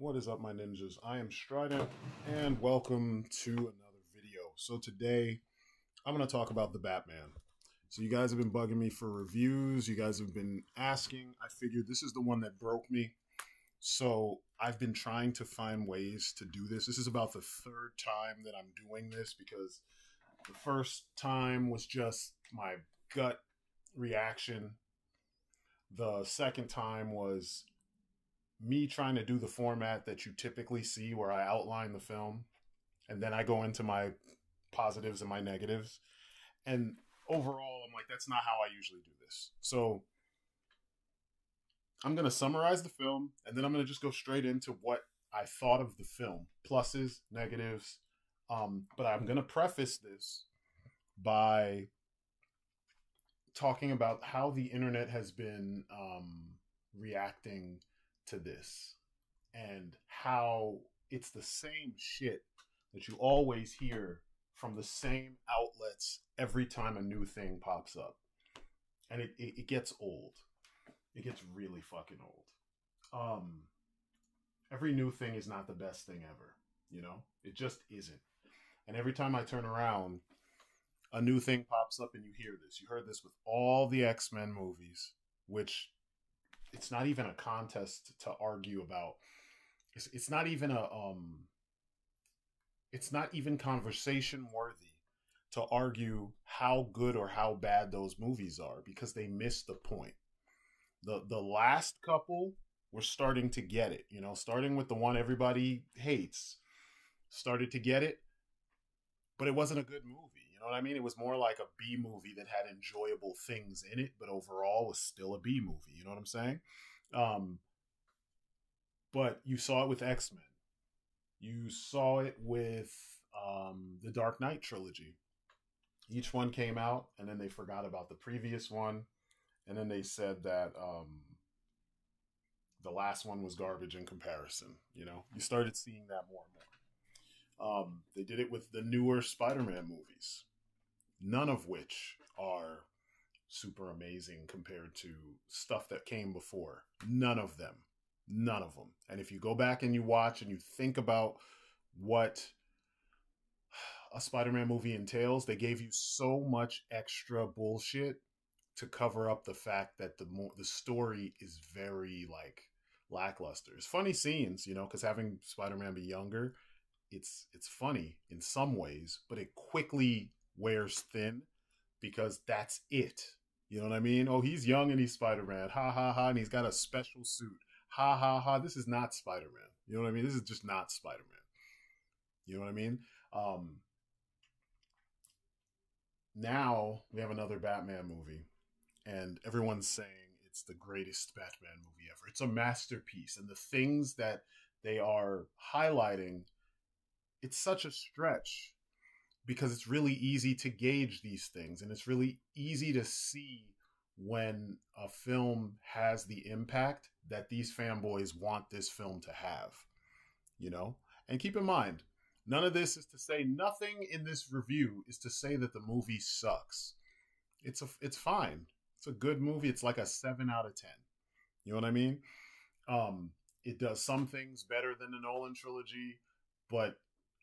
What is up, my ninjas? I am Strident, and welcome to another video. So today, I'm going to talk about the Batman. So you guys have been bugging me for reviews. You guys have been asking. I figured this is the one that broke me. So I've been trying to find ways to do this. This is about the third time that I'm doing this because the first time was just my gut reaction. The second time was me trying to do the format that you typically see where I outline the film and then I go into my positives and my negatives. And overall, I'm like, that's not how I usually do this. So I'm going to summarize the film and then I'm going to just go straight into what I thought of the film, pluses, negatives. But I'm going to preface this by talking about how the internet has been reacting to this and how it's the same shit that you always hear from the same outlets every time a new thing pops up. And it gets old. It gets really fucking old. Every new thing is not the best thing ever, you know? It just isn't. And every time I turn around, a new thing pops up and you hear this. You heard this with all the X-Men movies, which it's not even a contest to argue about. It's not even it's not even conversation worthy to argue how good or how bad those movies are because they miss the point. The last couple were starting to get it, you know, starting with the one everybody hates, started to get it, but it wasn't a good movie. You know what I mean? It was more like a B movie that had enjoyable things in it, but overall was still a B movie. You know what I'm saying? But you saw it with X-Men. You saw it with the Dark Knight trilogy. Each one came out, and then they forgot about the previous one, and then they said that the last one was garbage in comparison. You know, you started seeing that more and more. They did it with the newer Spider-Man movies, none of which are super amazing compared to stuff that came before. None of them. None of them. And if you go back and you watch and you think about what a Spider-Man movie entails, they gave you so much extra bullshit to cover up the fact that the story is very like lackluster. It's funny scenes, you know, because having Spider-Man be younger, it's funny in some ways, but it quickly wears thin because that's it. You know what I mean? Oh, he's young and he's Spider-Man. Ha ha ha. And he's got a special suit. Ha ha ha. This is not Spider-Man. You know what I mean? This is just not Spider-Man. You know what I mean? Now we have another Batman movie and everyone's saying it's the greatest Batman movie ever. It's a masterpiece. And the things that they are highlighting, it's such a stretch because it's really easy to gauge these things and it's really easy to see when a film has the impact that these fanboys want this film to have, you know? And keep in mind, none of this is to say, nothing in this review is to say that the movie sucks. It's fine. It's a good movie. It's like a 7 out of 10. You know what I mean? It does some things better than the Nolan trilogy, but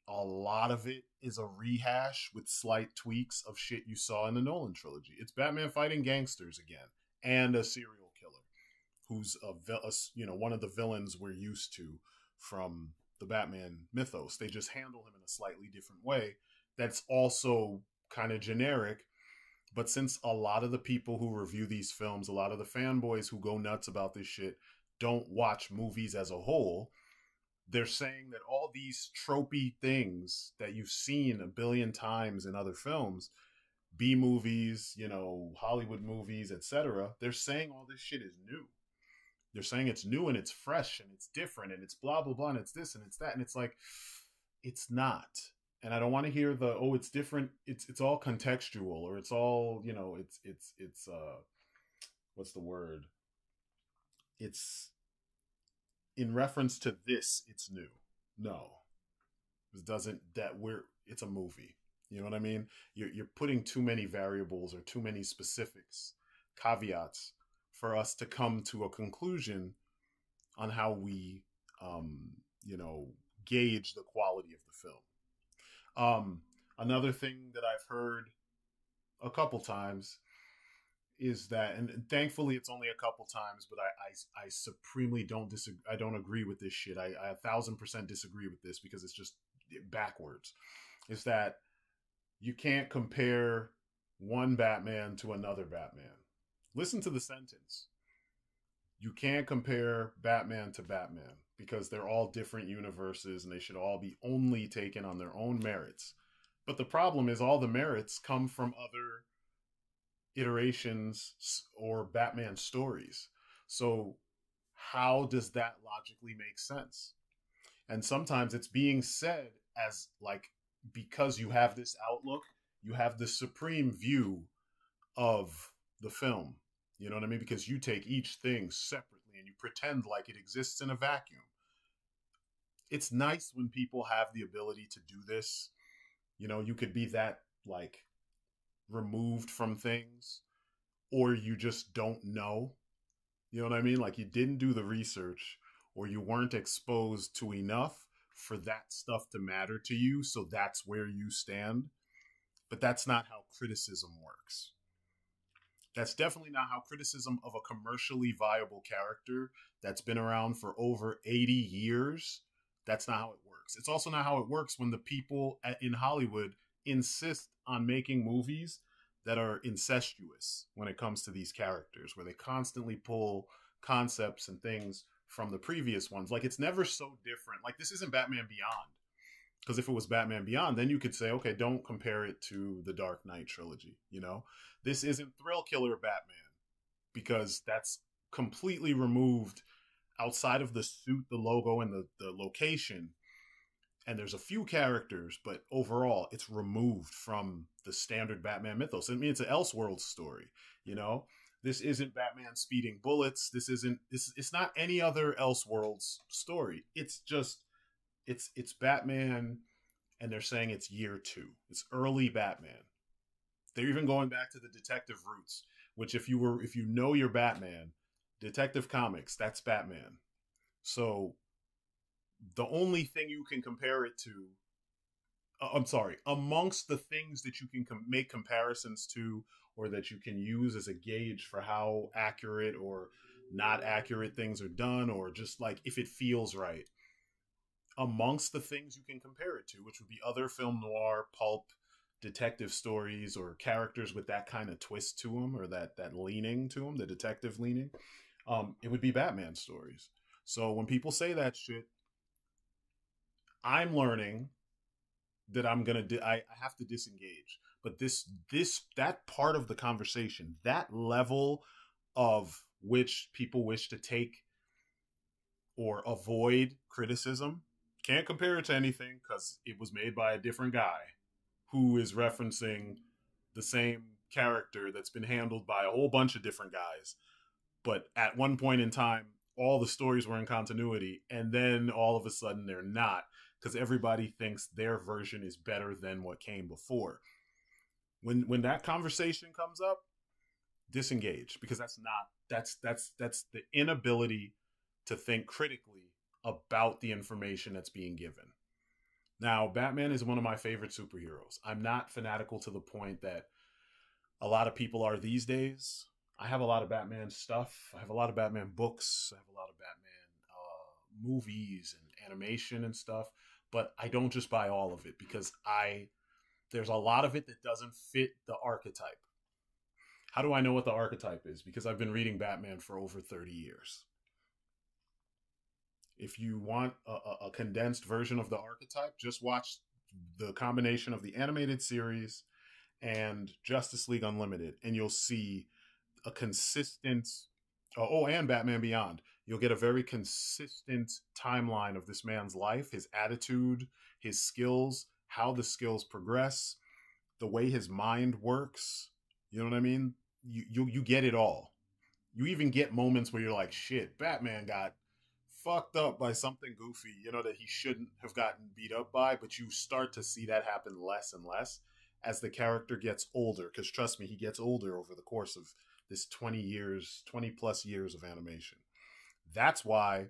a lot of it is a rehash with slight tweaks of shit you saw in the Nolan trilogy. It's Batman fighting gangsters again and a serial killer who's one of the villains we're used to from the Batman mythos. They just handle him in a slightly different way. That's also kind of generic. But since a lot of the people who review these films, a lot of the fanboys who go nuts about this shit don't watch movies as a whole, they're saying that all these tropey things that you've seen a billion times in other films, B movies, you know, Hollywood movies, etc., they're saying all this shit is new. They're saying it's new and it's fresh and it's different and it's blah, blah, blah, and it's this and it's that. And it's like, it's not. And I don't want to hear the, oh, it's different. It's all contextual or it's all, you know, it's what's the word? It's in reference to this, it's new. No, it doesn't. It's a movie. You know what I mean? You're putting too many variables or too many specifics, caveats for us to come to a conclusion on how we gauge the quality of the film. Another thing that I've heard a couple times is that, and thankfully it's only a couple times, but I supremely don't disagree. I don't agree with this shit. I 1,000% disagree with this because it's just backwards. Is that you can't compare one Batman to another Batman. Listen to the sentence. You can't compare Batman to Batman because they're all different universes and they should all be only taken on their own merits. But the problem is all the merits come from other iterations or Batman stories. So how does that logically make sense? And sometimes it's being said as like, because you have this outlook, you have the supreme view of the film. You know what I mean? Because you take each thing separately and you pretend like it exists in a vacuum. It's nice when people have the ability to do this. You could be that like removed from things, or you just don't know. You know what I mean? Like you didn't do the research, or you weren't exposed to enough for that stuff to matter to you. So that's where you stand. But that's not how criticism works. That's definitely not how criticism of a commercially viable character that's been around for over 80 years, that's not how it works. It's also not how it works when the people in Hollywood insist on making movies that are incestuous when it comes to these characters, where they constantly pull concepts and things from the previous ones. Like, it's never so different. Like, this isn't Batman Beyond. Because if it was Batman Beyond, then you could say, okay, don't compare it to the Dark Knight trilogy. This isn't Thrill Killer Batman, because that's completely removed outside of the suit, the logo, and the location. And there's a few characters, but overall, it's removed from the standard Batman mythos. I mean, it's an Elseworlds story. This isn't Batman speeding bullets. It's not any other Elseworlds story. It's just, it's Batman, and they're saying it's year 2. It's early Batman. They're even going back to the detective roots, which if you know your Batman, Detective Comics, that's Batman. So the only thing you can compare it to, amongst the things that you can make comparisons to, or that you can use as a gauge for how accurate or not accurate things are done, or just like if it feels right, amongst the things you can compare it to, which would be other film noir, pulp, detective stories, or characters with that kind of twist to them, or that leaning to them, the detective leaning, it would be Batman stories. So when people say that shit, I'm learning that I have to disengage. But that part of the conversation, that level of which people wish to take or avoid criticism, can't compare it to anything because it was made by a different guy who is referencing the same character that's been handled by a whole bunch of different guys. But at one point in time, all the stories were in continuity, and then all of a sudden they're not, because everybody thinks their version is better than what came before. When that conversation comes up, disengage, because that's the inability to think critically about the information that's being given. Now, Batman is one of my favorite superheroes. I'm not fanatical to the point that a lot of people are these days. I have a lot of Batman stuff. I have a lot of Batman books. I have a lot of Batman movies and animation and stuff. But I don't just buy all of it, because there's a lot of it that doesn't fit the archetype. How do I know what the archetype is? Because I've been reading Batman for over 30 years. If you want a condensed version of the archetype, just watch the combination of the animated series and Justice League Unlimited, and you'll see a consistent, and Batman Beyond. You'll get a very consistent timeline of this man's life, his attitude, his skills, how the skills progress, the way his mind works. You know what I mean? You get it all. You even get moments where you're like, shit, Batman got fucked up by something goofy, that he shouldn't have gotten beat up by, but you start to see that happen less and less as the character gets older, because trust me, he gets older over the course of this 20 plus years of animation. That's why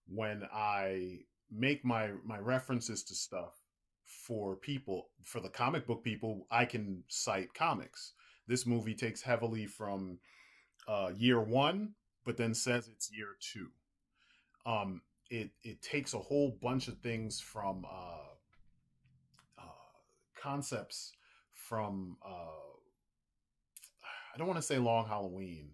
when I make my references to stuff for people, for the comic book people, I can cite comics. This movie takes heavily from year one, but then says it's year two. Um, it takes a whole bunch of things from concepts from I don't want to say Long Halloween,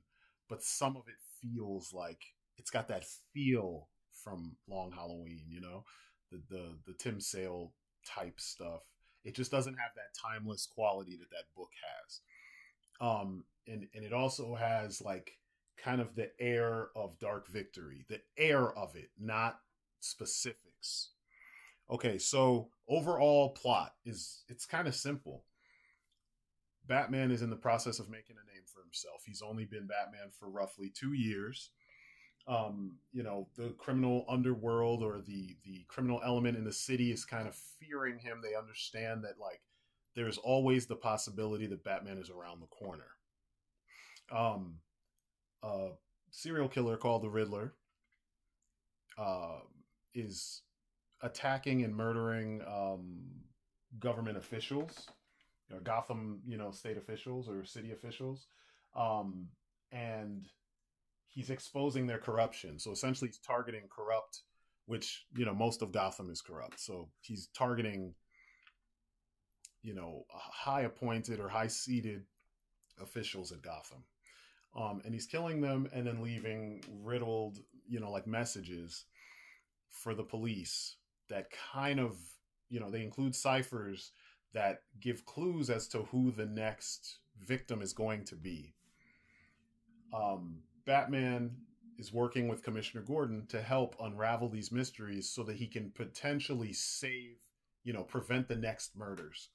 but some of it feels like it's got that feel from Long Halloween, you know, the Tim Sale type stuff. It just doesn't have that timeless quality that that book has. And it also has like kind of the air of Dark Victory, the air of it, not specifics. Okay, so overall plot is it's kind of simple. Batman is in the process of making a name for himself. He's only been Batman for roughly 2 years. You know, the criminal underworld or the criminal element in the city is kind of fearing him. They understand that like there's always the possibility that Batman is around the corner. Um, a serial killer called the Riddler uh, is attacking and murdering government officials, or Gotham, you know, state officials or city officials, and he's exposing their corruption. So essentially, he's targeting corrupt, which you know most of Gotham is corrupt. So he's targeting, you know, high appointed or high seated officials at Gotham. And he's killing them and then leaving riddled, you know, like messages for the police that kind of, you know, they include ciphers that give clues as to who the next victim is going to be. Batman is working with Commissioner Gordon to help unravel these mysteries so that he can potentially save, you know, prevent the next murders.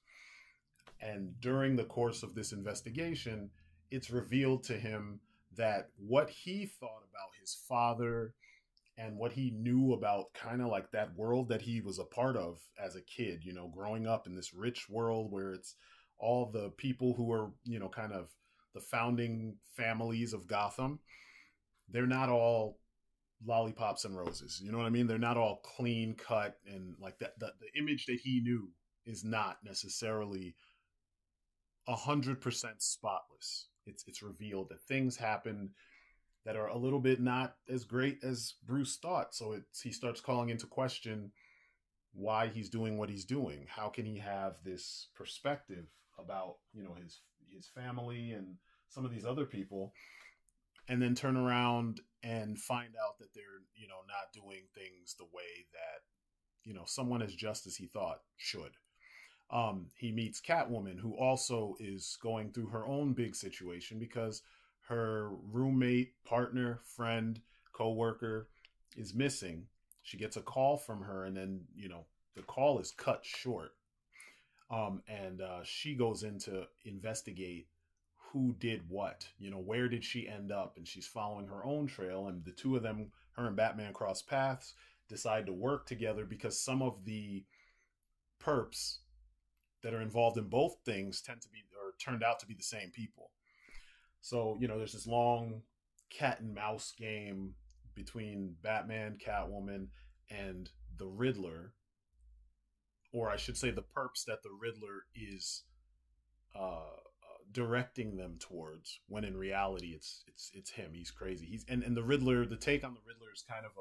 And during the course of this investigation, it's revealed to him that what he thought about his father and what he knew about kind of like that world that he was a part of as a kid, you know, growing up in this rich world where it's all the people who are, you know, kind of the founding families of Gotham. They're not all lollipops and roses. You know what I mean? They're not all clean cut and like that. The image that he knew is not necessarily 100% spotless. It's revealed that things happen that are a little bit not as great as Bruce thought. So he starts calling into question why he's doing what he's doing. How can he have this perspective about, you know, his family and some of these other people, and then turn around and find out that they're, you know, not doing things the way that, you know, someone as just as he thought should. He meets Catwoman, who also is going through her own big situation because her roommate, partner, friend, co-worker is missing. She gets a call from her, and then, you know, the call is cut short. And she goes in to investigate who did what, you know, where did she end up? And she's following her own trail. And the two of them, her and Batman, cross paths, decide to work together because some of the perps that are involved in both things tend to be, or turned out to be, the same people. So, you know, there's this long cat and mouse game between Batman, Catwoman, and the Riddler, or I should say the perps that the Riddler is directing them towards, when in reality it's him. He's crazy. And the Riddler, the take on the Riddler is kind of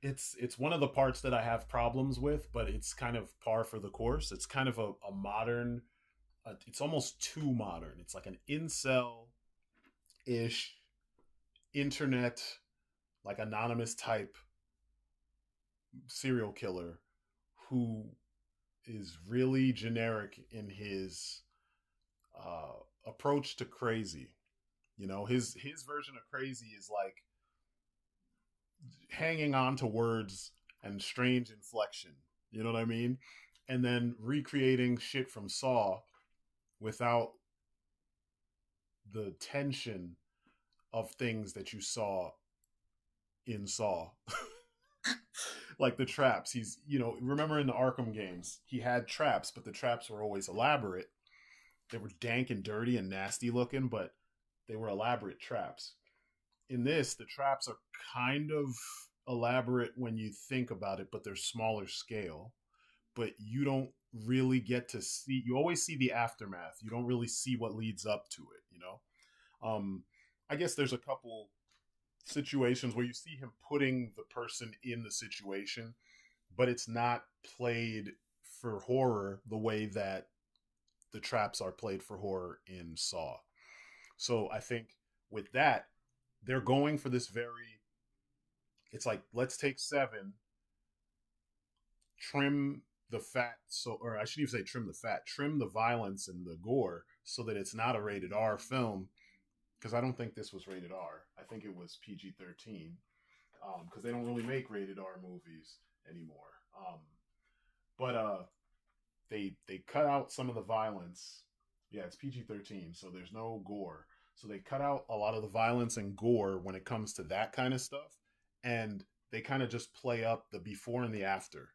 it's one of the parts that I have problems with, but it's kind of par for the course. It's kind of a modern, it's almost too modern. It's like an incel-ish internet, like anonymous type serial killer who is really generic in his approach to crazy. You know, his version of crazy is like hanging on to words and strange inflection. You know what I mean? And then recreating shit from Saw without the tension of things that you saw in Saw. Like the traps. He's, you know, remember in the Arkham games, he had traps, but the traps were always elaborate. They were dank and dirty and nasty looking, but they were elaborate traps. In this, the traps are kind of elaborate when you think about it, but they're smaller scale. But you don't really get to see. You always see the aftermath. You don't really see what leads up to it. You know. I guess there's a couple situations where you see him putting the person in the situation, but it's not played for horror the way that the traps are played for horror in Saw. So I think with that, they're going for this very, it's like, let's take seven, trim the fat, so, or I shouldn't even say trim the fat, trim the violence and the gore so that it's not a rated R film. Because I don't think this was rated R. I think it was PG-13. Because they don't really make rated R movies anymore. But they cut out some of the violence. Yeah, it's PG-13, so there's no gore. So they cut out a lot of the violence and gore when it comes to that kind of stuff, and they kind of just play up the before and the after.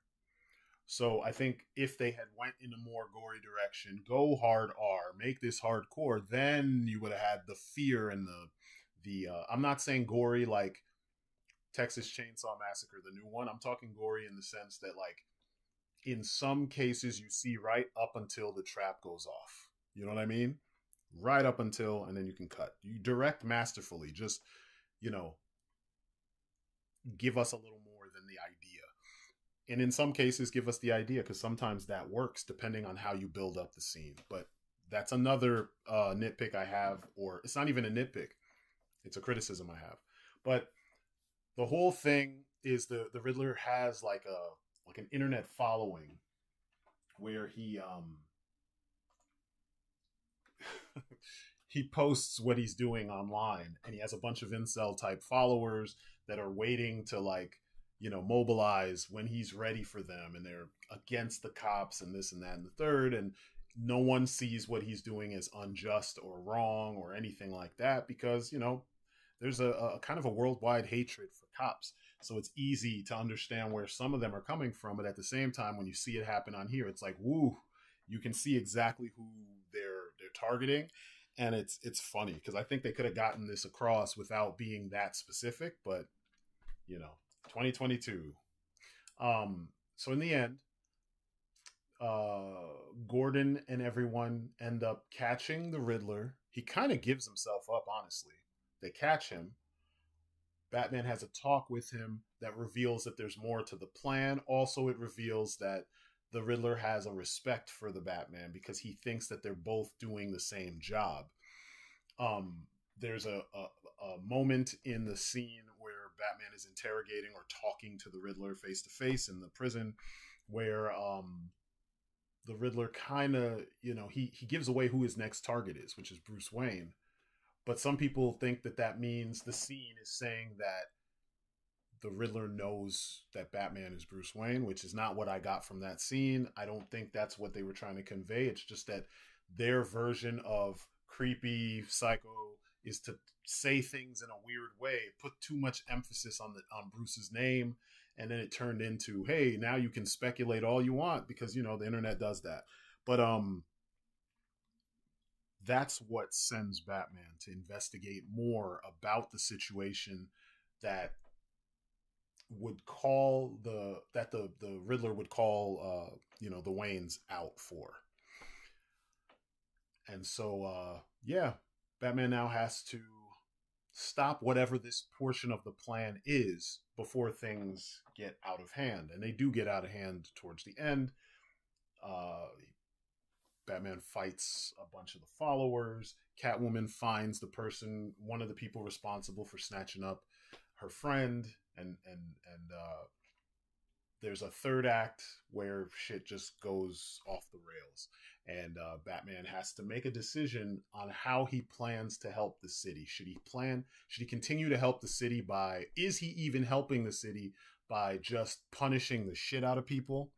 So I think if they had went in a more gory direction, go hard R, make this hardcore, then you would have had the fear and the I'm not saying gory like Texas Chainsaw Massacre, the new one. I'm talking gory in the sense that, like, in some cases you see right up until the trap goes off. You know what I mean? Right up until, and then you can cut. You direct masterfully. Just, you know, give us a little more than the idea. And in some cases, give us the idea, because sometimes that works depending on how you build up the scene. But that's another nitpick I have, or it's not even a nitpick. It's a criticism I have. But the whole thing is the Riddler has like an internet following where he he posts what he's doing online, and he has a bunch of incel type followers that are waiting to, like, you know, mobilize when he's ready for them, and they're against the cops and this and that and the third, and no one sees what he's doing as unjust or wrong or anything like that, because, you know, there's a kind of a worldwide hatred for cops. So it's easy to understand where some of them are coming from, but at the same time, when you see it happen on here, it's like, woo, you can see exactly who they're targeting. And it's funny because I think they could have gotten this across without being that specific, but, you know, 2022. So in the end, Gordon and everyone end up catching the Riddler. He kind of gives himself up, honestly. They catch him. Batman has a talk with him that reveals that there's more to the plan. Also, it reveals that the Riddler has a respect for the Batman because he thinks that they're both doing the same job. There's a moment in the scene where Batman is interrogating or talking to the Riddler face to face in the prison, where the Riddler kind of, you know, he gives away who his next target is, which is Bruce Wayne. But some people think that that means the scene is saying that the Riddler knows that Batman is Bruce Wayne, which is not what I got from that scene. I don't think that's what they were trying to convey. It's just that their version of creepy psycho is to say things in a weird way, put too much emphasis on Bruce's name, and then it turned into, hey, now you can speculate all you want because, you know, the internet does that. But that's what sends Batman to investigate more about the situation that would call the Riddler would call you know, the Waynes out for. And so yeah, Batman now has to stop whatever this portion of the plan is before things get out of hand. And they do get out of hand towards the end. Batman fights a bunch of the followers. Catwoman finds the person, one of the people responsible for snatching up her friend, and there's a third act where shit just goes off the rails, and Batman has to make a decision on how he plans to help the city. Should he continue to help the city by, is he even helping the city by just punishing the shit out of people?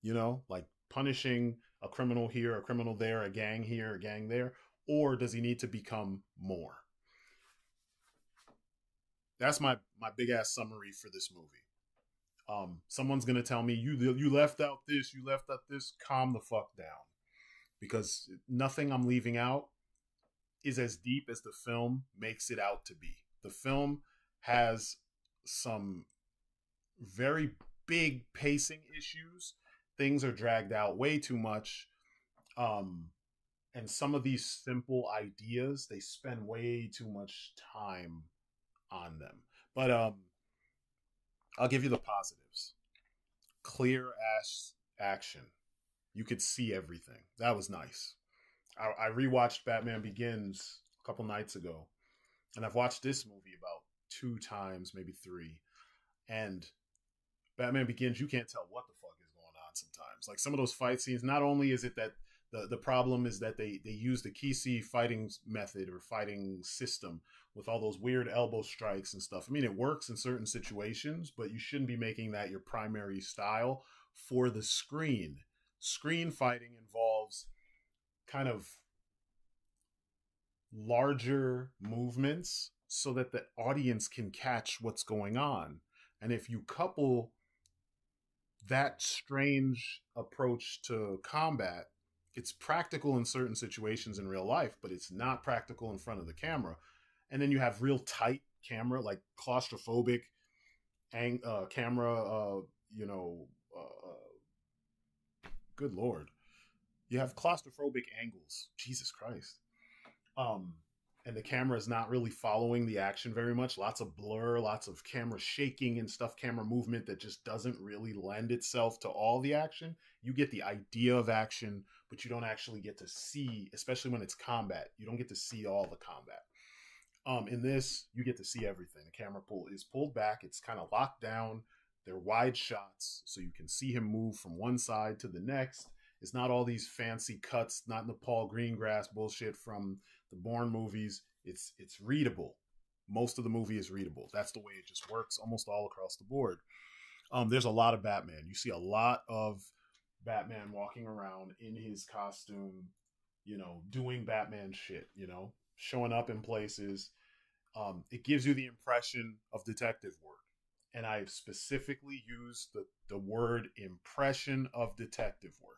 You know, like punishing a criminal here, a criminal there, a gang here, a gang there, or does he need to become more? That's my big ass summary for this movie. Someone's gonna tell me you left out this, you left out this. Calm the fuck down, because nothing I'm leaving out is as deep as the film makes it out to be. The film has some very big pacing issues. Things are dragged out way too much. Um, and some of these simple ideas, they spend way too much time on them. But I'll give you the positives. Clear ass action. You could see everything. That was nice. I rewatched Batman Begins a couple nights ago, and I've watched this movie about 2 times, maybe 3. And Batman Begins, you can't tell what the fuck is going on sometimes. Like some of those fight scenes, not only is it that the problem is that they use the Kisi fighting method or fighting system with all those weird elbow strikes and stuff. I mean, it works in certain situations, but you shouldn't be making that your primary style for the screen. Screen fighting involves kind of larger movements so that the audience can catch what's going on. And if you couple that strange approach to combat, it's practical in certain situations in real life, but it's not practical in front of the camera. And then you have real tight camera, like claustrophobic camera, good Lord. You have claustrophobic angles. Jesus Christ. And the camera is not really following the action very much. Lots of blur, lots of camera shaking and stuff, camera movement that just doesn't really lend itself to all the action. You get the idea of action, but you don't actually get to see, especially when it's combat, you don't get to see all the combat. In this, you get to see everything. The camera is pulled back. It's kind of locked down. They're wide shots, so you can see him move from one side to the next. It's not all these fancy cuts, not in the Paul Greengrass bullshit from the Bourne movies. It's readable. Most of the movie is readable. That's the way it just works almost all across the board. There's a lot of Batman. You see a lot of Batman walking around in his costume, doing Batman shit, showing up in places. It gives you the impression of detective work. And I've specifically used the word impression of detective work.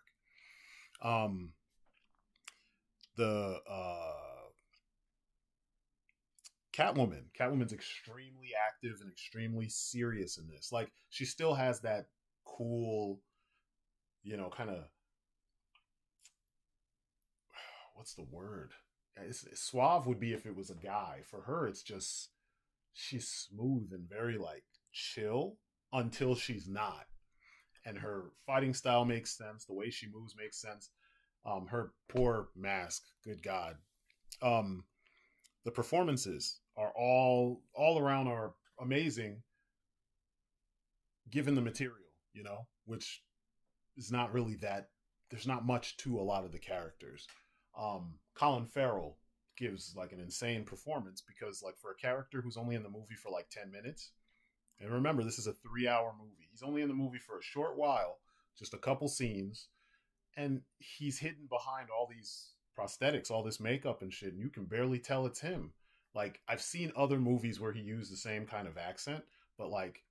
Catwoman's extremely active and extremely serious in this. Like, she still has that cool, kind of, what's the word? Suave would be if it was a guy. For her, it's just, she's smooth and very, like, chill until she's not. And her fighting style makes sense. The way she moves makes sense. Her poor mask, good God. The performances are all around are amazing, given the material, which is not really that. There's not much to a lot of the characters. Colin Farrell gives like an insane performance because, like, for a character who's only in the movie for like 10 minutes, and remember, this is a 3-hour movie. He's only in the movie for a short while, just a couple scenes, and he's hidden behind all these prosthetics, all this makeup and shit, and you can barely tell it's him. Like, I've seen other movies where he used the same kind of accent, but like,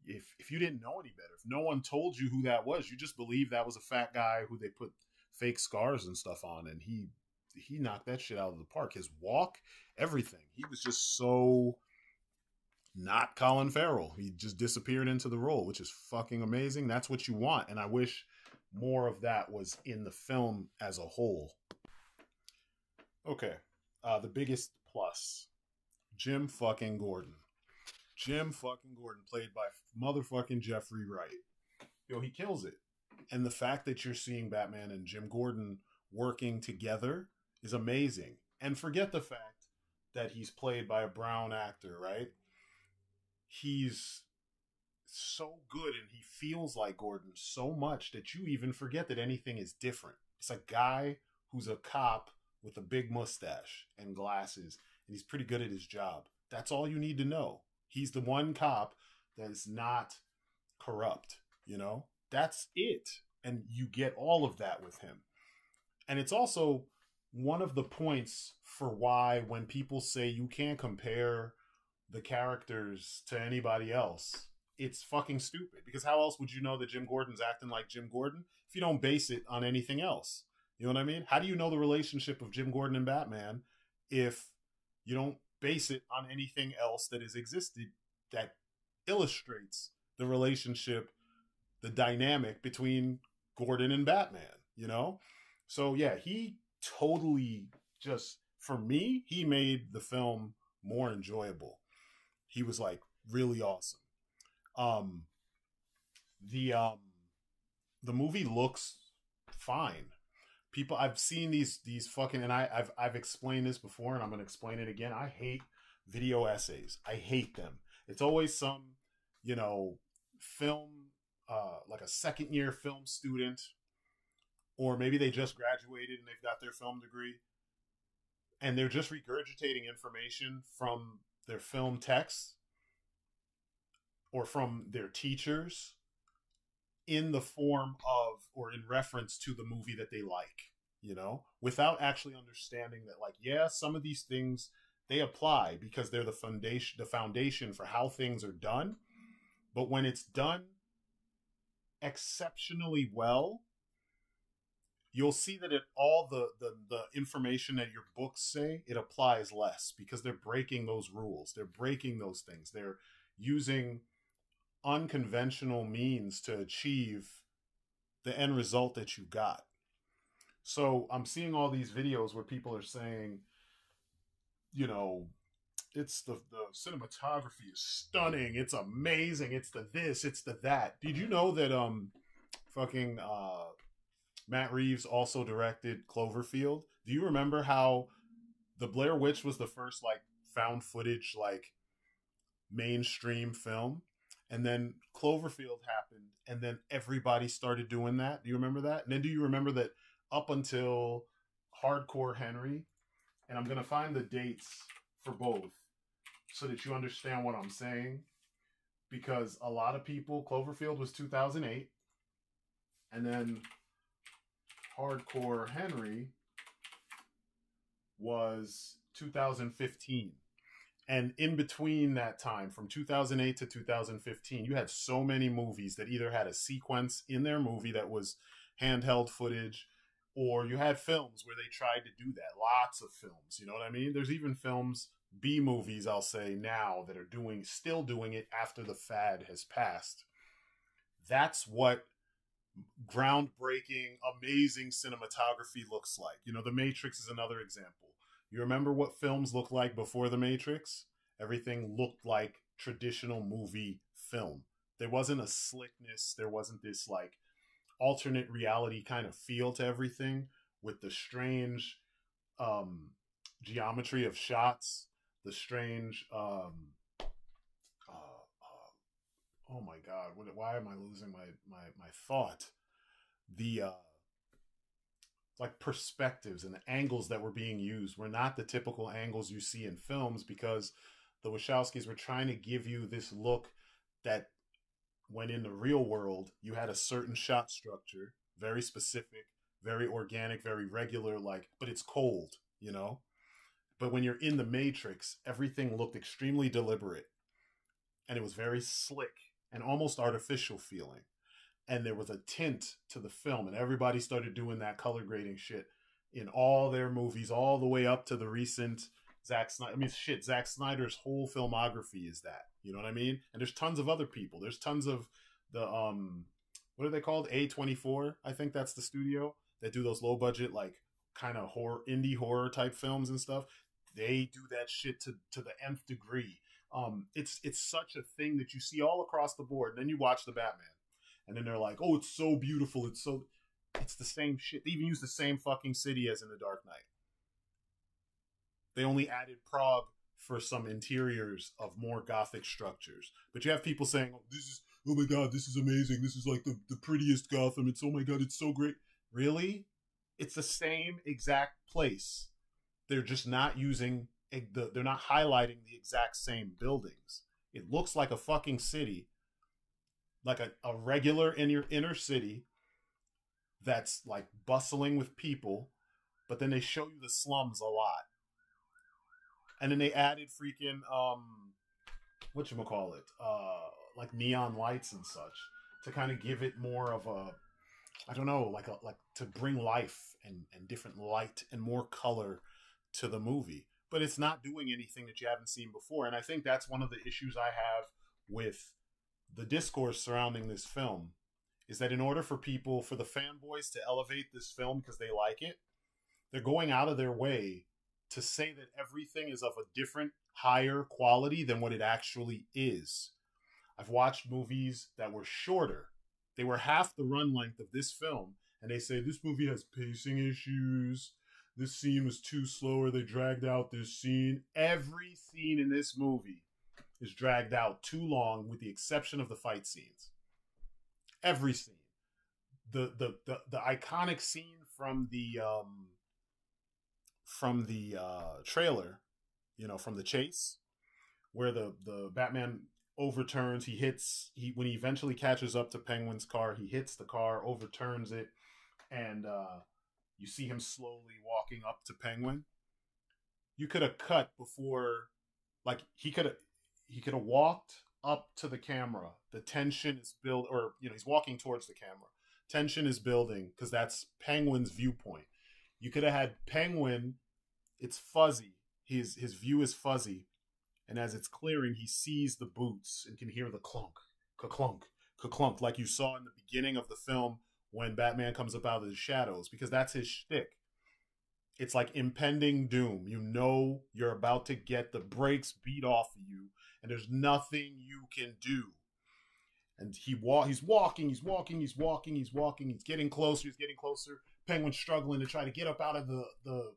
if you didn't know any better, if no one told you who that was, you just believe that was a fat guy who they put fake scars and stuff on, and he knocked that shit out of the park. His walk, everything. He was just so not Colin Farrell. He just disappeared into the role, which is fucking amazing. That's what you want, and I wish more of that was in the film as a whole. Okay, the biggest plus, Jim fucking Gordon. Jim fucking Gordon, played by motherfucking Jeffrey Wright. He kills it. And the fact that you're seeing Batman and Jim Gordon working together is amazing. And forget the fact that he's played by a brown actor, right? He's so good and he feels like Gordon so much that you even forget that anything is different. It's a guy who's a cop with a big mustache and glasses, and he's pretty good at his job. That's all you need to know. He's the one cop that is not corrupt, That's it. And you get all of that with him. And it's also one of the points for why when people say you can't compare the characters to anybody else, it's fucking stupid. Because how else would you know that Jim Gordon's acting like Jim Gordon if you don't base it on anything else? You know what I mean? How do you know the relationship of Jim Gordon and Batman if you don't base it on anything else that has existed that illustrates the relationship, the dynamic between Gordon and Batman, you know? So yeah, he totally just, for me, he made the film more enjoyable. He was like really awesome. Um the um the movie looks fine. People, I've seen these fucking, and I've explained this before and I'm going to explain it again. I hate video essays. I hate them. It's always some, you know, film like a second year film student, or maybe they just graduated and they've got their film degree and they're just regurgitating information from their film texts or from their teachers in the form of, or in reference to the movie that they like, you know, without actually understanding that, like, yeah, some of these things they apply because they're the foundation for how things are done. But when it's done exceptionally well, you'll see that all the information that your books say, it applies less because they're breaking those rules. They're breaking those things. They're using unconventional means to achieve the end result that you got. So I'm seeing all these videos where people are saying, you know, it's the cinematography is stunning, it's amazing, it's the this, it's the that. Did you know that fucking Matt Reeves also directed Cloverfield? Do you remember how the Blair Witch was the first like found footage like mainstream film? And then Cloverfield happened, and then everybody started doing that. Do you remember that? And then do you remember that up until Hardcore Henry, and I'm going to find the dates for both so that you understand what I'm saying, because a lot of people, Cloverfield was 2008, and then Hardcore Henry was 2015. And in between that time, from 2008 to 2015, you had so many movies that either had a sequence in their movie that was handheld footage, or you had films where they tried to do that. Lots of films, you know what I mean? There's even films, B movies, I'll say now, that are still doing it after the fad has passed. That's what groundbreaking, amazing cinematography looks like. You know, The Matrix is another example. You remember what films looked like before The Matrix? Everything looked like traditional movie film. There wasn't a slickness. There wasn't this like alternate reality kind of feel to everything with the strange geometry of shots, the strange, oh my God, why am I losing my thought? The, like perspectives and the angles that were being used were not the typical angles you see in films, because the Wachowskis were trying to give you this look that when in the real world you had a certain shot structure, very specific, very organic, very regular, like, but it's cold, you know? But when you're in the Matrix, everything looked extremely deliberate and it was very slick and almost artificial feeling. And there was a tint to the film, and everybody started doing that color grading shit in all their movies, all the way up to the recent Zack Snyder. I mean, shit, Zack Snyder's whole filmography is that. You know what I mean? And there's tons of other people. There's tons of the, what are they called? A24, I think that's the studio that do those low budget, like kind of horror, indie horror type films and stuff. They do that shit to the nth degree. It's such a thing that you see all across the board. And then you watch the Batman. And then they're like, oh, it's so beautiful. It's the same shit. They even use the same fucking city as in The Dark Knight. They only added Prague for some interiors of more Gothic structures. But you have people saying, oh my God, this is amazing. This is like the prettiest Gotham. It's, oh my God, it's so great. Really? It's the same exact place. They're just not using, they're not highlighting the exact same buildings. It looks like a fucking city, like a regular in your inner city that's like bustling with people, but then they show you the slums a lot. And then they added freaking, whatchamacallit, like neon lights and such to kind of give it more of a, I don't know, like to bring life and different light and more color to the movie. But it's not doing anything that you haven't seen before. And I think that's one of the issues I have with the discourse surrounding this film is that in order for people, for the fanboys to elevate this film because they like it, they're going out of their way to say that everything is of a different, higher quality than what it actually is. I've watched movies that were shorter. They were half the run length of this film, and they say this movie has pacing issues. This scene was too slow, or they dragged out this scene. Every scene in this movie is dragged out too long, with the exception of the fight scenes. Every scene. The iconic scene from the trailer, you know, from the chase, where the Batman overturns, when he eventually catches up to Penguin's car, he hits the car, overturns it, and you see him slowly walking up to Penguin. You could have cut before, like, he could have walked up to the camera. The tension is built, or, you know, he's walking towards the camera. Tension is building because that's Penguin's viewpoint. You could have had Penguin, it's fuzzy. His view is fuzzy. And as it's clearing, he sees the boots and can hear the clunk, ka-clunk, ka-clunk, like you saw in the beginning of the film when Batman comes up out of the shadows, because that's his shtick. It's like impending doom. You know you're about to get the brakes beat off of you, and there's nothing you can do. And he's walking, he's getting closer, Penguin's struggling to try to get up out of the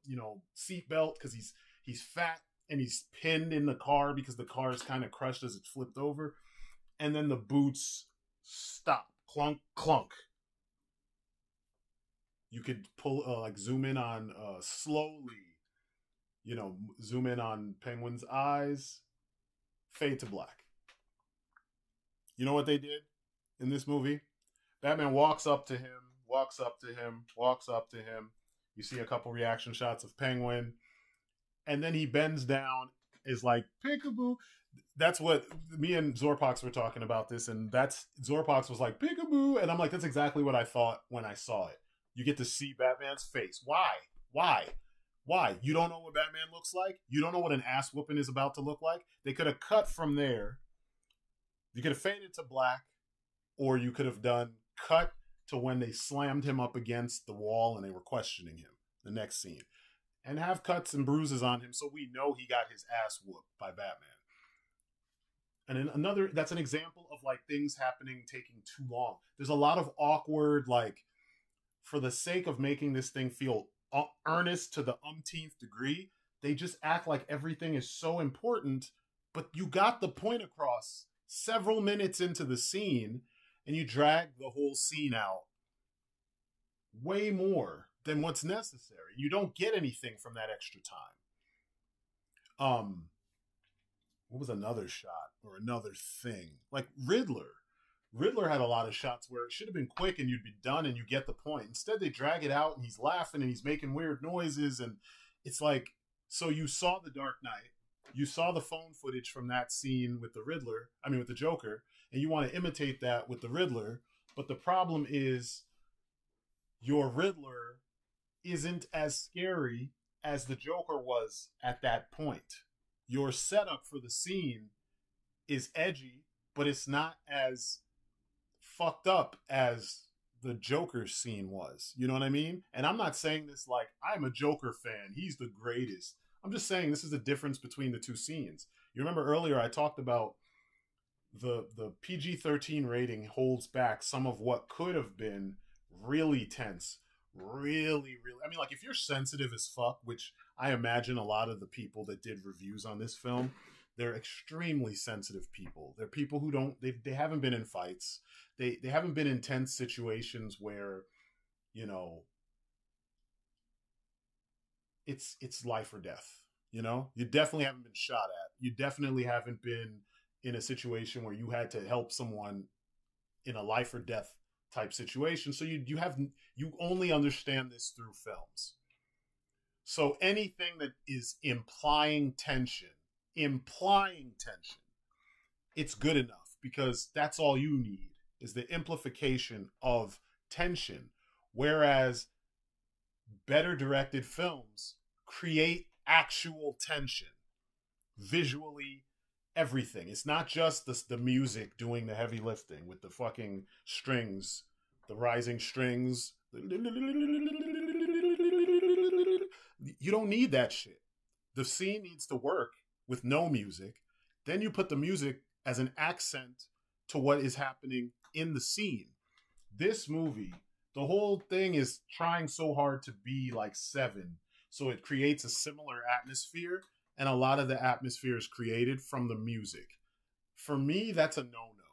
you know, seat belt because he's fat, and he's pinned in the car because the car is kind of crushed as it's flipped over. And then the boots stop. Clunk, clunk. You could pull, like, zoom in on, slowly, you know, zoom in on Penguin's eyes. Fade to black. You know what they did in this movie? Batman walks up to him. You see a couple reaction shots of Penguin. And then he bends down, is like, peekaboo. That's what me and Zorpox were talking about this, and Zorpox was like, peekaboo. And I'm like, that's exactly what I thought when I saw it. You get to see Batman's face. Why? You don't know what Batman looks like? You don't know what an ass whooping is about to look like? They could have cut from there. You could have faded to black, or you could have done cut to when they slammed him up against the wall and they were questioning him, the next scene. And have cuts and bruises on him so we know he got his ass whooped by Batman. And that's an example of, like, things happening taking too long. There's a lot of awkward, like, for the sake of making this thing feel earnest to the umpteenth degree, they just act like everything is so important, but you got the point across several minutes into the scene, and you drag the whole scene out way more than what's necessary. You don't get anything from that extra time. What was another shot or another thing? Like Riddler. Riddler had a lot of shots where it should have been quick and you'd be done and you get the point. Instead, they drag it out and he's laughing and he's making weird noises. And it's like, so you saw The Dark Knight. You saw the phone footage from that scene with with the Joker, and you want to imitate that with the Riddler. But the problem is your Riddler isn't as scary as the Joker was at that point. Your setup for the scene is edgy, but it's not as fucked up as the Joker scene was. You know what I mean? And I'm not saying this like I'm a Joker fan. He's the greatest. I'm just saying this is the difference between the two scenes. You remember earlier I talked about the PG-13 rating holds back some of what could have been really tense. Really, I mean, like, if you're sensitive as fuck, which I imagine a lot of the people that did reviews on this film, they're extremely sensitive people. They're people who they haven't been in fights. They haven't been in tense situations where, you know, it's life or death. You know, you definitely haven't been shot at. You definitely haven't been in a situation where you had to help someone in a life or death type situation. So you only understand this through films. So anything that is implying tension, it's good enough, because that's all you need is the amplification of tension. Whereas better directed films create actual tension visually everything. It's not just the music doing the heavy lifting with the fucking strings, the rising strings. You don't need that shit. The scene needs to work with no music. Then you put the music as an accent to what is happening in the scene. This movie, the whole thing is trying so hard to be like Seven, so it creates a similar atmosphere, and a lot of the atmosphere is created from the music. For me, that's a no-no.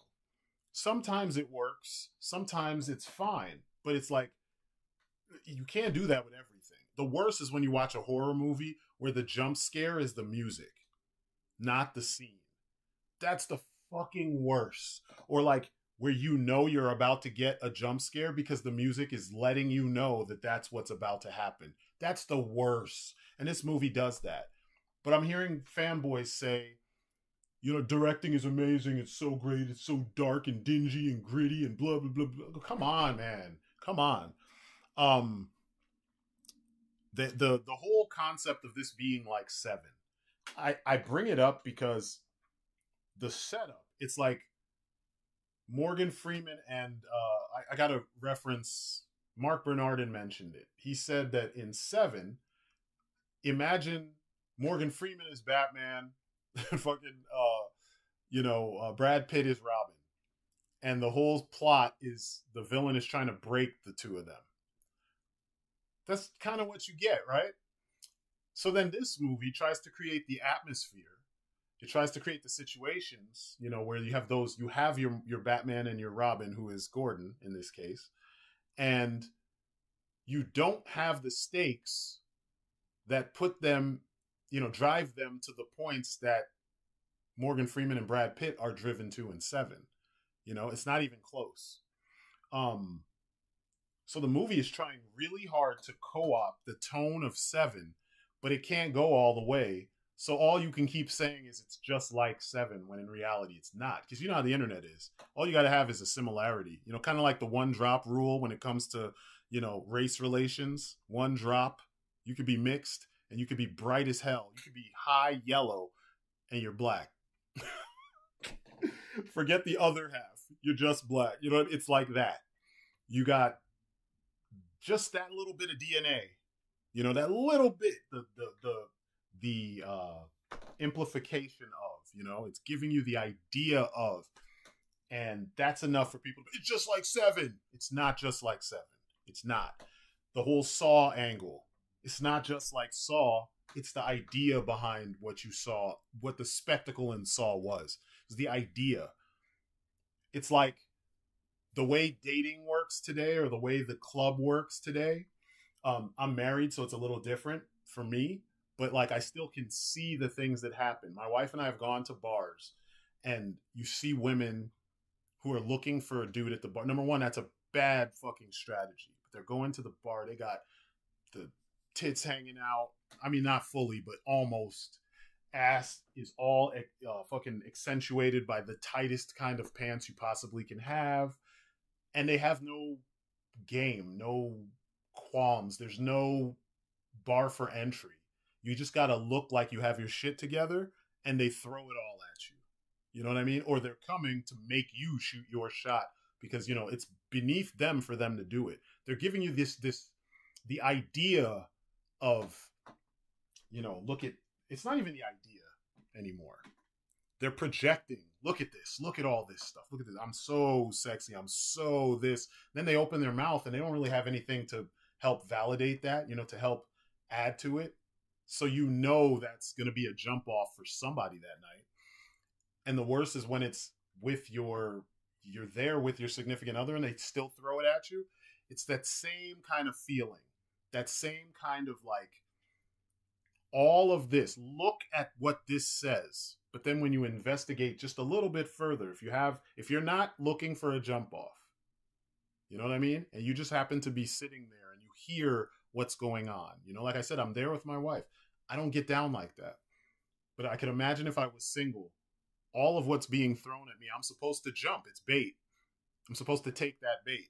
Sometimes it works, sometimes it's fine, but it's like you can't do that with everything. The worst is when you watch a horror movie where the jump scare is the music, not the scene. That's the fucking worst. Or like where you know you're about to get a jump scare because the music is letting you know that that's what's about to happen. That's the worst. And this movie does that. But I'm hearing fanboys say, you know, directing is amazing. It's so great. It's so dark and dingy and gritty and blah, blah, blah, blah. Come on, man. Come on. The whole concept of this being like Seven, I bring it up because the setup, it's like Morgan Freeman and I got to reference, Mark Bernardin mentioned it. He said that in Seven, imagine Morgan Freeman is Batman, fucking Brad Pitt is Robin, and the whole plot is the villain is trying to break the two of them. That's kind of what you get, right? So then this movie tries to create the atmosphere. It tries to create the situations, you know, where you have your Batman and your Robin, who is Gordon in this case, and you don't have the stakes that put them, you know, drive them to the points that Morgan Freeman and Brad Pitt are driven to in Seven. You know, it's not even close. So the movie is trying really hard to co-opt the tone of Seven, but it can't go all the way. So all you can keep saying is it's just like Seven, when in reality it's not. Because you know how the internet is. All you got to have is a similarity. You know, kind of like the one drop rule when it comes to, you know, race relations. One drop. You could be mixed and you could be bright as hell. You could be high yellow and you're black. Forget the other half. You're just black. You know, it's like that. You got just that little bit of DNA. You know, that little bit, the amplification of, you know, it's giving you the idea of, and that's enough for people. It's just like Seven. It's not just like Seven. It's not. The whole Saw angle. It's not just like Saw. It's the idea behind what you saw, what the spectacle in Saw was. It's the idea. It's like the way dating works today, or the way the club works today. I'm married, so it's a little different for me. But like, I still can see the things that happen. My wife and I have gone to bars, and you see women who are looking for a dude at the bar. Number one, that's a bad fucking strategy. But they're going to the bar. They got the tits hanging out. I mean, not fully, but almost. Ass is all fucking accentuated by the tightest kind of pants you possibly can have. And they have no game, no qualms. There's no bar for entry. You just got to look like you have your shit together, and they throw it all at you. You know what I mean? Or they're coming to make you shoot your shot because, you know, it's beneath them for them to do it. They're giving you the idea of, you know, it's not even the idea anymore. They're projecting. Look at this. Look at all this stuff. Look at this. I'm so sexy. I'm so this. Then they open their mouth and they don't really have anything to help validate that, you know, to help add to it. So you know that's going to be a jump off for somebody that night. And the worst is when it's with you're there with your significant other and they still throw it at you. It's that same kind of feeling. That same kind of like, all of this, look at what this says. But then when you investigate just a little bit further, if you're not looking for a jump off, you know what I mean? And you just happen to be sitting there and you hear what's going on. You know, like I said, I'm there with my wife. I don't get down like that. But I can imagine if I was single, all of what's being thrown at me, I'm supposed to jump. It's bait. I'm supposed to take that bait.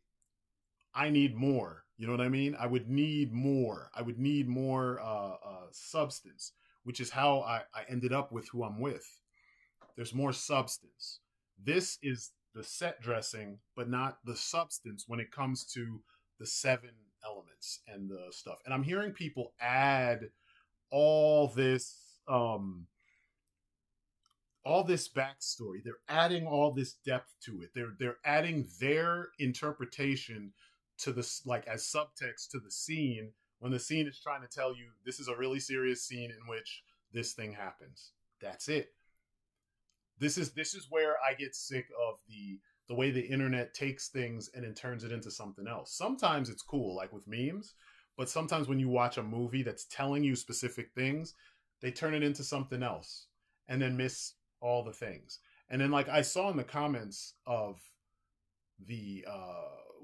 I need more. You know what I mean? I would need more. I would need more substance, which is how I ended up with who I'm with. there's more substance. This is the set dressing, but not the substance when it comes to the 7 elements and the stuff. And I'm hearing people add all this backstory. They're adding all this depth to it. They're adding their interpretation to this, like as subtext to the scene, when the scene is trying to tell you this is a really serious scene in which this thing happens. That's it. This is where I get sick of the way the internet takes things and then turns it into something else. Sometimes it's cool, like with memes, but sometimes when you watch a movie that's telling you specific things, they turn it into something else and then miss all the things. And then, like, I saw in the comments of the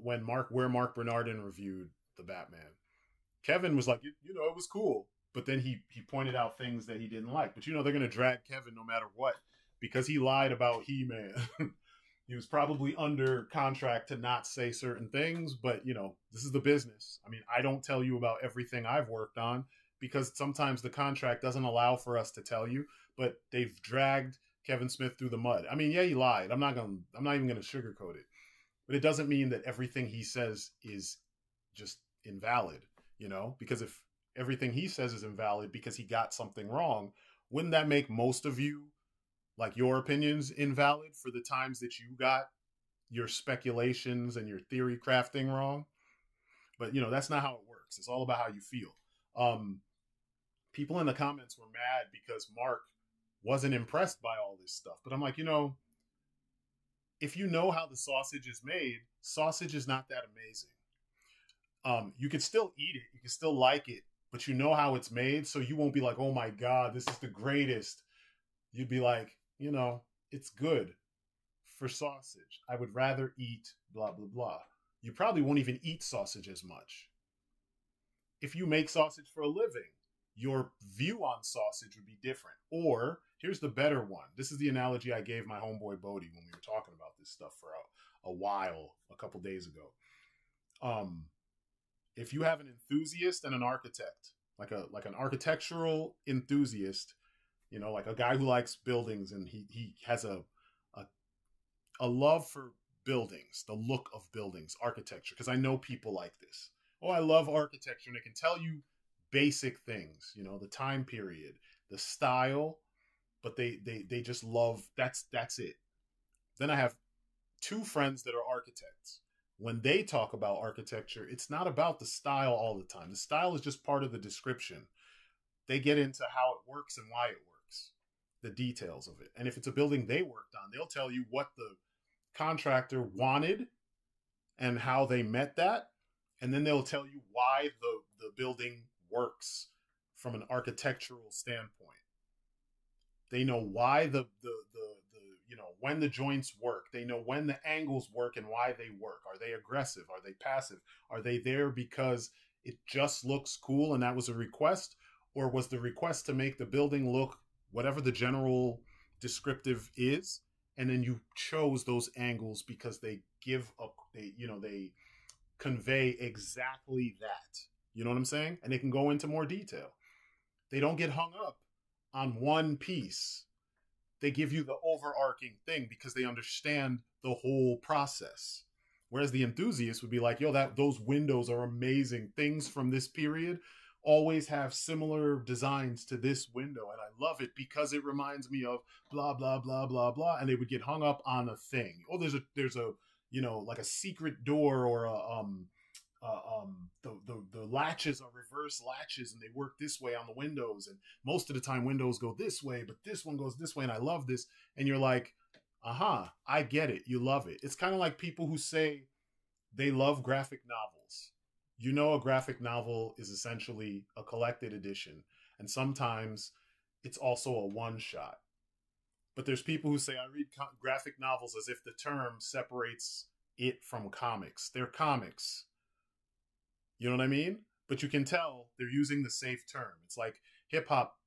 where Mark Bernardin reviewed the Batman, Kevin was like, you know, it was cool, but then he pointed out things that he didn't like. But you know, they're gonna drag Kevin no matter what because he lied about He-Man. He was probably under contract to not say certain things, but you know, this is the business. I mean, I don't tell you about everything I've worked on because sometimes the contract doesn't allow for us to tell you, but they've dragged Kevin Smith through the mud. I mean, yeah, he lied. I'm not even gonna sugarcoat it. But it doesn't mean that everything he says is just invalid, you know? Because if everything he says is invalid because he got something wrong, wouldn't that make most of you, like, your opinions invalid for the times that you got your speculations and your theory crafting wrong? But, you know, that's not how it works. It's all about how you feel. People in the comments were mad because Mark wasn't impressed by all this stuff. But I'm like, you know, if you know how the sausage is made, sausage is not that amazing. You can still eat it. You can still like it, but you know how it's made. So you won't be like, oh my God, this is the greatest. You'd be like, you know, it's good for sausage. I would rather eat blah, blah, blah. You probably won't even eat sausage as much. If you make sausage for a living, your view on sausage would be different. Or here's the better one. This is the analogy I gave my homeboy Bodie when we were talking about this stuff for a while, a couple days ago. If you have an enthusiast and an architect, like an architectural enthusiast, you know, like a guy who likes buildings and he has a love for buildings, the look of buildings, architecture, because I know people like this. Oh, I love architecture, and it can tell you basic things, you know, the time period, the style, but they just love, that's it. Then I have 2 friends that are architects. When they talk about architecture, it's not about the style all the time. The style is just part of the description. They get into how it works and why it works, the details of it. And if it's a building they worked on, they'll tell you what the contractor wanted and how they met that. And then they'll tell you why the building works from an architectural standpoint. They know why the you know, when the joints work. They know when the angles work and why they work. Are they aggressive? Are they passive? Are they there because it just looks cool and that was a request? Or was the request to make the building look whatever the general descriptive is? And then you chose those angles because they they convey exactly that. You know what I'm saying? And they can go into more detail. They don't get hung up on one piece. They give you the overarching thing because they understand the whole process. Whereas the enthusiast would be like, yo, those windows are amazing. Things from this period always have similar designs to this window. And I love it because it reminds me of blah, blah, blah, blah, blah. And they would get hung up on a thing. Oh, there's a, you know, like a secret door or the latches are reverse latches and they work this way on the windows, and most of the time windows go this way, but this one goes this way, and I love this. And you're like, I get it. You love it. It's kind of like people who say they love graphic novels. You know, a graphic novel is essentially a collected edition, and sometimes it's also a one-shot. But there's people who say, I read graphic novels as if the term separates it from comics. They're comics. You know what I mean? But you can tell they're using the safe term. It's like hip-hop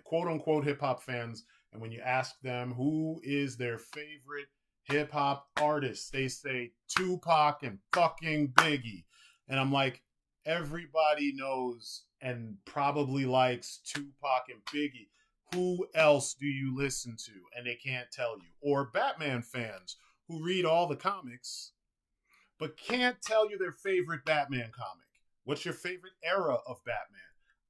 quote unquote hip-hop fans. And when you ask them who is their favorite hip-hop artist, they say Tupac and fucking Biggie. And I'm like, everybody knows and probably likes Tupac and Biggie. who else do you listen to? And they can't tell you. Or Batman fans who read all the comics but can't tell you their favorite Batman comic. What's your favorite era of Batman?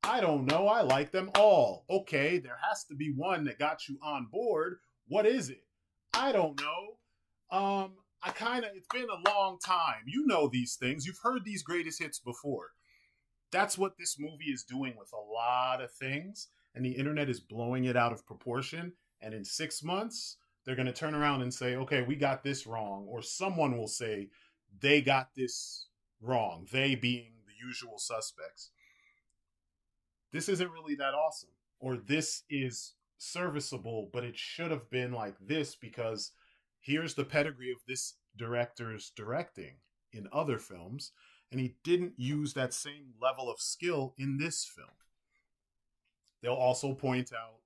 I don't know. I like them all. Okay, there has to be one that got you on board. What is it? I don't know. It's been a long time. You know these things. You've heard these greatest hits before. That's what this movie is doing with a lot of things, and the internet is blowing it out of proportion. And in 6 months, they're going to turn around and say, okay, we got this wrong. Or someone will say, they got this wrong. They being the usual suspects. This isn't really that awesome. Or this is serviceable, but it should have been like this because here's the pedigree of this director's directing in other films, and he didn't use that same level of skill in this film. They'll also point out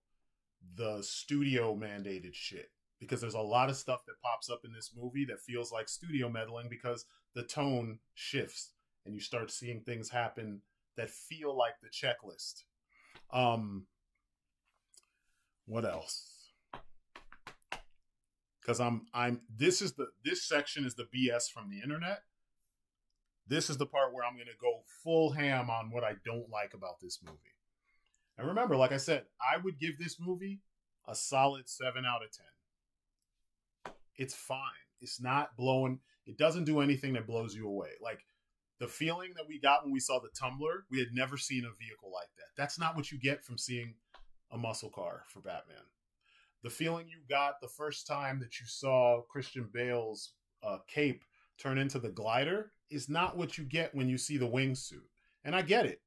the studio mandated shit, because there's a lot of stuff that pops up in this movie that feels like studio meddling because the tone shifts and you start seeing things happen that feel like the checklist. What else? Because this section is the BS from the internet. This is the part where I'm going to go full ham on what I don't like about this movie. And remember, like I said, I would give this movie a solid 7 out of 10. It's fine. It's not blowing. It doesn't do anything that blows you away. Like the feeling that we got when we saw the Tumbler, we had never seen a vehicle like that. That's not what you get from seeing a muscle car for Batman. The feeling you got the first time that you saw Christian Bale's cape turn into the glider is not what you get when you see the wingsuit. And I get it.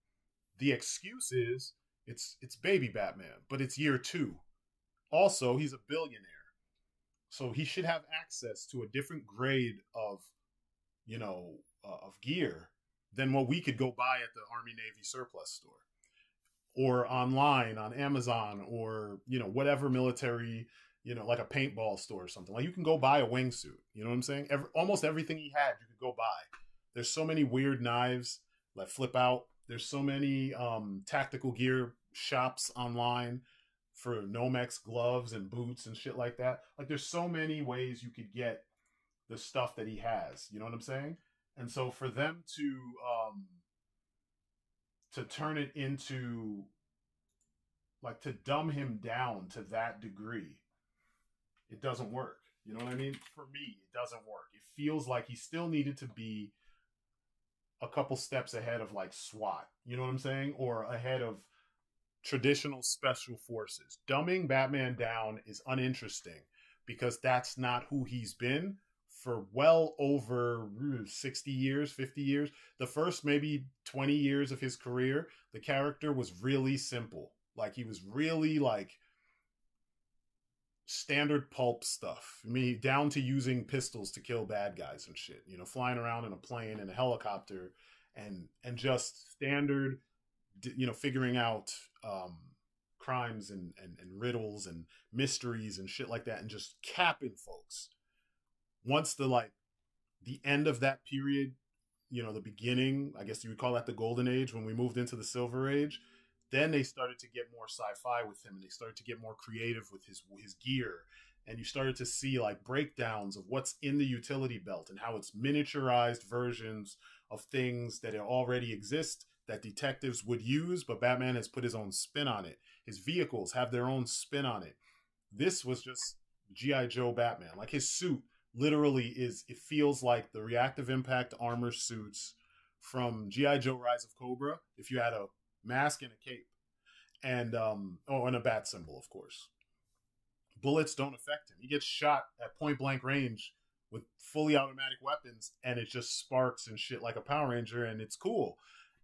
The excuse is it's baby Batman, but it's year 2. Also, he's a billionaire. So he should have access to a different grade of, of gear than what we could go buy at the Army Navy surplus store or online on Amazon or, whatever military, like a paintball store or something. Like you can go buy a wingsuit. You know what I'm saying? Almost everything he had, you could go buy. There's so many weird knives that flip out. There's so many tactical gear shops online for Nomex gloves and boots and shit like that. Like there's so many ways you could get the stuff that he has. You know what I'm saying? And so for them to turn it into like to dumb him down to that degree, it doesn't work. You know what I mean? For me, it doesn't work. It feels like he still needed to be a couple steps ahead of like SWAT. You know what I'm saying? Or ahead of traditional special forces. Dumbing Batman down is uninteresting because that's not who he's been for well over 60 years, 50 years. The first maybe 20 years of his career, the character was really simple. Like he was really like standard pulp stuff. I mean, down to using pistols to kill bad guys and shit, flying around in a plane and a helicopter and just standard, figuring out crimes and riddles and mysteries and shit like that and just capping folks. Once the end of that period, the beginning, I guess you would call that the golden age when we moved into the silver age, then they started to get more sci-fi with him and they started to get more creative with his gear. And you started to see like breakdowns of what's in the utility belt and how it's miniaturized versions of things that already exist that detectives would use, but Batman has put his own spin on it. His vehicles have their own spin on it. This was just G.I. Joe Batman. Like his suit literally it feels like the reactive impact armor suits from G.I. Joe Rise of Cobra if you had a mask and a cape. And and a bat symbol, of course. Bullets don't affect him. He gets shot at point blank range with fully automatic weapons and it just sparks and shit like a Power Ranger and it's cool.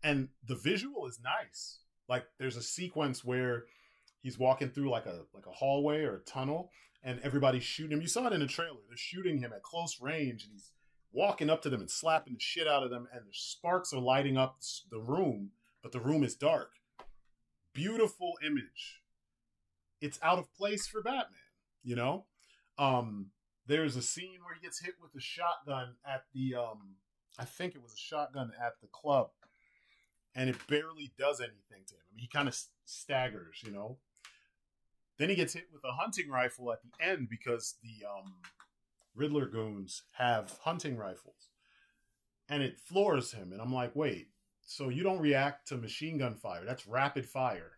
And the visual is nice. Like there's a sequence where he's walking through like a hallway or a tunnel and everybody's shooting him. You saw it in the trailer. They're shooting him at close range and he's walking up to them and slapping the shit out of them and the sparks are lighting up the room, but the room is dark. Beautiful image. It's out of place for Batman, There's a scene where he gets hit with a shotgun at the I think it was a shotgun at the club. And it barely does anything to him. I mean, he kind of staggers, Then he gets hit with a hunting rifle at the end because the Riddler goons have hunting rifles. And it floors him. And I'm like, wait, so you don't react to machine gun fire. That's rapid fire.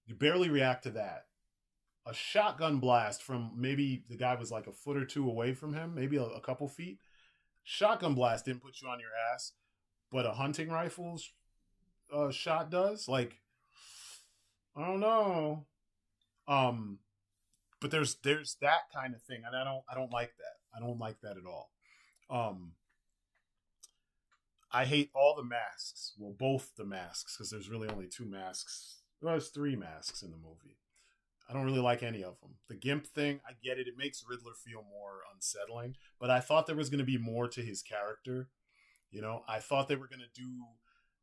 You barely react to that. A shotgun blast from maybe the guy was like a foot or two away from him, maybe a couple feet. Shotgun blast didn't put you on your ass, but a hunting rifle's shot does. Like, I don't know. But there's that kind of thing, and I don't like that. I don't like that at all. I hate all the masks. Well, both the masks, because there's really only two masks. Well, there's three masks in the movie. I don't really like any of them. The GIMP thing, I get it. It makes Riddler feel more unsettling. But I thought there was going to be more to his character. You know, I thought they were going to do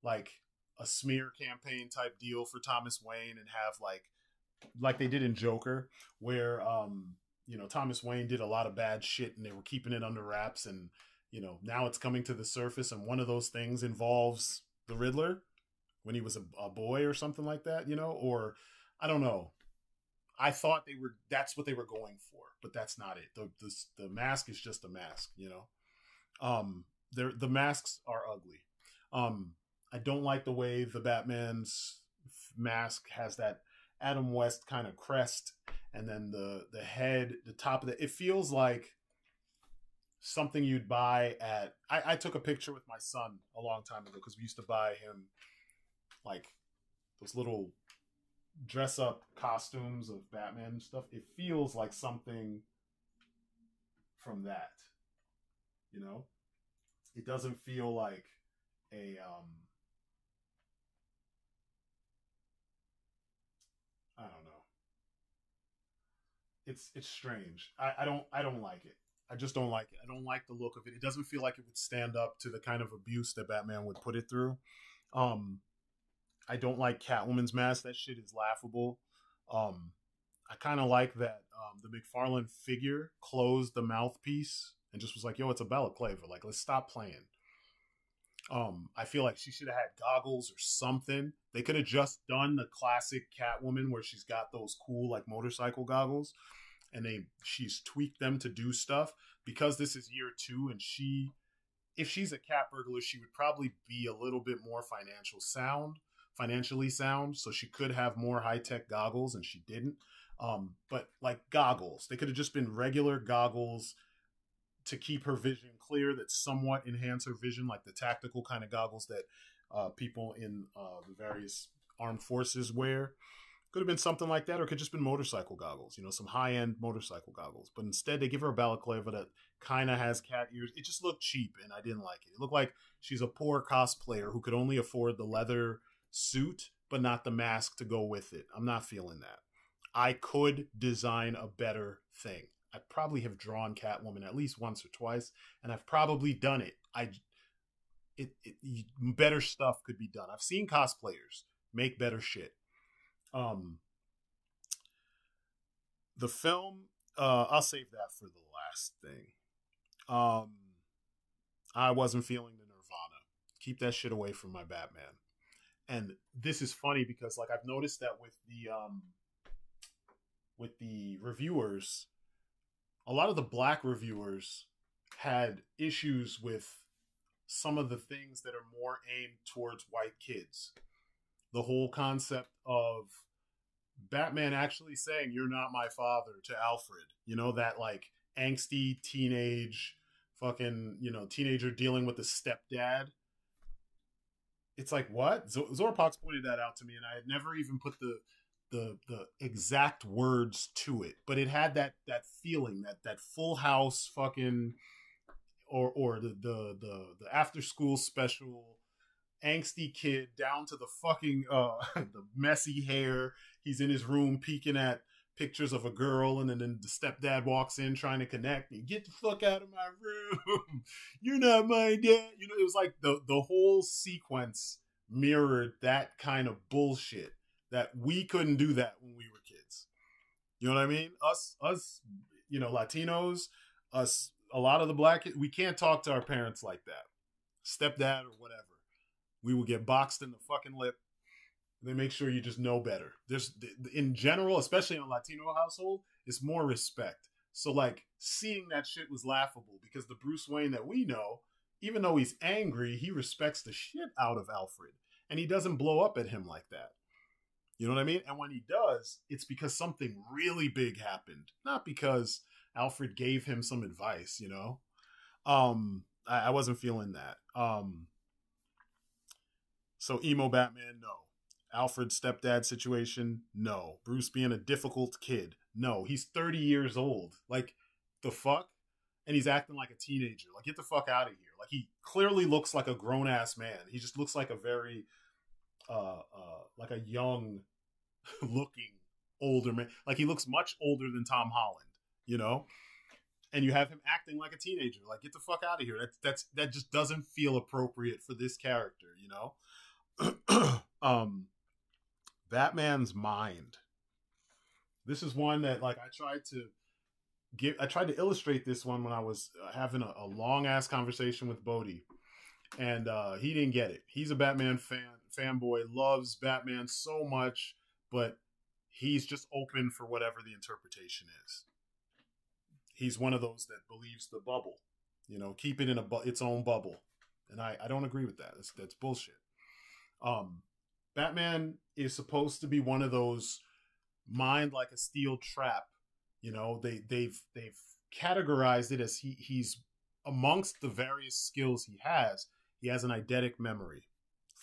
like a smear campaign type deal for Thomas Wayne and have like they did in Joker, where you know, Thomas Wayne did a lot of bad shit and they were keeping it under wraps, and you know, now it's coming to the surface, and one of those things involves the Riddler when he was a boy or something like that, you know, or I don't know. I thought that's what they were going for, but that's not it. The mask is just a mask, you know. The masks are ugly. I don't like the way the Batman's mask has that Adam West kind of crest, and then the head, the top of it feels like something you'd buy at. I took a picture with my son a long time ago because we used to buy him like those little dress up costumes of Batman and stuff. It feels like something from that, you know. It doesn't feel like a I don't know. It's strange. I don't like it. I just don't like it. I don't like the look of it. It doesn't feel like it would stand up to the kind of abuse that Batman would put it through. I don't like Catwoman's mask. That shit is laughable. I kind of like that the McFarlane figure closed the mouthpiece and just was like, yo, it's a balaclava. Like, let's stop playing. I feel like she should have had goggles or something. They could have just done the classic Catwoman where she's got those cool like motorcycle goggles, and she's tweaked them to do stuff, because this is year 2, and if she's a cat burglar, she would probably be a little bit more financially sound, so she could have more high-tech goggles, and she didn't. But like goggles, they could have just been regular goggles to keep her vision clear, that somewhat enhance her vision, like the tactical kind of goggles that people in the various armed forces wear. Could have been something like that, or could have just been motorcycle goggles, you know, some high-end motorcycle goggles. But instead, they give her a balaclava that kind of has cat ears. It just looked cheap, and I didn't like it. It looked like she's a poor cosplayer who could only afford the leather suit, but not the mask to go with it. I'm not feeling that. I could design a better thing. I probably have drawn Catwoman at least once or twice, and I've probably done it. Better stuff could be done. I've seen cosplayers make better shit. The film, I'll save that for the last thing. I wasn't feeling the Nirvana. Keep that shit away from my Batman. And this is funny because like I've noticed that with the reviewers, a lot of the black reviewers had issues with some of the things that are more aimed towards white kids. The whole concept of Batman actually saying, "You're not my father" to Alfred. You know, that like angsty teenage fucking, you know, teenager dealing with a stepdad. It's like, what? Zorpox pointed that out to me, and I had never even put the exact words to it, but it had that feeling, that Full House fucking, or the after school special angsty kid down to the fucking the messy hair. He's in his room peeking at pictures of a girl, and then the stepdad walks in trying to connect. And get the fuck out of my room! You're not my dad. You know, it was like the whole sequence mirrored that kind of bullshit that we couldn't do that when we were kids. You know what I mean? Us, you know, Latinos, us, a lot of the black kids, we can't talk to our parents like that. Stepdad or whatever. We would get boxed in the fucking lip. They make sure you just know better. There's, in general, especially in a Latino household, it's more respect. So like seeing that shit was laughable because the Bruce Wayne that we know, even though he's angry, he respects the shit out of Alfred, and he doesn't blow up at him like that. You know what I mean? And when he does, it's because something really big happened, not because Alfred gave him some advice, you know? I wasn't feeling that. So emo Batman, no. Alfred's stepdad situation, no. Bruce being a difficult kid, no. He's 30 years old. Like, the fuck? And he's acting like a teenager. Like, get the fuck out of here. Like, he clearly looks like a grown-ass man. He just looks like a very, like a young looking older man. Like, he looks much older than Tom Holland, you know? And you have him acting like a teenager. Like, get the fuck out of here. That just doesn't feel appropriate for this character, you know? Batman's mind. This is one that, like, I tried to illustrate this one when I was having a long ass conversation with Bodhi, and he didn't get it. He's a Batman fanboy, loves Batman so much, but he's just open for whatever the interpretation is. He's one of those that believes the bubble, you know, keep it in its own bubble, and I don't agree with that. That's bullshit. Batman is supposed to be one of those mind like a steel trap. You know, they've categorized it as he's amongst the various skills he has an eidetic memory,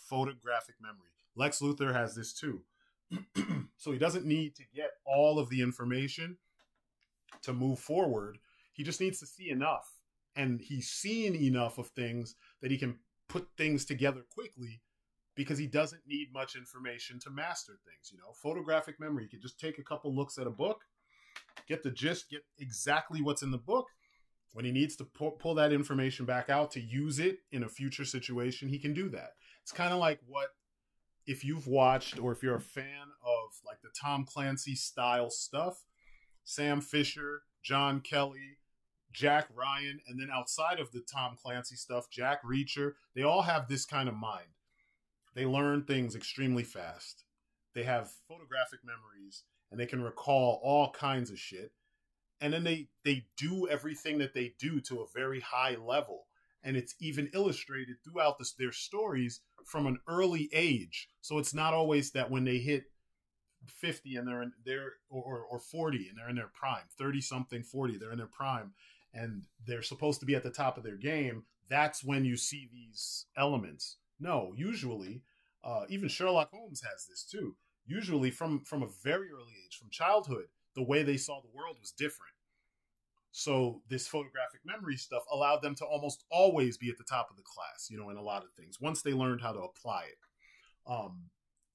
photographic memory. Lex Luthor has this too. So he doesn't need to get all of the information to move forward. He just needs to see enough. And he's seen enough of things that he can put things together quickly because he doesn't need much information to master things. You know, photographic memory. He can just take a couple looks at a book, get the gist, get exactly what's in the book. When he needs to pull that information back out to use it in a future situation, he can do that. It's kind of like what, if you've watched or if you're a fan of like the Tom Clancy style stuff, Sam Fisher, John Kelly, Jack Ryan, and then outside of the Tom Clancy stuff, Jack Reacher, they all have this kind of mind. They learn things extremely fast. They have photographic memories, and they can recall all kinds of shit. And then they do everything that they do to a very high level. And it's even illustrated throughout their stories from an early age. So it's not always that when they hit 50 and or 40 and they're in their prime, 30 something, 40, they're in their prime, and they're supposed to be at the top of their game. That's when you see these elements. No, usually, even Sherlock Holmes has this too. Usually from a very early age, from childhood, the way they saw the world was different. So this photographic memory stuff allowed them to almost always be at the top of the class, you know, in a lot of things, once they learned how to apply it.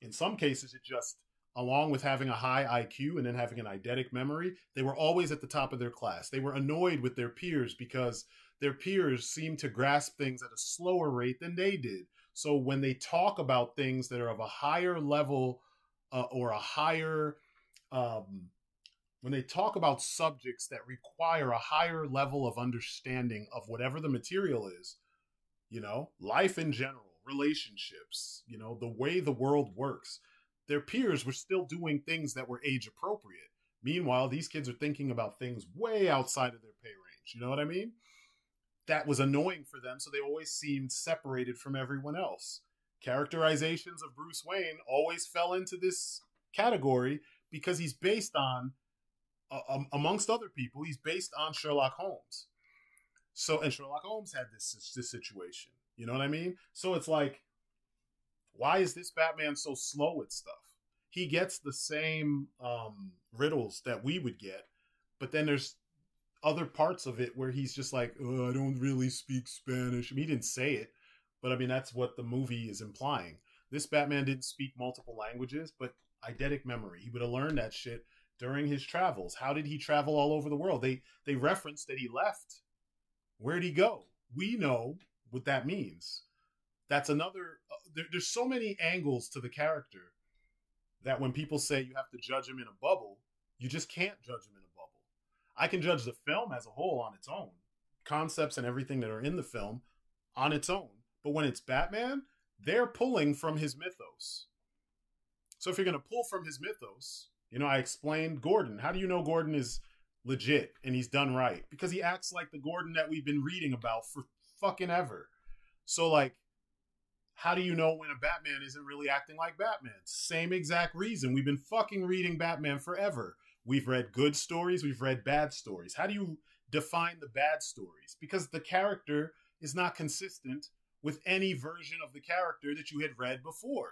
In some cases, it just, along with having a high IQ and then having an eidetic memory, they were always at the top of their class. They were annoyed with their peers because their peers seemed to grasp things at a slower rate than they did. So when they talk about things that are of a higher level or a higher, when they talk about subjects that require a higher level of understanding of whatever the material is, you know, life in general, relationships, you know, the way the world works, their peers were still doing things that were age appropriate. Meanwhile, these kids are thinking about things way outside of their pay range. You know what I mean? That was annoying for them, so they always seemed separated from everyone else. Characterizations of Bruce Wayne always fell into this category because he's based on, amongst other people, he's based on Sherlock Holmes. So, and Sherlock Holmes had this situation. You know what I mean? So it's like, why is this Batman so slow at stuff? He gets the same riddles that we would get, but then there's other parts of it where he's just like, oh, I don't really speak Spanish. I mean, he didn't say it, but I mean, that's what the movie is implying. This Batman didn't speak multiple languages, but eidetic memory. He would have learned that shit during his travels. How did he travel all over the world? They referenced that he left. Where'd he go? We know what that means. That's another, there's so many angles to the character that when people say you have to judge him in a bubble, you just can't judge him in a bubble. I can judge the film as a whole on its own, concepts and everything that are in the film on its own. But when it's Batman, they're pulling from his mythos. So if you're going to pull from his mythos, you know, I explained Gordon. How do you know Gordon is legit and he's done right? Because he acts like the Gordon that we've been reading about for fucking ever. So, like, how do you know when a Batman isn't really acting like Batman? Same exact reason. We've been fucking reading Batman forever. We've read good stories. We've read bad stories. How do you define the bad stories? Because the character is not consistent with any version of the character that you had read before.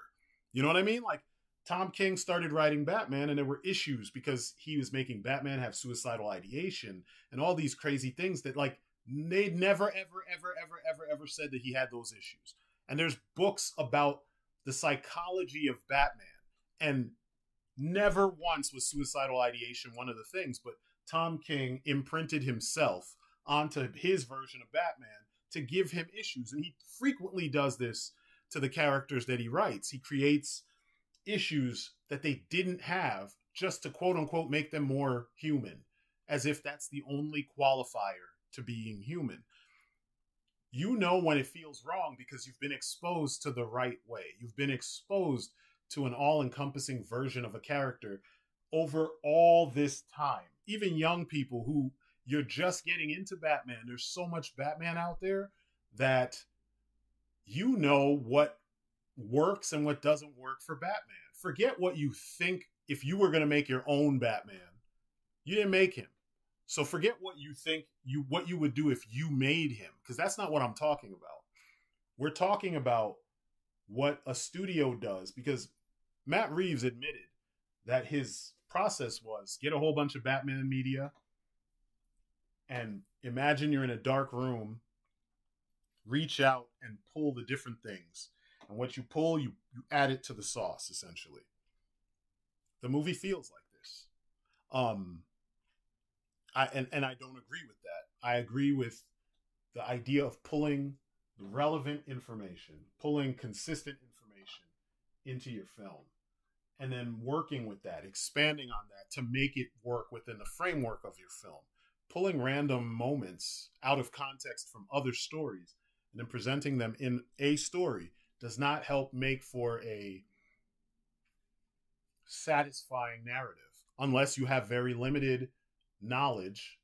You know what I mean? Like, Tom King started writing Batman and there were issues because he was making Batman have suicidal ideation and all these crazy things that, like, they'd never, ever said that he had those issues. And there's books about the psychology of Batman. And never once was suicidal ideation one of the things, but Tom King imprinted himself onto his version of Batman to give him issues. And he frequently does this to the characters that he writes. He creates issues that they didn't have just to quote unquote make them more human, as if that's the only qualifier to being human. You know when it feels wrong because you've been exposed to the right way. You've been exposed to an all-encompassing version of a character over all this time. Even young people who you're just getting into Batman, there's so much Batman out there that you know what works and what doesn't work for Batman. Forget what you think. If you were going to make your own Batman, you didn't make him. So forget what you think what you would do if you made him, because that's not what I'm talking about. We're talking about what a studio does, because Matt Reeves admitted that his process was get a whole bunch of Batman media and imagine you're in a dark room, reach out and pull the different things. And what you pull, you add it to the sauce, essentially. The movie feels like this. I don't agree with that. I agree with the idea of pulling the relevant information, pulling consistent information into your film, and then working with that, expanding on that to make it work within the framework of your film. Pulling random moments out of context from other stories and then presenting them in a story does not help make for a satisfying narrative unless you have very limited knowledge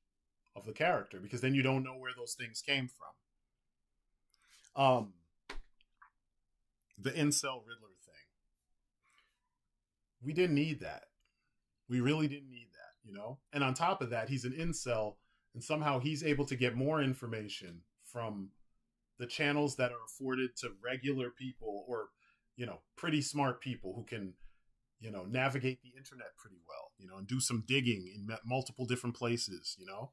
of the character, because then you don't know where those things came from. The incel Riddler thing. We didn't need that. We really didn't need that, you know? And on top of that, he's an incel, and somehow he's able to get more information from the channels that are afforded to regular people or, you know, pretty smart people who can, you know, navigate the internet pretty well, you know, and do some digging in multiple different places, you know.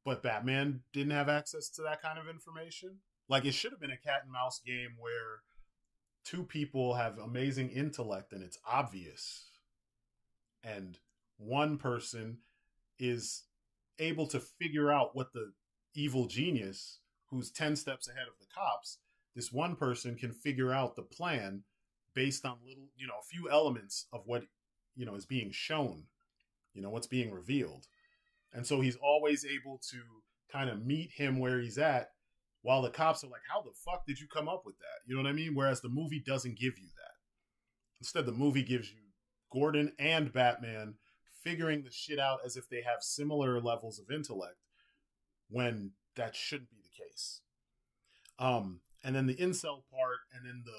But Batman didn't have access to that kind of information. Like, it should have been a cat and mouse game where two people have amazing intellect and it's obvious. And one person is able to figure out what the evil genius, who's 10 steps ahead of the cops, this one person can figure out the plan based on little, you know, a few elements of what, you know, is being shown, you know, what's being revealed. And so he's always able to kind of meet him where he's at, while the cops are like, how the fuck did you come up with that? You know what I mean? Whereas the movie doesn't give you that. Instead, the movie gives you Gordon and Batman figuring the shit out as if they have similar levels of intellect, when that shouldn't be the case. And then the incel part, and then the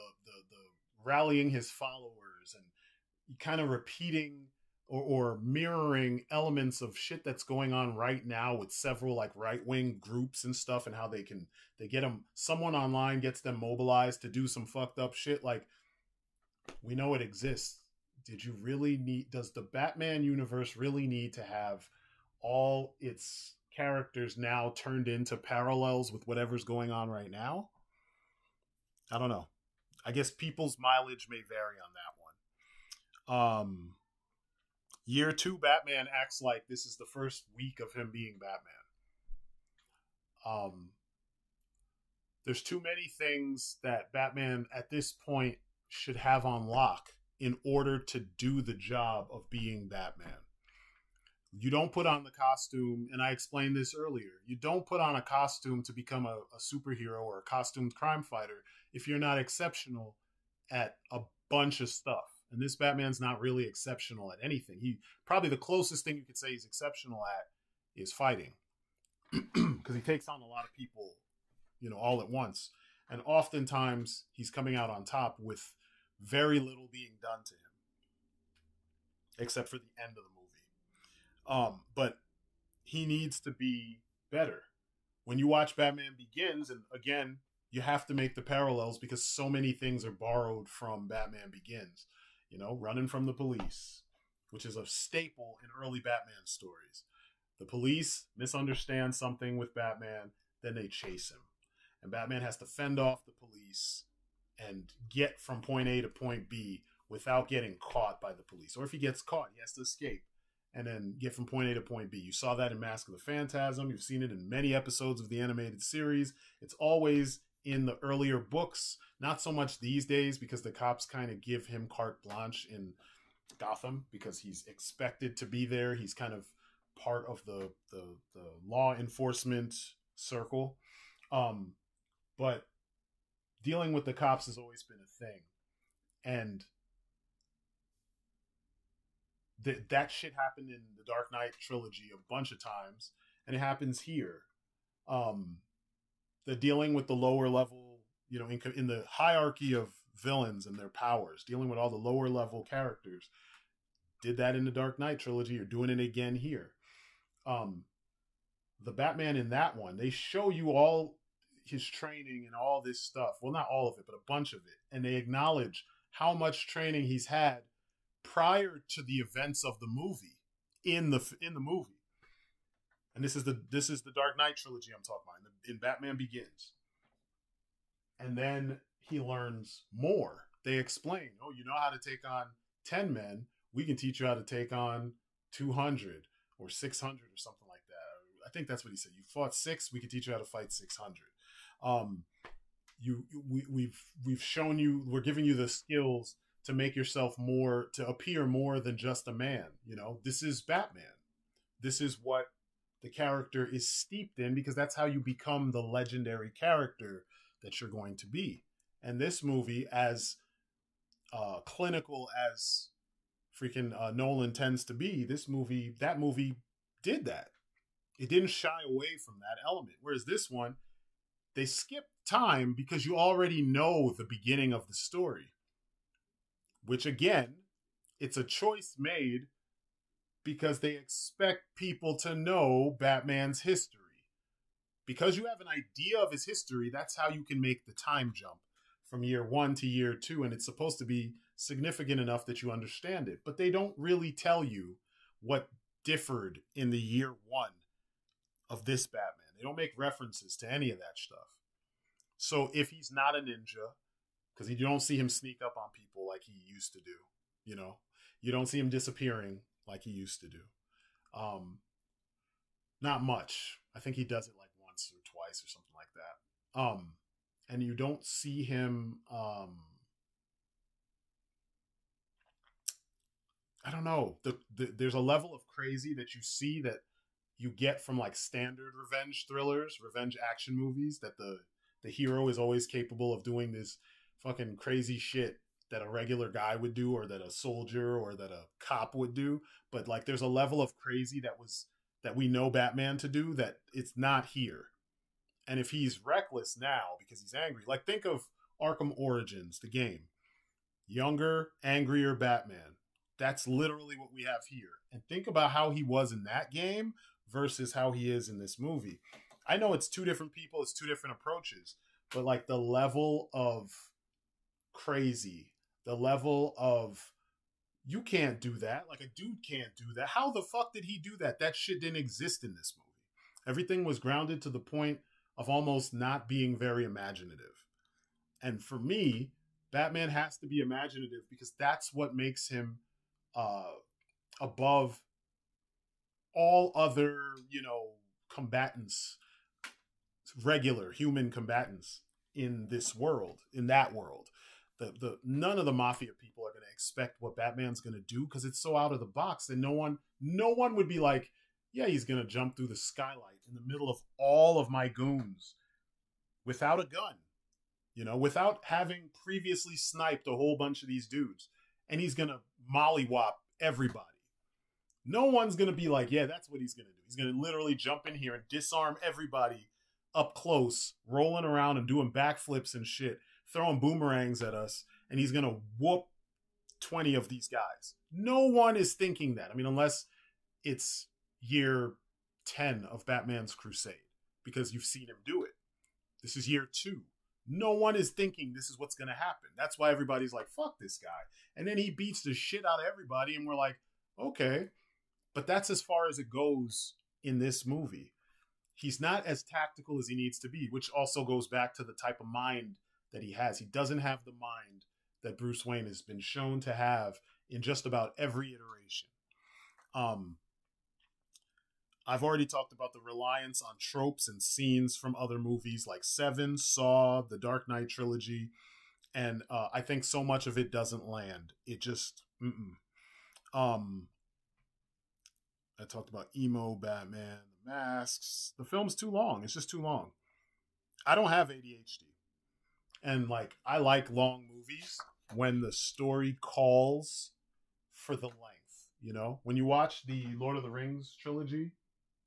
rallying his followers and kind of repeating or mirroring elements of shit that's going on right now with several like right-wing groups and stuff, and how they get them, someone online gets them mobilized to do some fucked up shit. Like, we know it exists. Does the Batman universe really need to have all its characters now turned into parallels with whatever's going on right now? I don't know. I guess people's mileage may vary on that one. Year 2 Batman acts like this is the first week of him being Batman. There's too many things that Batman at this point should have on lock in order to do the job of being Batman. You don't put on the costume, and I explained this earlier, you don't put on a costume to become a superhero or a costumed crime fighter if you're not exceptional at a bunch of stuff. And this Batman's not really exceptional at anything. He probably the closest thing you could say he's exceptional at is fighting. Because he takes on a lot of people, you know, all at once. And oftentimes he's coming out on top with very little being done to him. Except for the end of the movie. But he needs to be better. When you watch Batman Begins, and again, you have to make the parallels because so many things are borrowed from Batman Begins. You know, running from the police, which is a staple in early Batman stories. The police misunderstand something with Batman, then they chase him. And Batman has to fend off the police and get from point A to point B without getting caught by the police. Or if he gets caught, he has to escape and then get from point A to point B. You saw that in Mask of the Phantasm. You've seen it in many episodes of the animated series. It's always in the earlier books, not so much these days because the cops kind of give him carte blanche in Gotham because he's expected to be there. He's kind of part of the law enforcement circle. But dealing with the cops has always been a thing. And that shit happened in the Dark Knight trilogy a bunch of times, and it happens here. The dealing with the lower level, you know, in the hierarchy of villains and their powers, dealing with all the lower level characters, did that in the Dark Knight trilogy. You're doing it again here. The Batman in that one, they show you all his training and all this stuff. Well, not all of it, but a bunch of it, and they acknowledge how much training he's had prior to the events of the movie in the movie. And this is the Dark Knight trilogy I'm talking about in Batman Begins. And then he learns more. They explain, oh, you know how to take on 10 men. We can teach you how to take on 200 or 600 or something like that. I think that's what he said. You fought 6. We can teach you how to fight 600. We've shown you. We're giving you the skills to make yourself more, to appear more than just a man. You know, this is Batman. This is what the character is steeped in because that's how you become the legendary character that you're going to be. And this movie, as clinical as freaking Nolan tends to be, that movie did that. It didn't shy away from that element. Whereas this one, they skip time because you already know the beginning of the story. Which again, it's a choice made because they expect people to know Batman's history. Because you have an idea of his history, that's how you can make the time jump from year 1 to year 2, and it's supposed to be significant enough that you understand it. But they don't really tell you what differed in the year 1 of this Batman. They don't make references to any of that stuff. So if he's not a ninja, because you don't see him sneak up on people like he used to do, you know, you don't see him disappearing like he used to do. Not much. I think he does it like once or twice or something like that. And you don't see him, I don't know. There's a level of crazy that you see that you get from like standard revenge thrillers, revenge action movies, that the hero is always capable of doing this fucking crazy shit that a regular guy would do, or that a soldier or that a cop would do. But like there's a level of crazy that we know Batman to do that it's not here. And if he's reckless now because he's angry, like think of Arkham Origins, the game. Younger, angrier Batman. That's literally what we have here. And think about how he was in that game versus how he is in this movie. I know it's two different people, it's two different approaches, but like the level of crazy, the level of you can't do that, like a dude can't do that. How the fuck did he do that? That shit didn't exist in this movie. Everything was grounded to the point of almost not being very imaginative. And for me, Batman has to be imaginative because that's what makes him above all other, you know, combatants, regular human combatants in this world, in that world. None of the mafia people are going to expect what Batman's going to do because it's so out of the box that no one would be like, yeah, he's going to jump through the skylight in the middle of all of my goons without a gun, you know, without having previously sniped a whole bunch of these dudes. and he's gonna mollywop everybody. No one's gonna be like, yeah, that's what he's gonna do. He's gonna literally jump in here and disarm everybody up close, rolling around and doing backflips and shit, throwing boomerangs at us, and he's gonna whoop 20 of these guys. No one is thinking that. I mean, unless it's year 10 of Batman's crusade, because you've seen him do it. This is year 2. No one is thinking this is what's going to happen. That's why everybody's like, fuck this guy. And then he beats the shit out of everybody, and we're like, okay. But that's as far as it goes in this movie. He's not as tactical as he needs to be, which also goes back to the type of mind that he has. He doesn't have the mind that Bruce Wayne has been shown to have in just about every iteration. I've already talked about the reliance on tropes and scenes from other movies like Seven, Saw, the Dark Knight trilogy, and I think so much of it doesn't land. It just, I talked about emo Batman, the masks. The film's too long. It's just too long. I don't have ADHD, and like I like long movies when the story calls for the length. You know, when you watch the Lord of the Rings trilogy,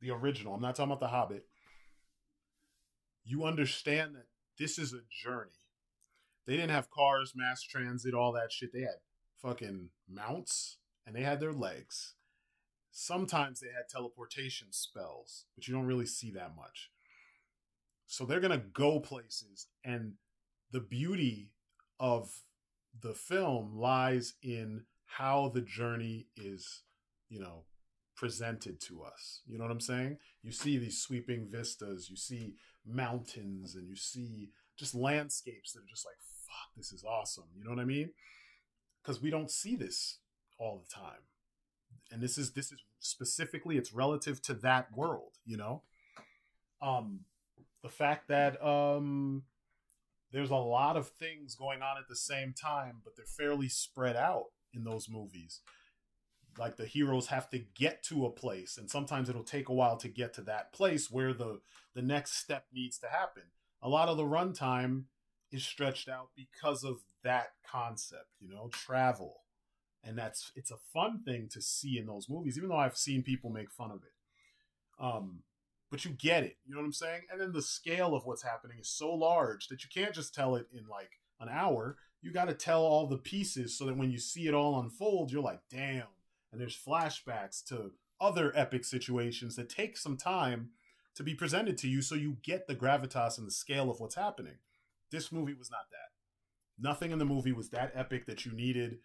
the original, I'm not talking about The Hobbit, you understand that this is a journey. They didn't have cars, mass transit, all that shit. They had fucking mounts, and they had their legs. Sometimes they had teleportation spells, but you don't really see that much. So they're going to go places, and the beauty of the film lies in how the journey is, you know, presented to us. You know what I'm saying? You see these sweeping vistas, you see mountains, and you see just landscapes that are just like, fuck, this is awesome. You know what I mean? Because we don't see this all the time. And this is specifically, it's relative to that world, you know? The fact that there's a lot of things going on at the same time, but they're fairly spread out in those movies. Like the heroes have to get to a place, and sometimes it'll take a while to get to that place where the next step needs to happen. A lot of the runtime is stretched out because of that concept, you know, travel. And it's a fun thing to see in those movies, even though I've seen people make fun of it. But you get it, you know what I'm saying? And then the scale of what's happening is so large that you can't just tell it in like an hour. You got to tell all the pieces so that when you see it all unfold, you're like, damn. And there's flashbacks to other epic situations that take some time to be presented to you so you get the gravitas and the scale of what's happening. This movie was not that. Nothing in the movie was that epic that you needed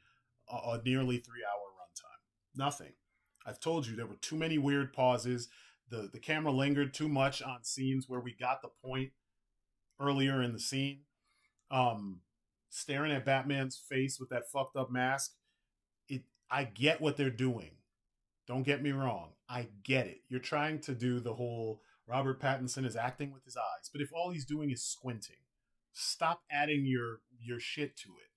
a nearly 3-hour runtime. Nothing. I've told you there were too many weird pauses. The camera lingered too much on scenes where we got the point earlier in the scene. Staring at Batman's face with that fucked up mask. I get what they're doing. Don't get me wrong. I get it. You're trying to do the whole Robert Pattinson is acting with his eyes. But if all he's doing is squinting, stop adding your shit to it.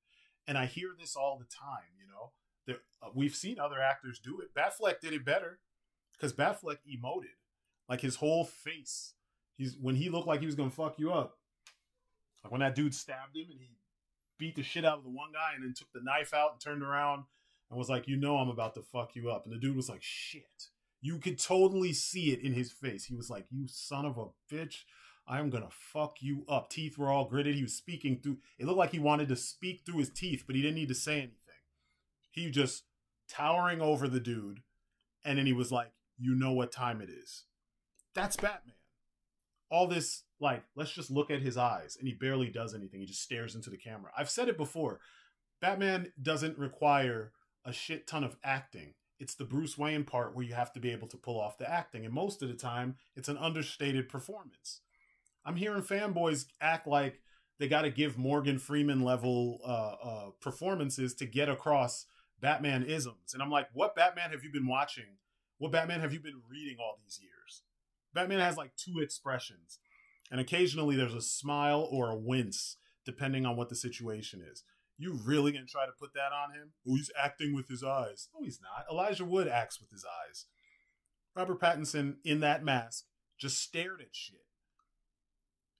And I hear this all the time, you know. We've seen other actors do it. Batfleck did it better because Batfleck emoted. Like his whole face. When he looked like he was going to fuck you up. Like when that dude stabbed him and he beat the shit out of the one guy and then took the knife out and turned around and was like, you know I'm about to fuck you up. And the dude was like, shit. You could totally see it in his face. He was like, you son of a bitch. I'm going to fuck you up. Teeth were all gritted. He was speaking through. It looked like he wanted to speak through his teeth, but he didn't need to say anything. He just towering over the dude. And then he was like, you know what time it is. That's Batman. All this, like, let's just look at his eyes. And he barely does anything. He just stares into the camera. I've said it before. Batman doesn't require a shit ton of acting. It's the Bruce Wayne part where you have to be able to pull off the acting. And most of the time, it's an understated performance. I'm hearing fanboys act like they got to give Morgan Freeman level performances to get across Batman isms. And I'm like, what Batman have you been watching? What Batman have you been reading all these years? Batman has like 2 expressions. And occasionally there's a smile or a wince, depending on what the situation is. You really gonna try to put that on him? Oh, he's acting with his eyes. No, he's not. Elijah Wood acts with his eyes. Robert Pattinson, in that mask, just stared at shit.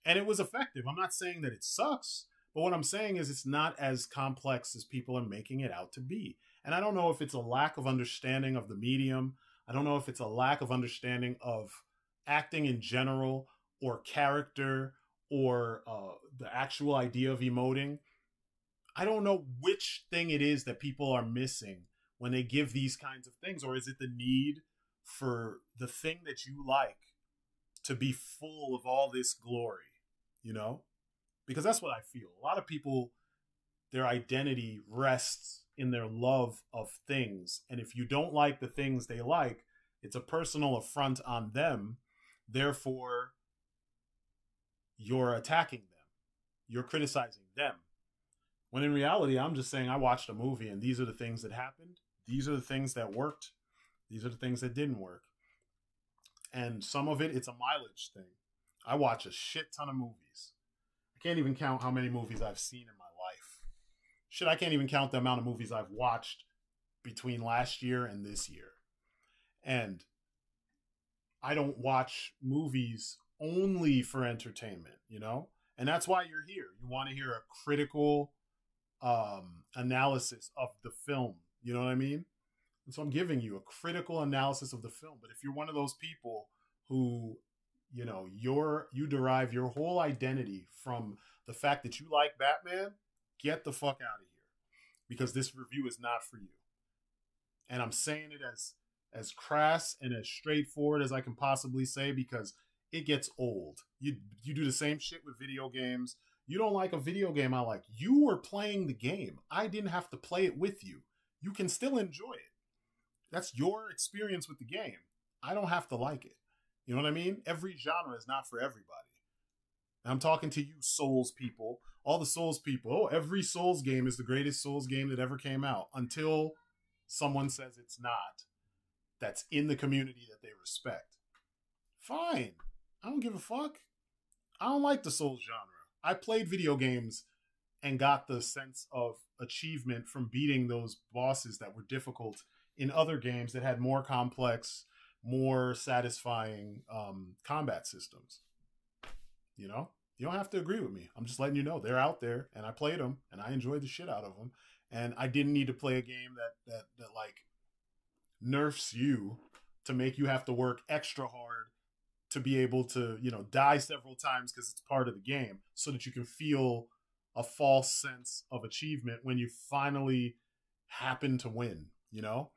And it was effective. I'm not saying that it sucks, But what I'm saying is it's not as complex as people are making it out to be. And I don't know if it's a lack of understanding of the medium. I don't know if it's a lack of understanding of acting in general or character or the actual idea of emoting. I don't know which thing it is that people are missing when they give these kinds of things. Or is it the need for the thing that you like to be full of all this glory, you know? Because that's what I feel. A lot of people, their identity rests in their love of things. And if you don't like the things they like, it's a personal affront on them. Therefore, you're attacking them. You're criticizing them. When in reality, I'm just saying I watched a movie and these are the things that happened. These are the things that worked. These are the things that didn't work. And some of it, it's a mileage thing. I watch a shit ton of movies. I can't even count how many movies I've seen in my life. Shit, I can't even count the amount of movies I've watched between last year and this year. And I don't watch movies only for entertainment, you know? And that's why you're here. You want to hear a critical analysis of the film. You know what I mean? And so I'm giving you a critical analysis of the film. But if you're one of those people who, you know, you derive your whole identity from the fact that you like Batman, get the fuck out of here. Because this review is not for you. And I'm saying it as crass and as straightforward as I can possibly say, because it gets old. You do the same shit with video games. You don't like a video game I like. You were playing the game. I didn't have to play it with you. You can still enjoy it. That's your experience with the game. I don't have to like it. You know what I mean? Every genre is not for everybody. And I'm talking to you Souls people, all the Souls people. Oh, every Souls game is the greatest Souls game that ever came out, until someone says it's not. That's in the community that they respect. Fine. I don't give a fuck. I don't like the Souls genre. I played video games and got the sense of achievement from beating those bosses that were difficult in other games that had more complex, more satisfying combat systems. You know? You don't have to agree with me. I'm just letting you know they're out there, and I played them, and I enjoyed the shit out of them. And I didn't need to play a game that like nerfs you to make you have to work extra hard to be able to, you know, die several times because it's part of the game, so that you can feel a false sense of achievement when you finally happen to win, you know?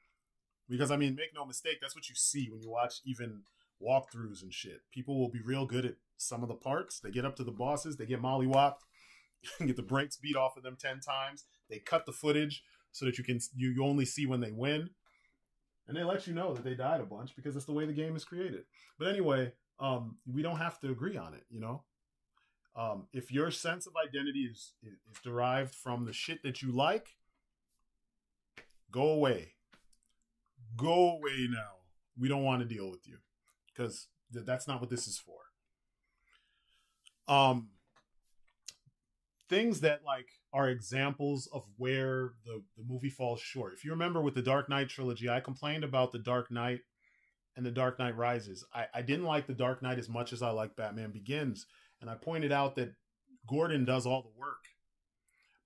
Because, I mean, make no mistake, that's what you see when you watch even walkthroughs and shit. People will be real good at some of the parts. They get up to the bosses, they get mollywopped, get the brakes beat off of them 10 times. They cut the footage so that you only see when they win. And they let you know that they died a bunch because that's the way the game is created. But anyway, we don't have to agree on it, you know? If your sense of identity is derived from the shit that you like, go away. Go away now. We don't want to deal with you, because that's not what this is for. Things that like are examples of where the movie falls short. If you remember with the Dark Knight trilogy, I complained about the Dark Knight and the Dark Knight Rises. I didn't like the Dark Knight as much as I like Batman Begins. And I pointed out that Gordon does all the work.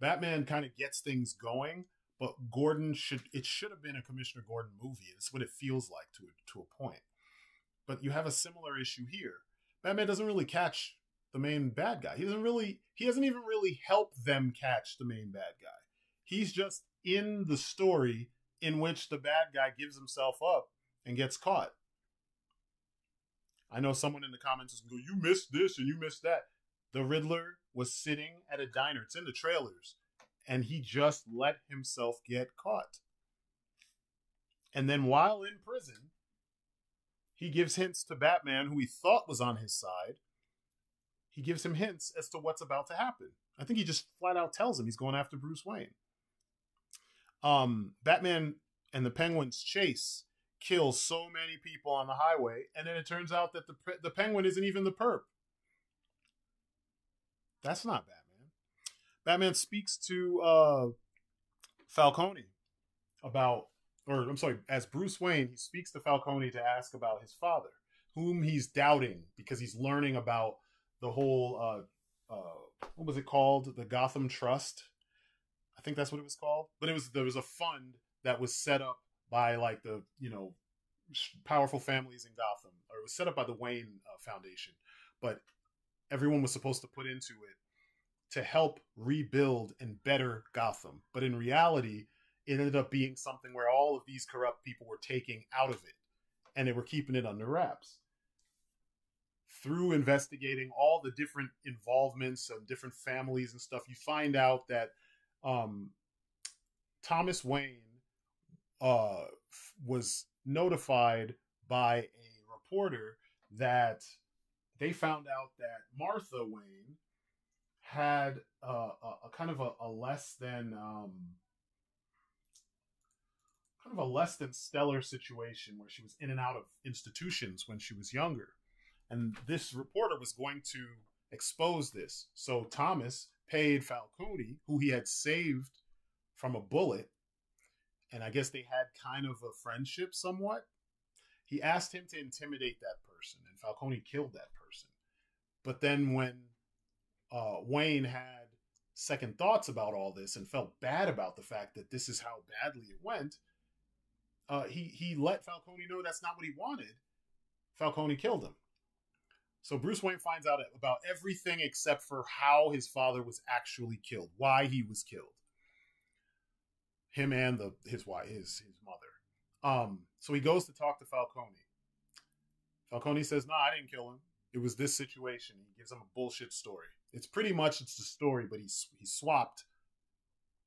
Batman kind of gets things going, but it should have been a Commissioner Gordon movie. It's what it feels like to a point. But you have a similar issue here. Batman doesn't really catch the main bad guy. He doesn't even really help them catch the main bad guy. He's just in the story in which the bad guy gives himself up and gets caught. I know someone in the comments is going to go, you missed this and you missed that. The Riddler was sitting at a diner. It's in the trailers. And he just let himself get caught. And then while in prison, he gives hints to Batman, who he thought was on his side. He gives him hints as to what's about to happen. I think he just flat out tells him he's going after Bruce Wayne. Batman and the Penguin's chase kills so many people on the highway, and then it turns out that the Penguin isn't even the perp. That's not Batman. Batman speaks to Falcone as Bruce Wayne, he speaks to Falcone to ask about his father, whom he's doubting because he's learning about the whole what was it called? The Gotham Trust. I think that's what it was called. But there was a fund that was set up by like the powerful families in Gotham, or it was set up by the Wayne Foundation. But everyone was supposed to put into it to help rebuild and better Gotham. But in reality, it ended up being something where all of these corrupt people were taking out of it, and they were keeping it under wraps. Through investigating all the different involvements of different families and stuff, you find out that Thomas Wayne was notified by a reporter that they found out that Martha Wayne had a kind of a less than stellar situation where she was in and out of institutions when she was younger. And this reporter was going to expose this. So Thomas paid Falcone, who he had saved from a bullet, and I guess they had kind of a friendship somewhat. He asked him to intimidate that person, and Falcone killed that person. But then when Wayne had second thoughts about all this and felt bad about the fact that this is how badly it went, he let Falcone know that's not what he wanted. Falcone killed him. So Bruce Wayne finds out about everything except for how his father was actually killed, why he was killed. Him and his wife, his mother. So he goes to talk to Falcone. Falcone says, "No, I didn't kill him. It was this situation." He gives him a bullshit story. It's the story, but he swapped